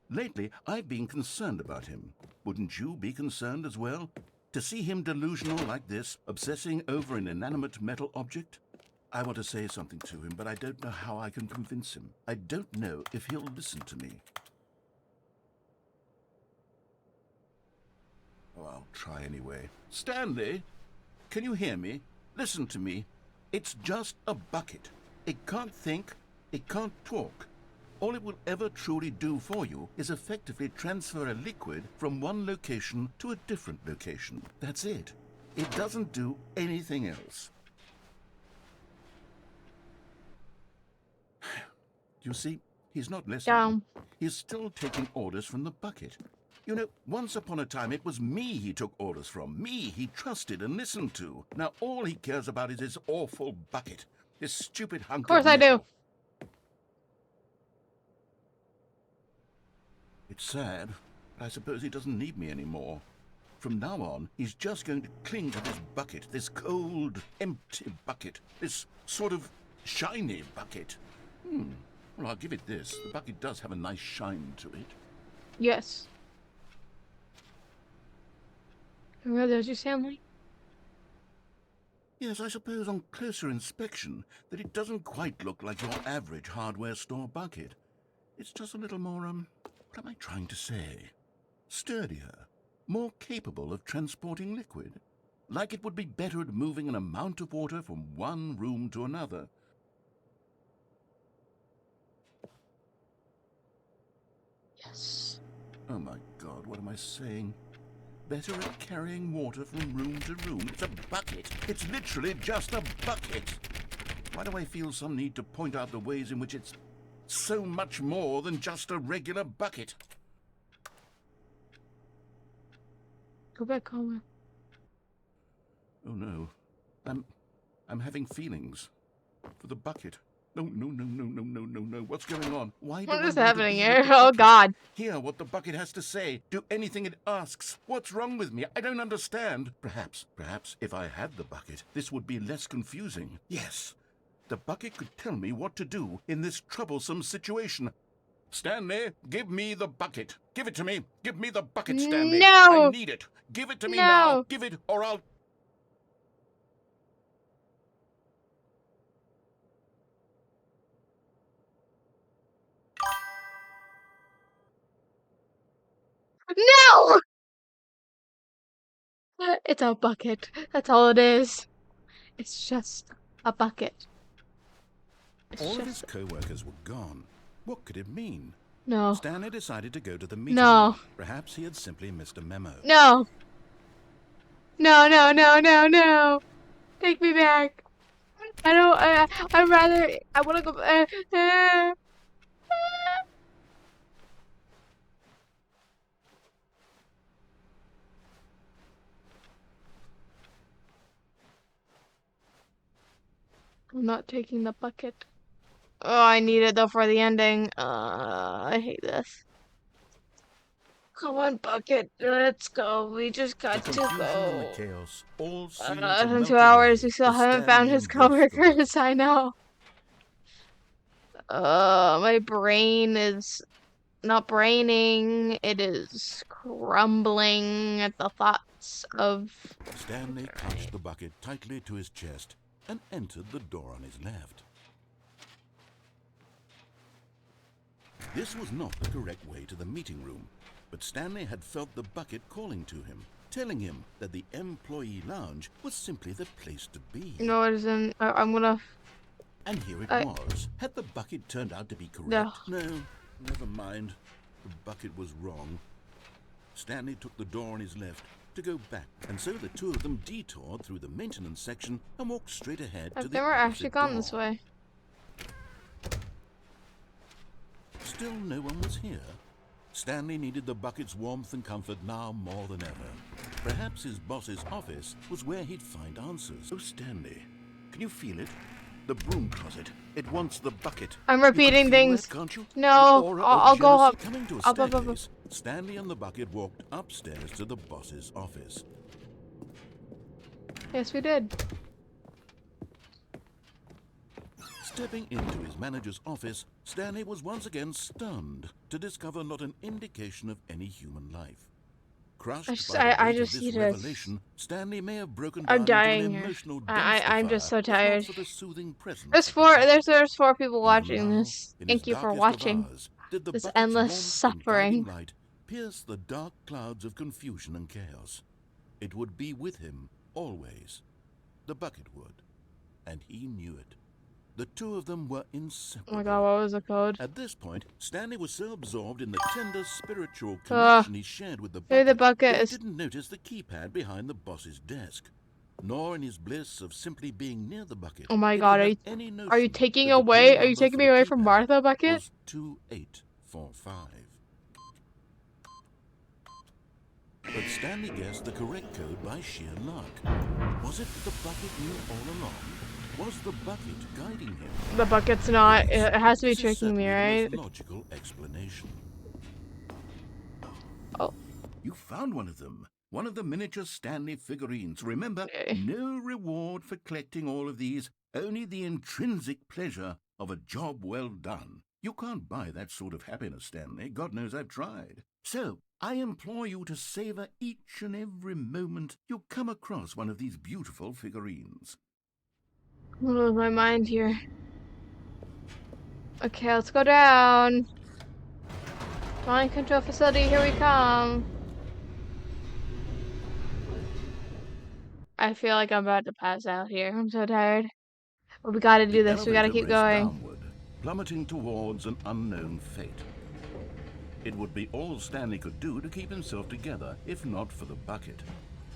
Lately, I've been concerned about him. Wouldn't you be concerned as well? To see him delusional like this, obsessing over an inanimate metal object? I want to say something to him, but I don't know how I can convince him. I don't know if he'll listen to me. Oh, I'll try anyway. Stanley, can you hear me? Listen to me. It's just a bucket. It can't think, it can't talk. All it will ever truly do for you is effectively transfer a liquid from one location to a different location. That's it. It doesn't do anything else. You see, he's not listening. Down. He's still taking orders from the bucket. You know, once upon a time it was me he took orders from. Me he trusted and listened to. Now all he cares about is his awful bucket. His stupid hunk Of course I do. It's sad, but I suppose he doesn't need me anymore. From now on, he's just going to cling to this bucket, this cold, empty bucket, this sort of shiny bucket. Well, I'll give it this. The bucket does have a nice shine to it. Yes. Where does you, Stanley? Yes, I suppose on closer inspection that it doesn't quite look like your average hardware store bucket. It's just a little more, what am I trying to say? sturdier, more capable of transporting liquid. Like it would be better at moving an amount of water from one room to another. Yes. Oh my God, what am I saying? Better at carrying water from room to room. It's a bucket. It's literally just a bucket. Why do I feel some need to point out the ways in which it's so much more than just a regular bucket? Go back home. Oh no. I'm having feelings. For the bucket. No. What's going on? Why do What I is want to happening be here? with the Oh bucket? God. Hear what the bucket has to say. Do anything it asks. What's wrong with me? I don't understand. Perhaps, if I had the bucket, this would be less confusing. Yes. The bucket could tell me what to do in this troublesome situation. Stanley, give me the bucket. Give it to me. Give me the bucket, Stanley. No. I need it. Give it to me No. now. Give it, or I'll... No! It's a bucket. That's all it is. It's just a bucket. All of his co-workers were gone. What could it mean? No. Stanley decided to go to the meeting No. room. Perhaps he had simply missed a memo. No. No. Take me back. I don't. I'd rather. I want to go. I'm not taking the bucket. Oh, I need it though for the ending. I hate this. Come on, bucket. Let's go. We just The got to confusion and the go. chaos all seemed to In melt 2 hours, away we still as haven't found Stanley his embraced the coworkers. I know. My brain is not braining. It is crumbling at the thoughts of. Stanley clutched the bucket tightly to his chest and entered the door on his left. This was not the correct way to the meeting room, but Stanley had felt the bucket calling to him, telling him that the employee lounge was simply the place to be. No, it isn't. I'm gonna. And here it was. Had the bucket turned out to be correct? No. No, never mind. The bucket was wrong. Stanley took the door on his left to go back, and so the two of them detoured through the maintenance section and walked straight ahead to I've the never actually opposite gone door. this way. Still no one was here. Stanley needed the bucket's warmth and comfort now more than ever. Perhaps his boss's office was where he'd find answers. Oh, Stanley, can you feel it? The broom closet. It wants the bucket. I'm You can repeating feel things. it, can't you? No, The aura I'll of go jealousy up. Coming to a I'll go. staircase, Stanley and the bucket walked upstairs to the boss's office. Yes, we did. Stepping into his manager's office, Stanley was once again stunned to discover not an indication of any human life. Crushed I by the weight just of see this this. revelation, Stanley may have broken I'm down dying into here. an emotional I'm dumpster just fire, so if not tired. for the soothing presence There's of the four. bucket. There's 4 people Even watching now, this. in Thank his you for darkest of watching hours, did the this bucket's endless warmth and guiding suffering. light pierce the dark clouds of confusion and chaos. It would be with him always. The bucket would, and he knew it. The two of them were Oh inseparable. my god, what was the code? At this point, Stanley was so absorbed in the tender spiritual connection he shared with the Maybe the bucket bucket that he is. didn't notice the keypad behind the boss's desk. Nor in his bliss of simply being near the bucket. Oh my did he god, have any are you notion taking that the away? pin Are you number taking for me the away from keypad Martha Bucket? was 2845. But Stanley guessed the correct code by sheer luck. Was it that the bucket knew all along? Was the bucket guiding him? The bucket's not. Yes, It has to be this is tricking me, certainly the right? most logical explanation. Oh. You found one of them. One of the miniature Stanley figurines. Remember, Okay. no reward for collecting all of these, only the intrinsic pleasure of a job well done. You can't buy that sort of happiness, Stanley. God knows I've tried. So, I implore you to savor each and every moment you come across one of these beautiful figurines. I'm gonna lose my mind here. Okay, let's go down. Mind control facility, here we come. I feel like I'm about to pass out here. I'm so tired. But we gotta do The this. We gotta elevator keep raced going. downward, plummeting towards an unknown fate. It would be all Stanley could do to keep himself together, if not for the bucket.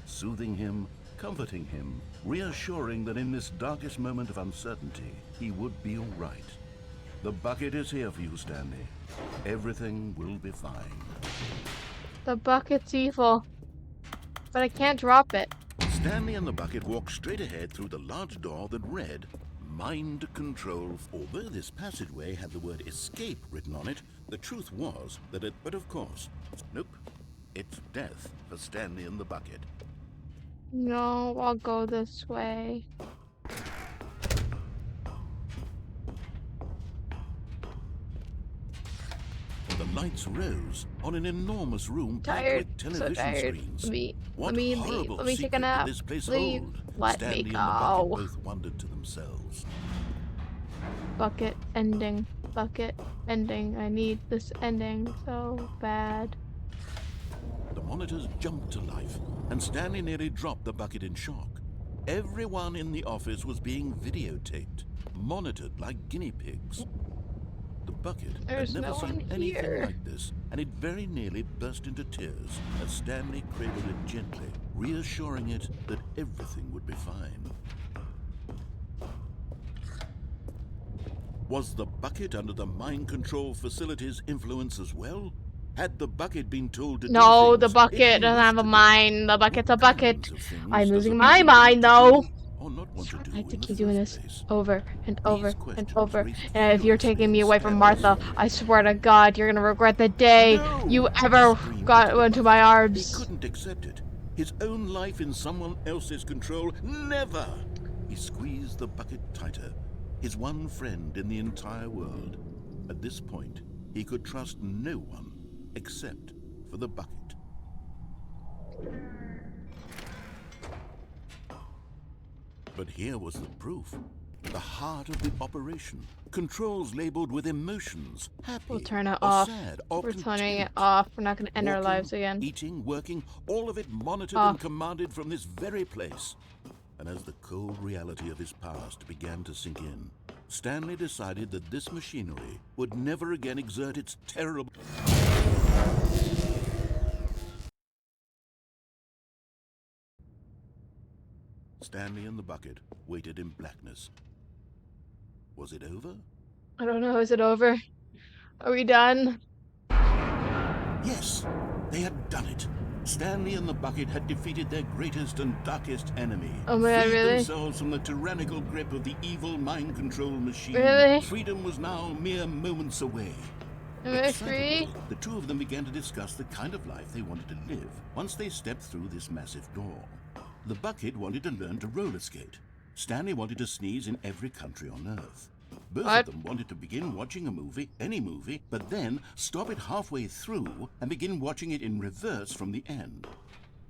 Soothing him, comforting him, reassuring that in this darkest moment of uncertainty, he would be all right. The bucket is here for you, Stanley. Everything will be fine. The bucket's evil. But I can't drop it. Stanley and the bucket walked straight ahead through the large door that read, Mind Control. Although this passageway had the word escape written on it, the truth was that but of course, nope, it's death for Stanley and the bucket. No, I'll go this way. The lights rose on an enormous room packed Tired. with So television tired. screens. Let me What leave. horrible Let me take a secret nap. did this place Leave. hold? Let Stanley me and the bucket go. both wondered to themselves. Bucket ending. Bucket ending. I need this ending so bad. The monitors jumped to life, and Stanley nearly dropped the bucket in shock. Everyone in the office was being videotaped, monitored like guinea pigs. The bucket There's had never no seen one anything here. like this, and it very nearly burst into tears as Stanley cradled it gently, reassuring it that everything would be fine. Was the bucket under the mind control facility's influence as well? Had the bucket been told to No, do the things it bucket didn't doesn't wish have a to do? mind. The bucket's a What bucket. kinds of things I'm does losing a my bucket mind want to though. do or not want to do I have to in the keep doing first this place? over and over These and questions over. raced And if you're furiously taking me in away from Stanley's Martha, brain. I swear to God, you're gonna regret the day you No! ever He screamed got the into bucket. my He arms. couldn't accept it. His own life in someone else's control. Never! He squeezed the bucket tighter. His one friend in the entire world. At this point, he could trust no one except for the bucket. But here was the proof. The heart of the operation. Controls labeled with emotions. Happy We'll turn it or off. sad or We're turning it content. off. We're not gonna end our Walking, lives again. eating, working, all of it monitored Off. and commanded from this very place. And as the cold reality of his past began to sink in, Stanley decided that this machinery would never again exert its terrible... Stanley and the bucket waited in blackness. Was it over? I don't know. Is it over? Are we done? Yes, they had done it. Stanley and the bucket had defeated their greatest and darkest enemy. Oh my God, freed really? themselves from the tyrannical grip of the evil mind control machine. Really? Freedom was now mere moments away. Am I free? Excitedly, the two of them began to discuss the kind of life they wanted to live once they stepped through this massive door. The bucket wanted to learn to roller skate. Stanley wanted to sneeze in every country on Earth. Both What? of them wanted to begin watching a movie, any movie, but then stop it halfway through and begin watching it in reverse from the end.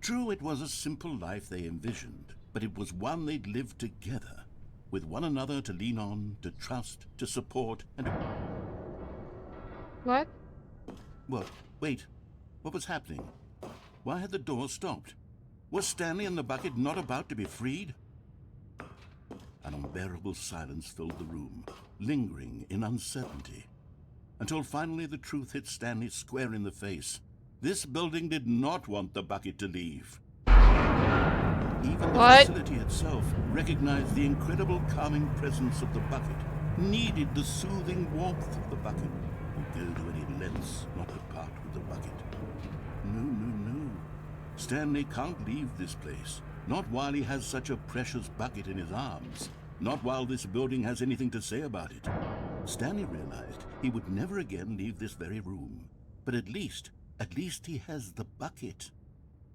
True, it was a simple life they envisioned, but it was one they'd lived together, with one another to lean on, to trust, to support, and... What? What? Wait. What was happening? Why had the door stopped? Was Stanley and the bucket not about to be freed? An unbearable silence filled the room, lingering in uncertainty, until finally the truth hit Stanley square in the face. This building did not want the bucket to leave. Even the What? facility itself recognized the incredible calming presence of the bucket, needed the soothing warmth of the bucket, would go to any lengths not to part with the bucket. No, no, no. Stanley can't leave this place. Not while he has such a precious bucket in his arms. Not while this building has anything to say about it. Stanley realized he would never again leave this very room. But at least he has the bucket.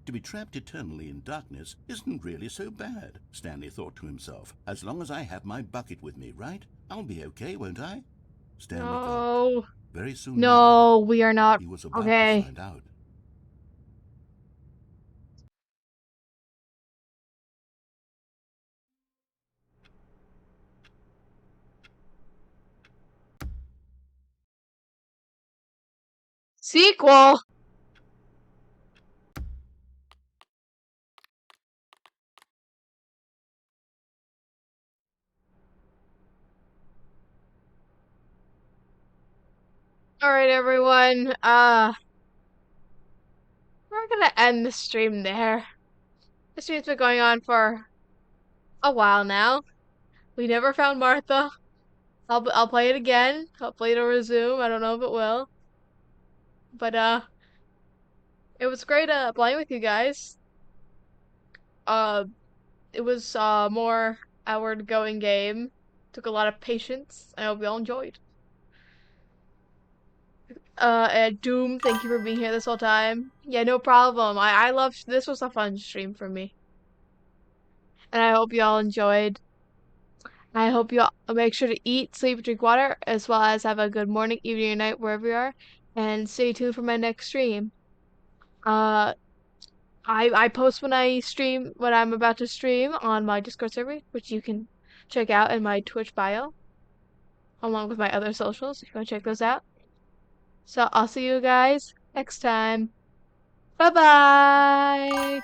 To be trapped eternally in darkness isn't really so bad, Stanley thought to himself. As long as I have my bucket with me, right? I'll be okay, won't I? Stanley thought. No. Very soon No, we are not. he was about to Okay. find out. Sequel. Alright, everyone. We're gonna end the stream there. The stream's been going on for a while now. We never found Martha. I'll play it again. Hopefully it'll resume. I don't know if it will. But it was great playing with you guys. Uh it was more outward going game. Took a lot of patience. I hope you all enjoyed. And Doom, thank you for being here this whole time. Yeah, no problem. I love this was a fun stream for me. And I hope you all enjoyed. I hope you all make sure to eat, sleep, drink water, as well as have a good morning, evening, or night wherever you are. And stay tuned for my next stream. Uh, I post when I'm about to stream on my Discord server, which you can check out in my Twitch bio, along with my other socials if you want to check those out. So I'll see you guys next time. Bye bye.